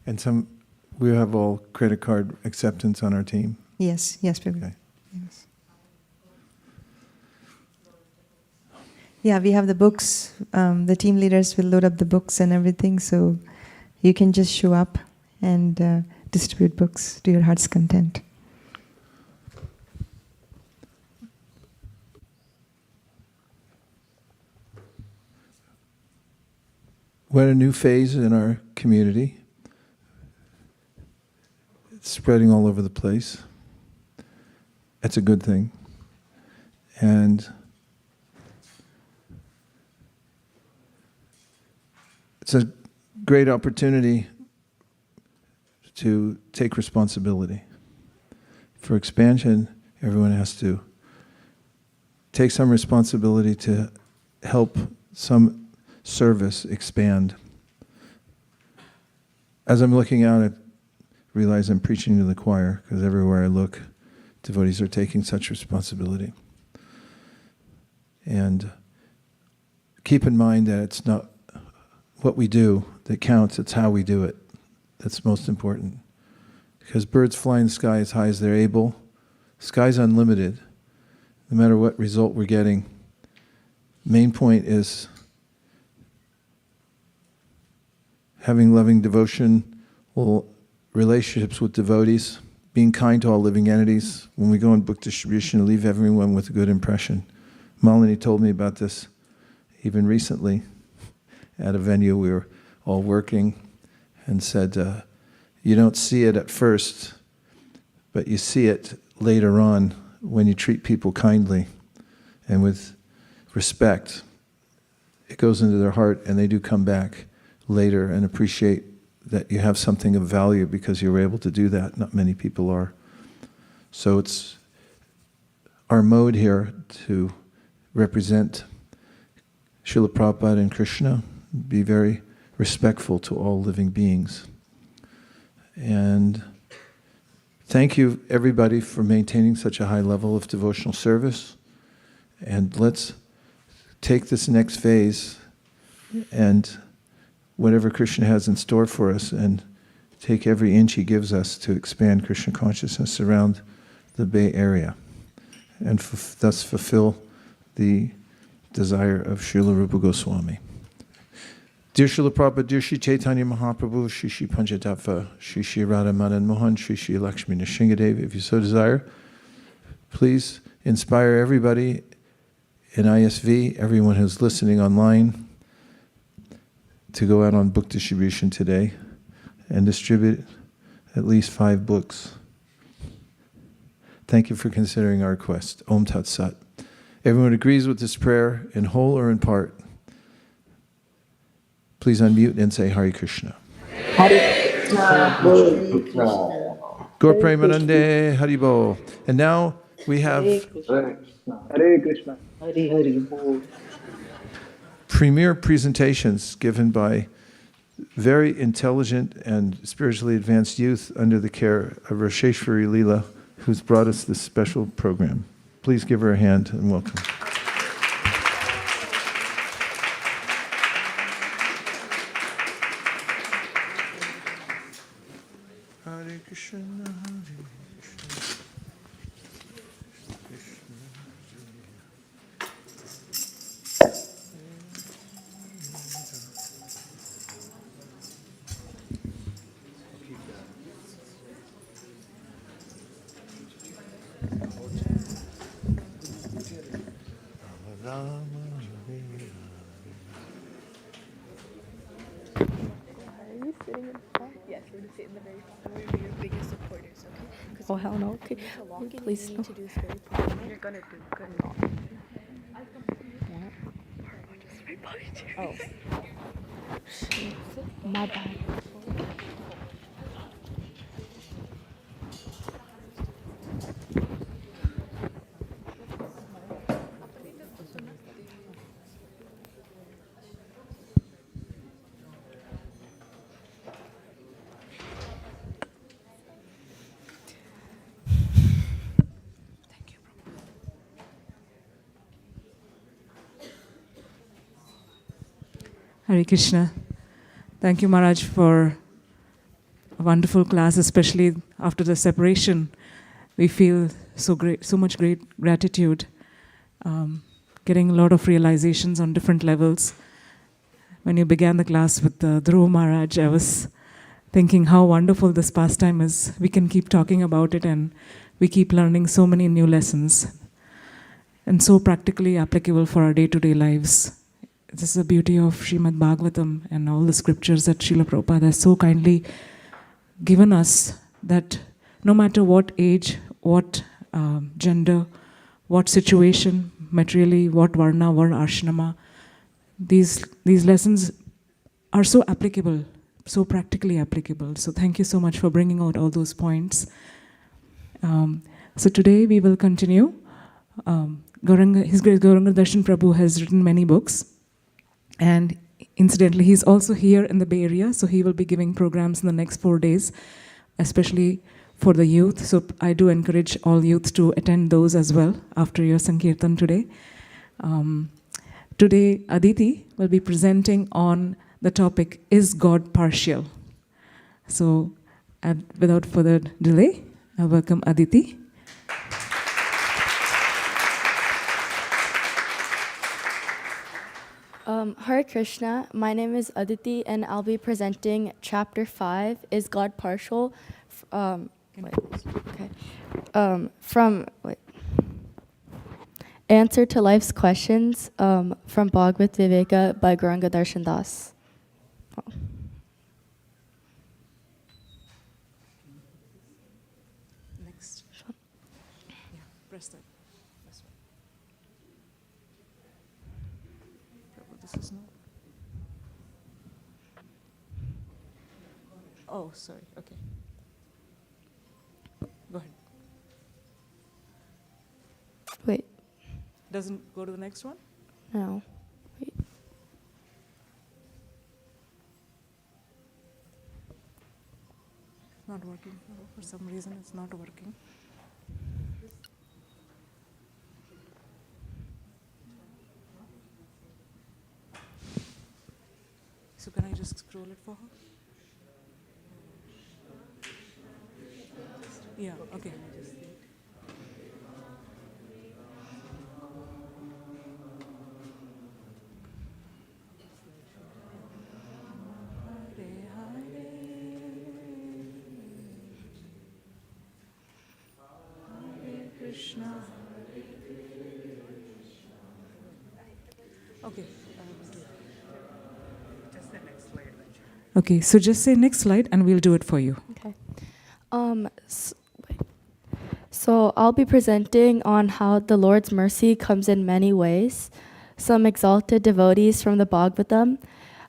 And we have all credit card acceptance on our team. Yes, Prabhu. Okay. Yes. Yeah, we have the books. The team leaders will load up the books and everything, so you can just show up and distribute books to your heart's content. We're at a new phase in our community. It's spreading all over the place. That's a good thing. And it's a great opportunity to take responsibility. For expansion, everyone has to take some responsibility to help some service expand. As I'm looking out, I realize I'm preaching to the choir, because everywhere I look, devotees are taking such responsibility. And keep in mind that it's not what we do that counts, it's how we do it. That's most important. Because birds fly in the sky as high as they're able. Sky's unlimited. No matter what result we're getting, main point is having loving devotion, relationships with devotees, being kind to all living entities. When we go on book distribution, leave everyone with a good impression. Malini told me about this even recently at a venue. We were all working and said, you don't see it at first, but you see it later on when you treat people kindly and with respect. It goes into their heart and they do come back later and appreciate that you have something of value because you were able to do that. Not many people are. So it's our mode here to represent Srila Prabhupada and Krishna, be very respectful to all living beings. And thank you everybody for maintaining such a high level of devotional service. And let's take this next phase and whatever Krishna has in store for us and take every inch he gives us to expand Krishna consciousness around the Bay Area and thus fulfill the desire of Srila Rupa Goswami. Dear Srila Prabhupada, dear Shri Chaitanya Mahaprabhu, Shri Shri Panchatattva, Shri Shri Radha Madan Mohan, Shri Shri Lakshmi Nrsingadev, if you so desire, please inspire everybody in ISV, everyone who's listening online, to go out on book distribution today and distribute at least 5 books. Thank you for considering our request. Om Tat Sat. Everyone agrees with this prayer in whole or in part. Please unmute and say Hare Krishna. Hare Krishna, Hare Krishna. Gaur Premanande Haribo. And now we have Hare Krishna. Hare Hare Bol. premier presentations given by very intelligent and spiritually advanced youth under the care of Rasheshwari Leela, who's brought us this special program. Please give her a hand and welcome. Hare Krishna, Hare Krishna. Yes, we're to sit in the very front. We're your biggest supporters, okay? Oh, hell no. Okay. Please, no. You're gonna do good. Oh. My bad. Hare Krishna. Thank you, Maharaj, for a wonderful class, especially after the separation. We feel so much great gratitude, getting a lot of realizations on different levels. When you began the class with Dhruva Maharaj, I was thinking how wonderful this pastime is. We can keep talking about it and we keep learning so many new lessons and so practically applicable for our day-to-day lives. This is the beauty of Srimad Bhagavatam and all the scriptures that Srila Prabhupada has so kindly given us, that no matter what age, what gender, what situation, materially, what varna, what ashrama, these lessons are so applicable, so practically applicable. So thank you so much for bringing out all those points. So today we will continue. His Grace Gauranga Darshan Prabhu has written many books. And incidentally, he's also here in the Bay Area, so he will be giving programs in the next 4 days, especially for the youth. So I do encourage all youth to attend those as well after your Sankirtan today. Today, Aditi will be presenting on the topic, Is God Partial? So without further delay, I welcome Aditi. Hare Krishna, my name is Aditi and I'll be presenting Chapter 5, Is God Partial? Okay. Answer to Life's Questions from Bhagavad Viveka by Gauranga Darshan Das. Next. Yeah, press that. This one. This is not. Oh, sorry. Okay. Go ahead. Wait. Doesn't go to the next one? No. Wait. Not working. For some reason, it's not working. So can I just scroll it for her? Yeah, okay. Krishna. Okay. Just the next slide. Okay, so just say next slide and we'll do it for you. Okay. So I'll be presenting on how the Lord's mercy comes in many ways. Some exalted devotees from the Bhagavatam,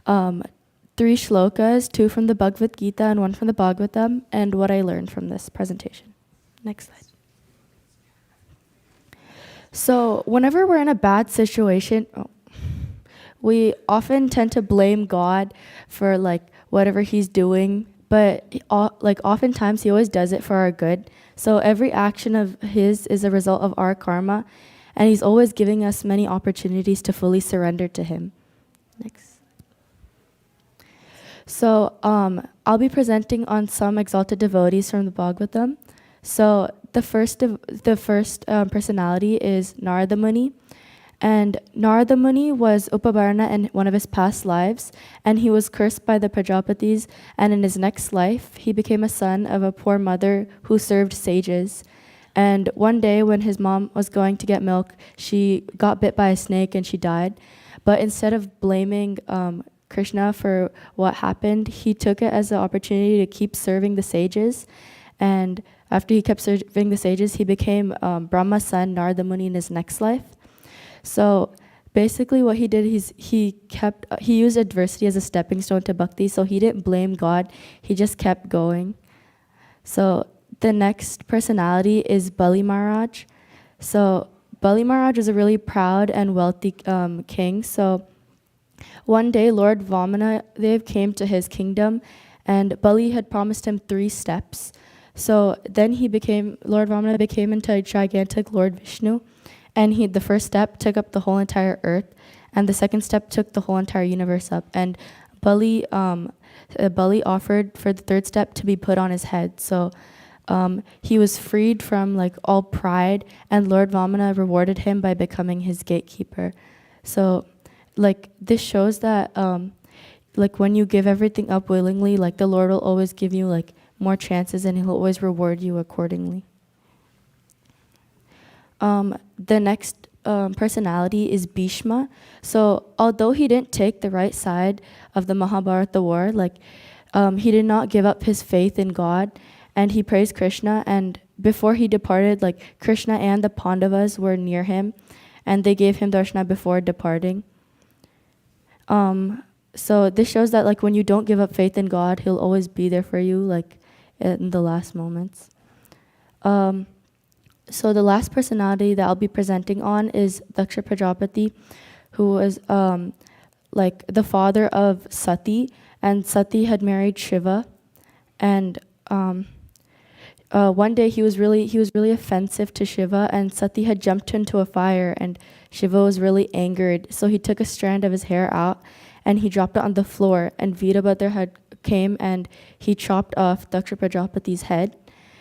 3 shlokas, 2 from the Bhagavad Gita and 1 from the Bhagavatam, and what I learned from this presentation. Next slide. So whenever we're in a bad situation, we often tend to blame God for whatever he's doing, but oftentimes he always does it for our good. So every action of his is a result of our karma, and he's always giving us many opportunities to fully surrender to him. Next. So I'll be presenting on some exalted devotees from the Bhagavatam. So the first personality is Narada Muni. And Narada Muni was Upavarna in one of his past lives, and he was cursed by the Prajapatis, and in his next life, he became a son of a poor mother who served sages. And one day when his mom was going to get milk, she got bit by a snake and she died. But instead of blaming Krishna for what happened, he took it as an opportunity to keep serving the sages. And after he kept serving the sages, he became Brahma's son, Narada Muni, in his next life. So basically what he did is he used adversity as a stepping stone to bhakti, so he didn't blame God, he just kept going. So the next personality is Bali Maharaj. So Bali Maharaj was a really proud and wealthy king. So one day Lord Vamanadev came to his kingdom, and Bali had promised him 3 steps. So then Lord Vamana became into a gigantic Lord Vishnu. And the first step took up the whole entire earth, and the second step took the whole entire universe up. And Bali offered for the third step to be put on his head. So he was freed from all pride, and Lord Vamana rewarded him by becoming his gatekeeper. So this shows that when you give everything up willingly, the Lord will always give you more chances, and he'll always reward you accordingly. The next personality is Bhishma. So although he didn't take the right side of the Mahabharata war, he did not give up his faith in God, and he praised Krishna. And before he departed, Krishna and the Pandavas were near him, and they gave him darshana before departing. So this shows that when you don't give up faith in God, he'll always be there for you in the last moments. So the last personality that I'll be presenting on is Daksha Prajapati, who was the father of Sati, and Sati had married Shiva. And one day he was really offensive to Shiva, and Sati had jumped into a fire, and Shiva was really angered. So he took a strand of his hair out and he dropped it on the floor, and Virabhadra came and he chopped off Daksha Prajapati's head.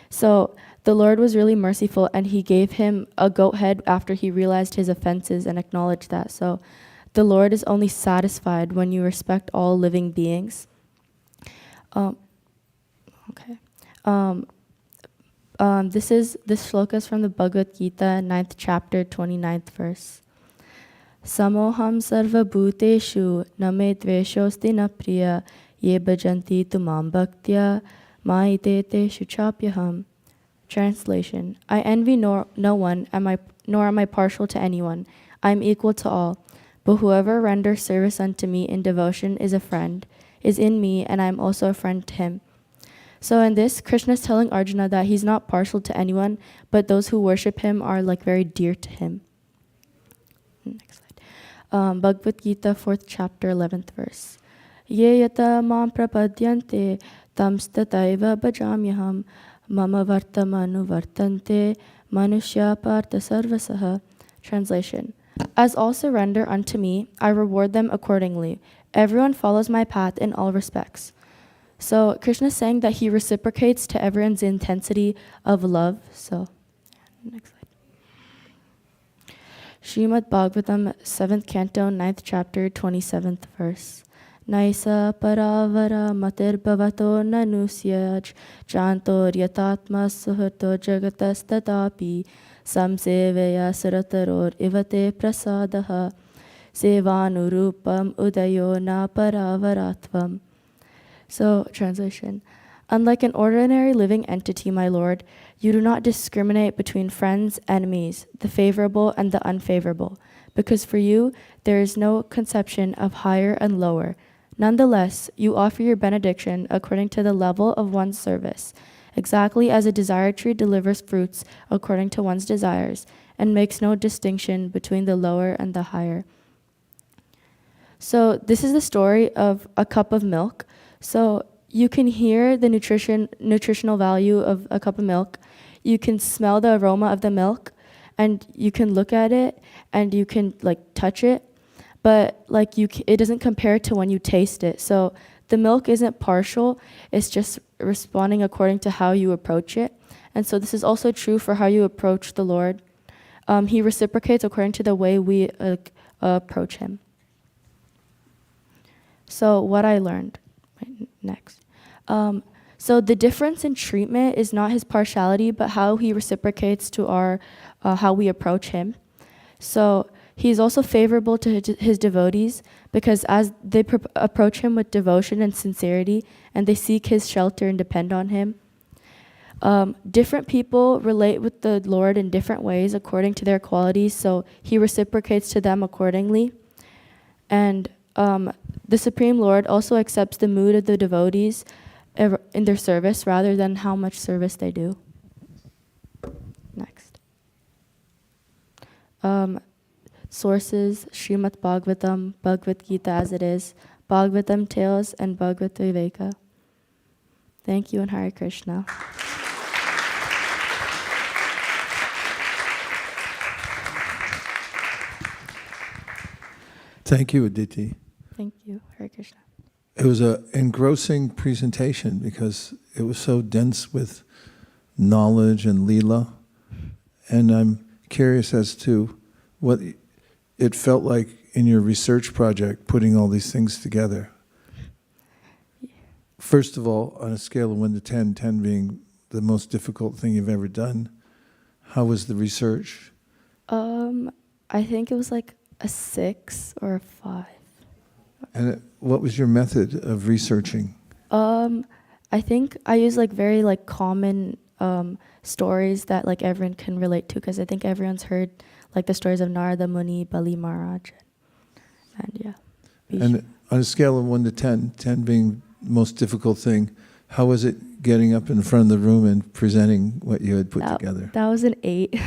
So the Lord was really merciful, and he gave him a goat head after he realized his offenses and acknowledged that. So the Lord is only satisfied when you respect all living beings. This shloka is from the Bhagavad Gita, 9th chapter, 29th verse. Samoham sarva bhuteshu name dveshosti na priya ye bhajanti tumam bhaktya maite shuchapyaham. Translation: I envy no one, nor am I partial to anyone. I am equal to all. But whoever renders service unto me in devotion is a friend, is in me, and I am also a friend to him. So in this, Krishna is telling Arjuna that he's not partial to anyone, but those who worship him are like very dear to him. Next slide. Bhagavad Gita, 4th chapter, 11th verse. Ye yata mam prapadyante tam stataiva bhajamyaham mama vartamanu vartante manushya partha sarvasaha. Translation: As all surrender unto me, I reward them accordingly. Everyone follows my path in all respects. So Krishna is saying that he reciprocates to everyone's intensity of love. So, next slide. Srimad Bhagavatam, 7th canto, 9th chapter, 27th verse. Naisa paravara matir bhavato nanusyaj jantor yatatma suhato jagatas tatapi samseveya sarataror ivate prasadaha sevanurupam udayo na paravaratvam. So, translation: Unlike an ordinary living entity, my Lord, you do not discriminate between friends, enemies, the favorable and the unfavorable, because for you there is no conception of higher and lower. Nonetheless, you offer your benediction according to the level of one's service, exactly as a desired tree delivers fruits according to one's desires, and makes no distinction between the lower and the higher. So this is the story of a cup of milk. So you can hear the nutritional value of a cup of milk. You can smell the aroma of the milk, and you can look at it, and you can touch it. But it doesn't compare to when you taste it. So the milk isn't partial. It's just responding according to how you approach it. And so this is also true for how you approach the Lord. He reciprocates according to the way we approach him. So what I learned. Next. So the difference in treatment is not his partiality, but how he reciprocates to our how we approach him. So he's also favorable to his devotees, because as they approach him with devotion and sincerity, and they seek his shelter and depend on him. Different people relate with the Lord in different ways according to their qualities, so he reciprocates to them accordingly. And the Supreme Lord also accepts the mood of the devotees in their service rather than how much service they do. Next. Sources: Srimad Bhagavatam, Bhagavad Gita as it is, Bhagavatam Tales, and Bhagavad Viveka. Thank you and Hare Krishna. Thank you, Aditi. Thank you, Hare Krishna. It was an engrossing presentation because it was so dense with knowledge and Leela. And I'm curious as to what it felt like in your research project, putting all these things together. First of all, on a scale of 1 to 10, 10 being the most difficult thing you've ever done, how was the research? I think it was like a 6 or a 5. And what was your method of researching? I think I use very common stories that everyone can relate to, because I think everyone's heard the stories of Narada Muni, Bali Maharaj, and yeah. And on a scale of 1 to 10, 10 being the most difficult thing, how was it getting up in front of the room and presenting what you had put together? That was an 8.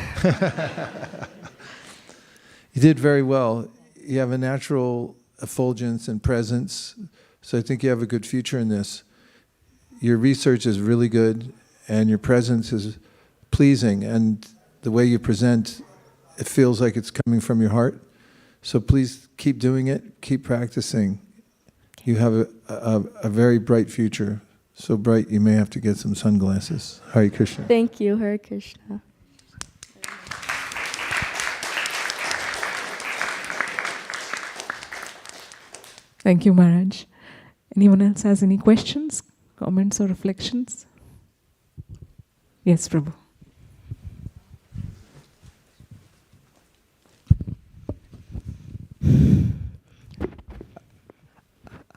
You did very well. You have a natural effulgence and presence, so I think you have a good future in this. Your research is really good, and your presence is pleasing, and the way you present, it feels like it's coming from your heart. So please keep doing it, keep practicing. You have a very bright future, so bright you may have to get some sunglasses. Hare Krishna. Thank you, Hare Krishna. Thank you, Maharaj. Anyone else has any questions, comments, or reflections? Yes, Prabhu.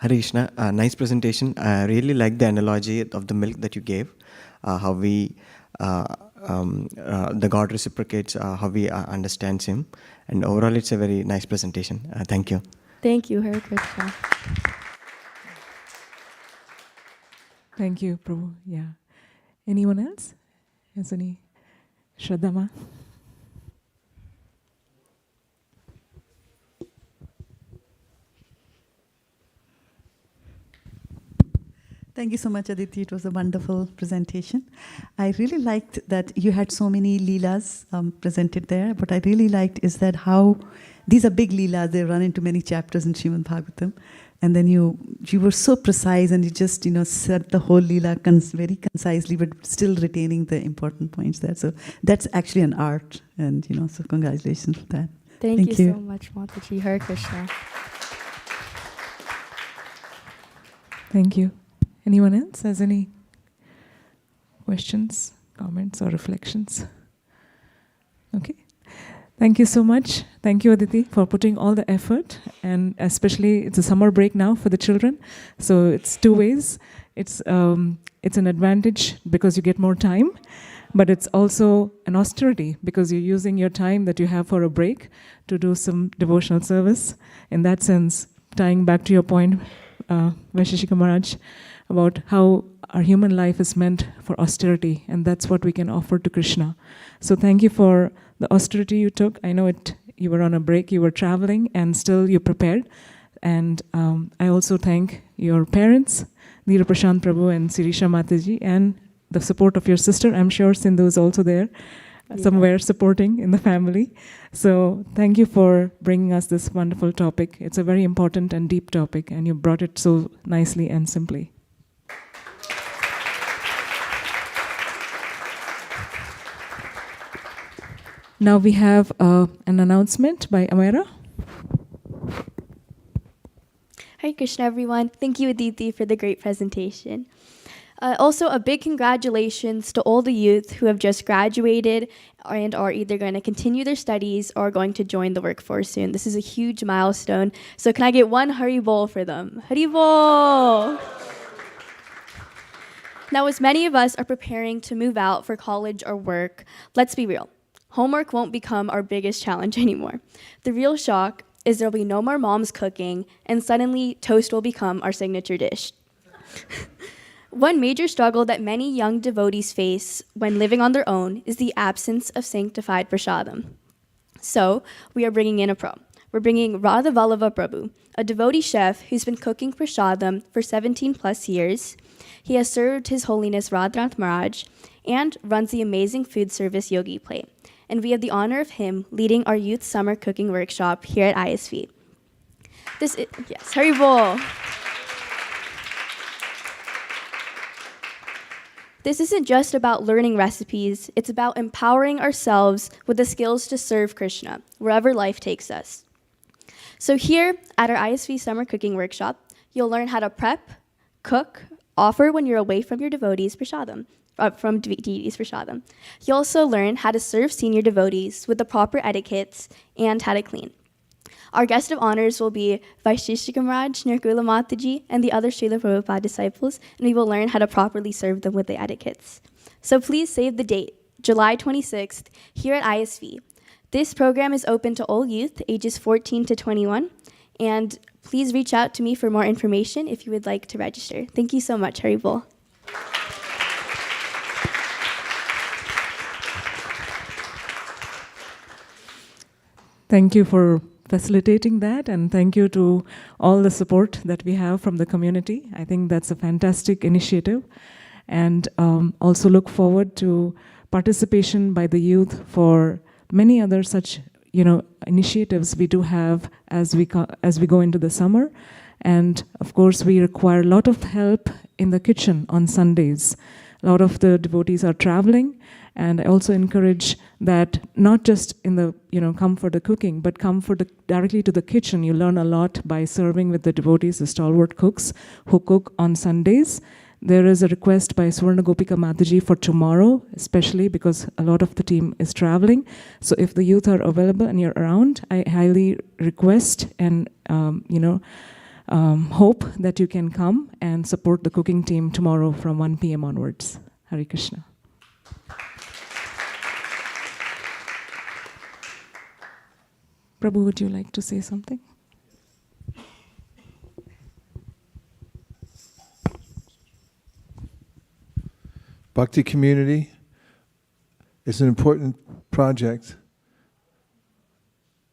Hare Krishna, nice presentation. I really like the analogy of the milk that you gave, how we, the God reciprocates, how we understands Him. And overall, it's a very nice presentation. Thank you. Thank you, Hare Krishna. Thank you, Prabhu. Yeah. Anyone else? Has any? Shraddha? Thank you so much, Aditi. It was a wonderful presentation. I really liked that you had so many leelas presented there. What I really liked is that how these are big leelas. They run into many chapters in Srimad Bhagavatam. And then you were so precise, and you just said the whole leela very concisely, but still retaining the important points there. So that's actually an art, and so congratulations for that. Thank you so much, Mataji. Hare Krishna. Thank you. Anyone else has any questions, comments, or reflections? Okay. Thank you so much. Thank you, Aditi, for putting all the effort. And especially, it's a summer break now for the children. So it's two ways. It's an advantage because you get more time. But it's also an austerity because you're using your time that you have for a break to do some devotional service. In that sense, tying back to your point, Vaisesika Maharaj, about how our human life is meant for austerity, and that's what we can offer to Krishna. So thank you for the austerity you took. I know you were on a break, you were traveling, and still you prepared. And I also thank your parents, Neera Prashant Prabhu and Sirisha Mataji, and the support of your sister. I'm sure Sindhu is also there, somewhere supporting in the family. So thank you for bringing us this wonderful topic. It's a very important and deep topic, and you brought it so nicely and simply. Now we have an announcement by Amira. Hare Krishna, everyone. Thank you, Aditi, for the great presentation. Also, a big congratulations to all the youth who have just graduated and are either going to continue their studies or going to join the workforce soon. This is a huge milestone. So can I get one Hari Bol for them? Hari Bol! Now, as many of us are preparing to move out for college or work, let's be real. Homework won't become our biggest challenge anymore. The real shock is there'll be no more moms cooking, and suddenly toast will become our signature dish. One major struggle that many young devotees face when living on their own is the absence of sanctified prasadam. So we are bringing in a pro. We're bringing Radha Vallabha Prabhu, a devotee chef who's been cooking prasadam for 17 plus years. He has served His Holiness Radhanath Maharaj and runs the amazing food service Yogi Plate. And we have the honor of him leading our youth summer cooking workshop here at ISV. Yes, Hari Bol. This isn't just about learning recipes, it's about empowering ourselves with the skills to serve Krishna, wherever life takes us. So here at our ISV summer cooking workshop, you'll learn how to prep, cook, offer when you're away from your devotees prasadam. From deities prasadam. You'll also learn how to serve senior devotees with the proper etiquettes and how to clean. Our guest of honors will be Vaisesika Maharaj, Nirgula Mataji, and the other Srila Prabhupada disciples, and we will learn how to properly serve them with the etiquettes. So please save the date, July 26th, here at ISV. This program is open to all youth, ages 14 to 21, and please reach out to me for more information if you would like to register. Thank you so much, Hari Bol. Thank you for facilitating that, and thank you to all the support that we have from the community. I think that's a fantastic initiative, and also look forward to participation by the youth for many other such initiatives we do have as we go into the summer. And of course, we require a lot of help in the kitchen on Sundays. A lot of the devotees are traveling, and I also encourage that not just in the come for the cooking, but come for directly to the kitchen. You learn a lot by serving with the devotees, the stalwart cooks who cook on Sundays. There is a request by Swarna Gopika Mataji for tomorrow, especially because a lot of the team is traveling. So if the youth are available and you're around, I highly request and hope that you can come and support the cooking team tomorrow from 1 p.m. onwards. Hare Krishna. Prabhu, would you like to say something? Bhakti community is an important project.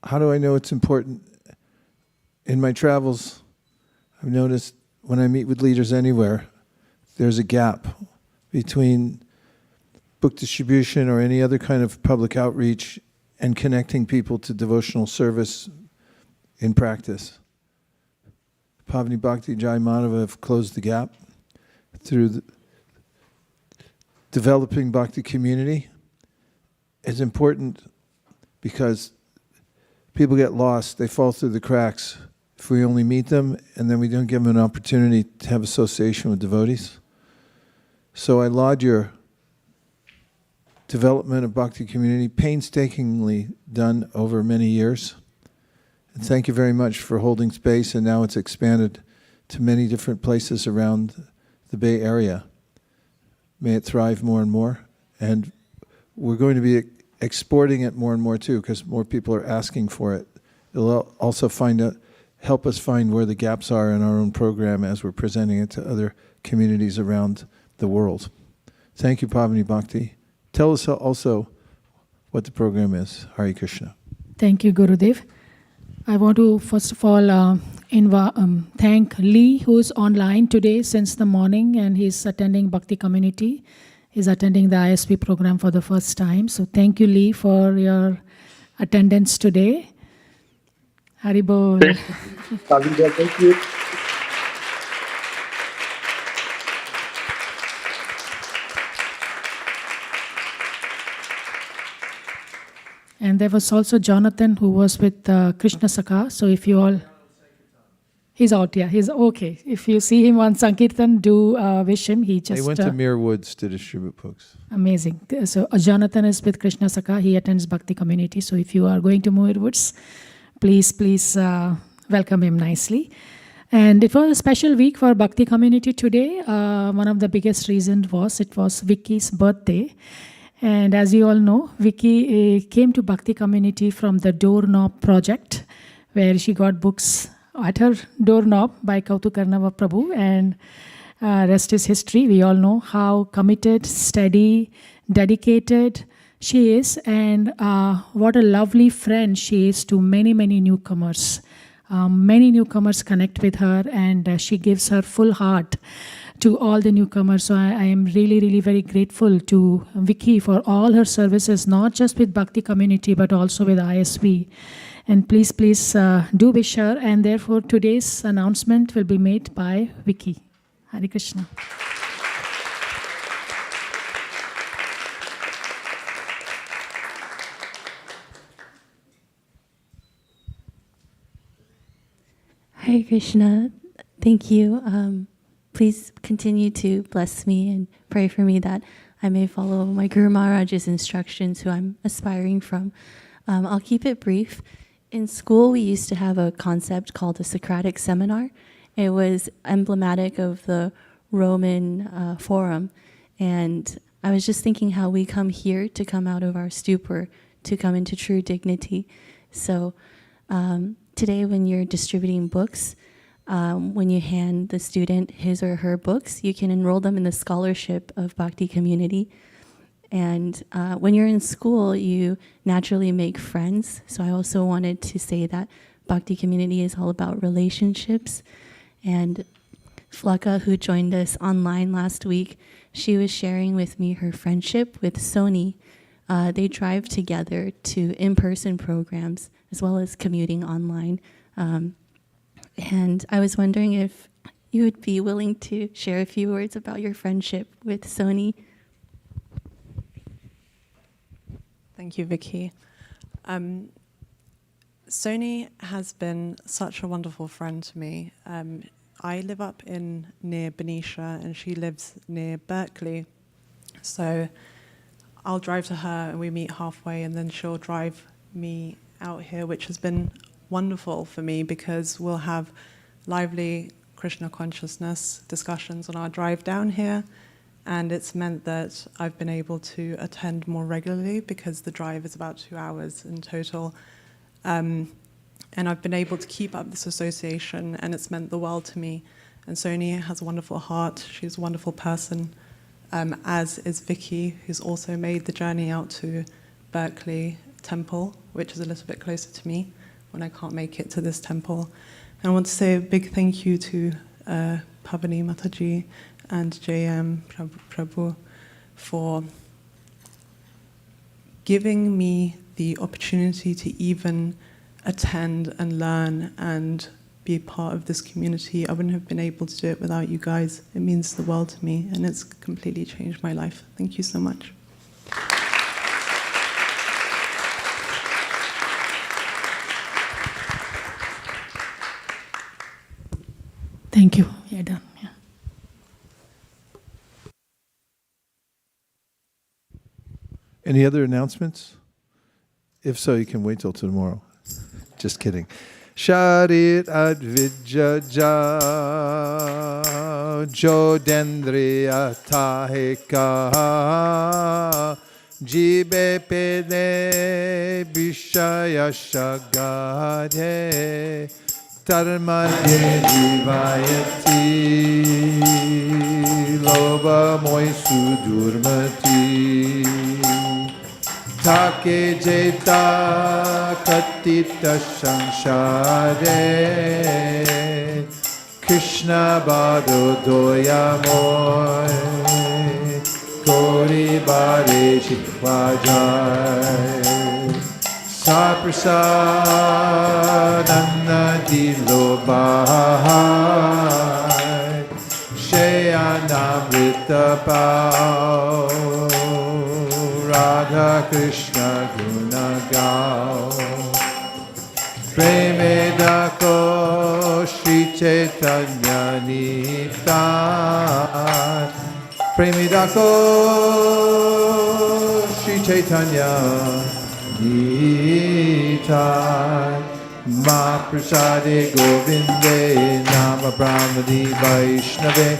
How do I know it's important? In my travels, I've noticed when I meet with leaders anywhere, there's a gap between book distribution or any other kind of public outreach and connecting people to devotional service in practice. Pavani Bhakti Jai Madhava have closed the gap through developing Bhakti community. It's important because people get lost, they fall through the cracks if we only meet them and then we don't give them an opportunity to have association with devotees. So I laud your development of Bhakti community, painstakingly done over many years. And thank you very much for holding space, and now it's expanded to many different places around the Bay Area. May it thrive more and more. And we're going to be exporting it more and more too, because more people are asking for it. It'll also help us find where the gaps are in our own program as we're presenting it to other communities around the world. Thank you, Pavani Bhakti. Tell us also what the program is. Hare Krishna. Thank you, Gurudev. I want to first of all thank Lee, who's online today since the morning, and he's attending Bhakti community. He's attending the ISV program for the first time. So thank you, Lee, for your attendance today. Haribol. Thank you. And there was also Jonathan, who was with Krishna Sakha. So if you all... He's out, yeah. He's okay. If you see him on Sankirtan, do wish him. He just... They went to Mere Woods to distribute books. Amazing. So Jonathan is with Krishna Sakha. He attends Bhakti community. So if you are going to Mere Woods, please welcome him nicely. And it was a special week for Bhakti community today. One of the biggest reasons was it was Vicky's birthday. And as you all know, Vicky came to Bhakti community from the Doorknob project, where she got books at her doorknob by Kautukarnava Prabhu, and rest is history. We all know how committed, steady, dedicated she is, and what a lovely friend she is to many, many newcomers. Many newcomers connect with her, and she gives her full heart to all the newcomers. So I am really, really very grateful to Vicky for all her services, not just with Bhakti community, but also with ISV. And please do wish her. And therefore, today's announcement will be made by Vicky. Hare Krishna. Hare Krishna. Thank you. Please continue to bless me and pray for me that I may follow my Guru Maharaj's instructions, who I'm aspiring from. I'll keep it brief. In school, we used to have a concept called a Socratic seminar. It was emblematic of the Roman Forum. And I was just thinking how we come here to come out of our stupor, to come into true dignity. So today, when you're distributing books, when you hand the student his or her books, you can enroll them in the scholarship of Bhakti community. And when you're in school, you naturally make friends. So I also wanted to say that Bhakti community is all about relationships. And Flaka, who joined us online last week, she was sharing with me her friendship with Sony. They drive together to in-person programs as well as commuting online. And I was wondering if you would be willing to share a few words about your friendship with Sony. Thank you, Vicky. Sony has been such a wonderful friend to me. I live up near Benicia, and she lives near Berkeley. So I'll drive to her, and we meet halfway, and then she'll drive me out here, which has been wonderful for me because we'll have lively Krishna consciousness discussions on our drive down here, and it's meant that I've been able to attend more regularly because the drive is about 2 hours in total. And I've been able to keep up this association, and it's meant the world to me. And Soni has a wonderful heart. She's a wonderful person, as is Vicky, who's also made the journey out to Berkeley Temple, which is a little bit closer to me when I can't make it to this temple. And I want to say a big thank you to Pavani Mataji and JM Prabhu for giving me the opportunity to even attend and learn and be part of this community. I wouldn't have been able to do it without you guys. It means the world to me, and it's completely changed my life. Thank you so much. Thank you. You're done. Yeah. Any other announcements? If so, you can wait till tomorrow. Just kidding. Sharit advijaja jodendriya tahika jibe pede bishaya shagade tarmadye jivayati loba moisu durmati Take jeta katita samshare Krishna bado doyamoy Kori bare shivajay Saprasanana dilo bahai Shayanamrita pao Radha Krishna Guna Gao Preme Dako Shri Chaitanya Nitai Preme Dako Shri Chaitanya Nitai Ma Prasade Govinde Nama Brahmadi Vaishnave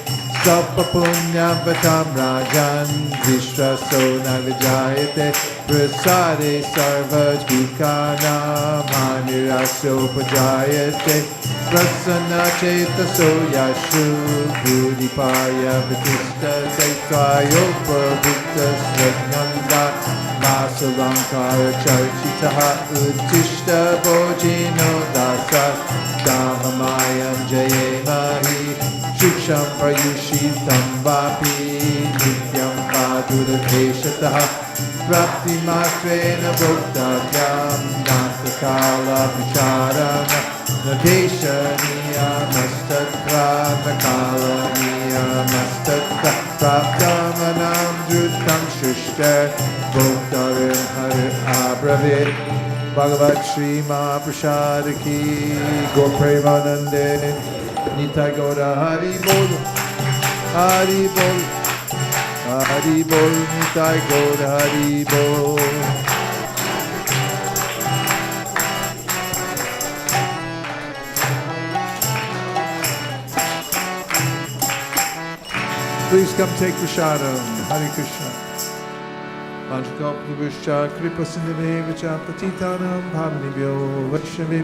Sapa punya vatam rajan Vishwaso nagajayate Prasade sarva jvikana Maniraso pajayate Prasana cheta soyashu Budipaya vitista Saitvayo pravita svagnanda Masalankara charchitaha Uttishta bojino dasa Dhammamayam jayemahi Shiksham prayushitam vapi Nityam padurabheshataha Prapti matrena bhoktavyam Nasakala vicharana Nadeshaniya mastatra Nakala niya mastatra Praptamanam drutam shrishter Bhoktarim har abravit Bhagavat Shri Mahaprasad ki Gaur Premanande Nitai Gaura Hari Bol, Hari Bol, Hari Bol, Nitai Gaura Hari Bol. Please come take prasadam. Hare Krishna. Manchakopavuscha kripa sindhave vacha patitanam bhavanibhyo vaishnavi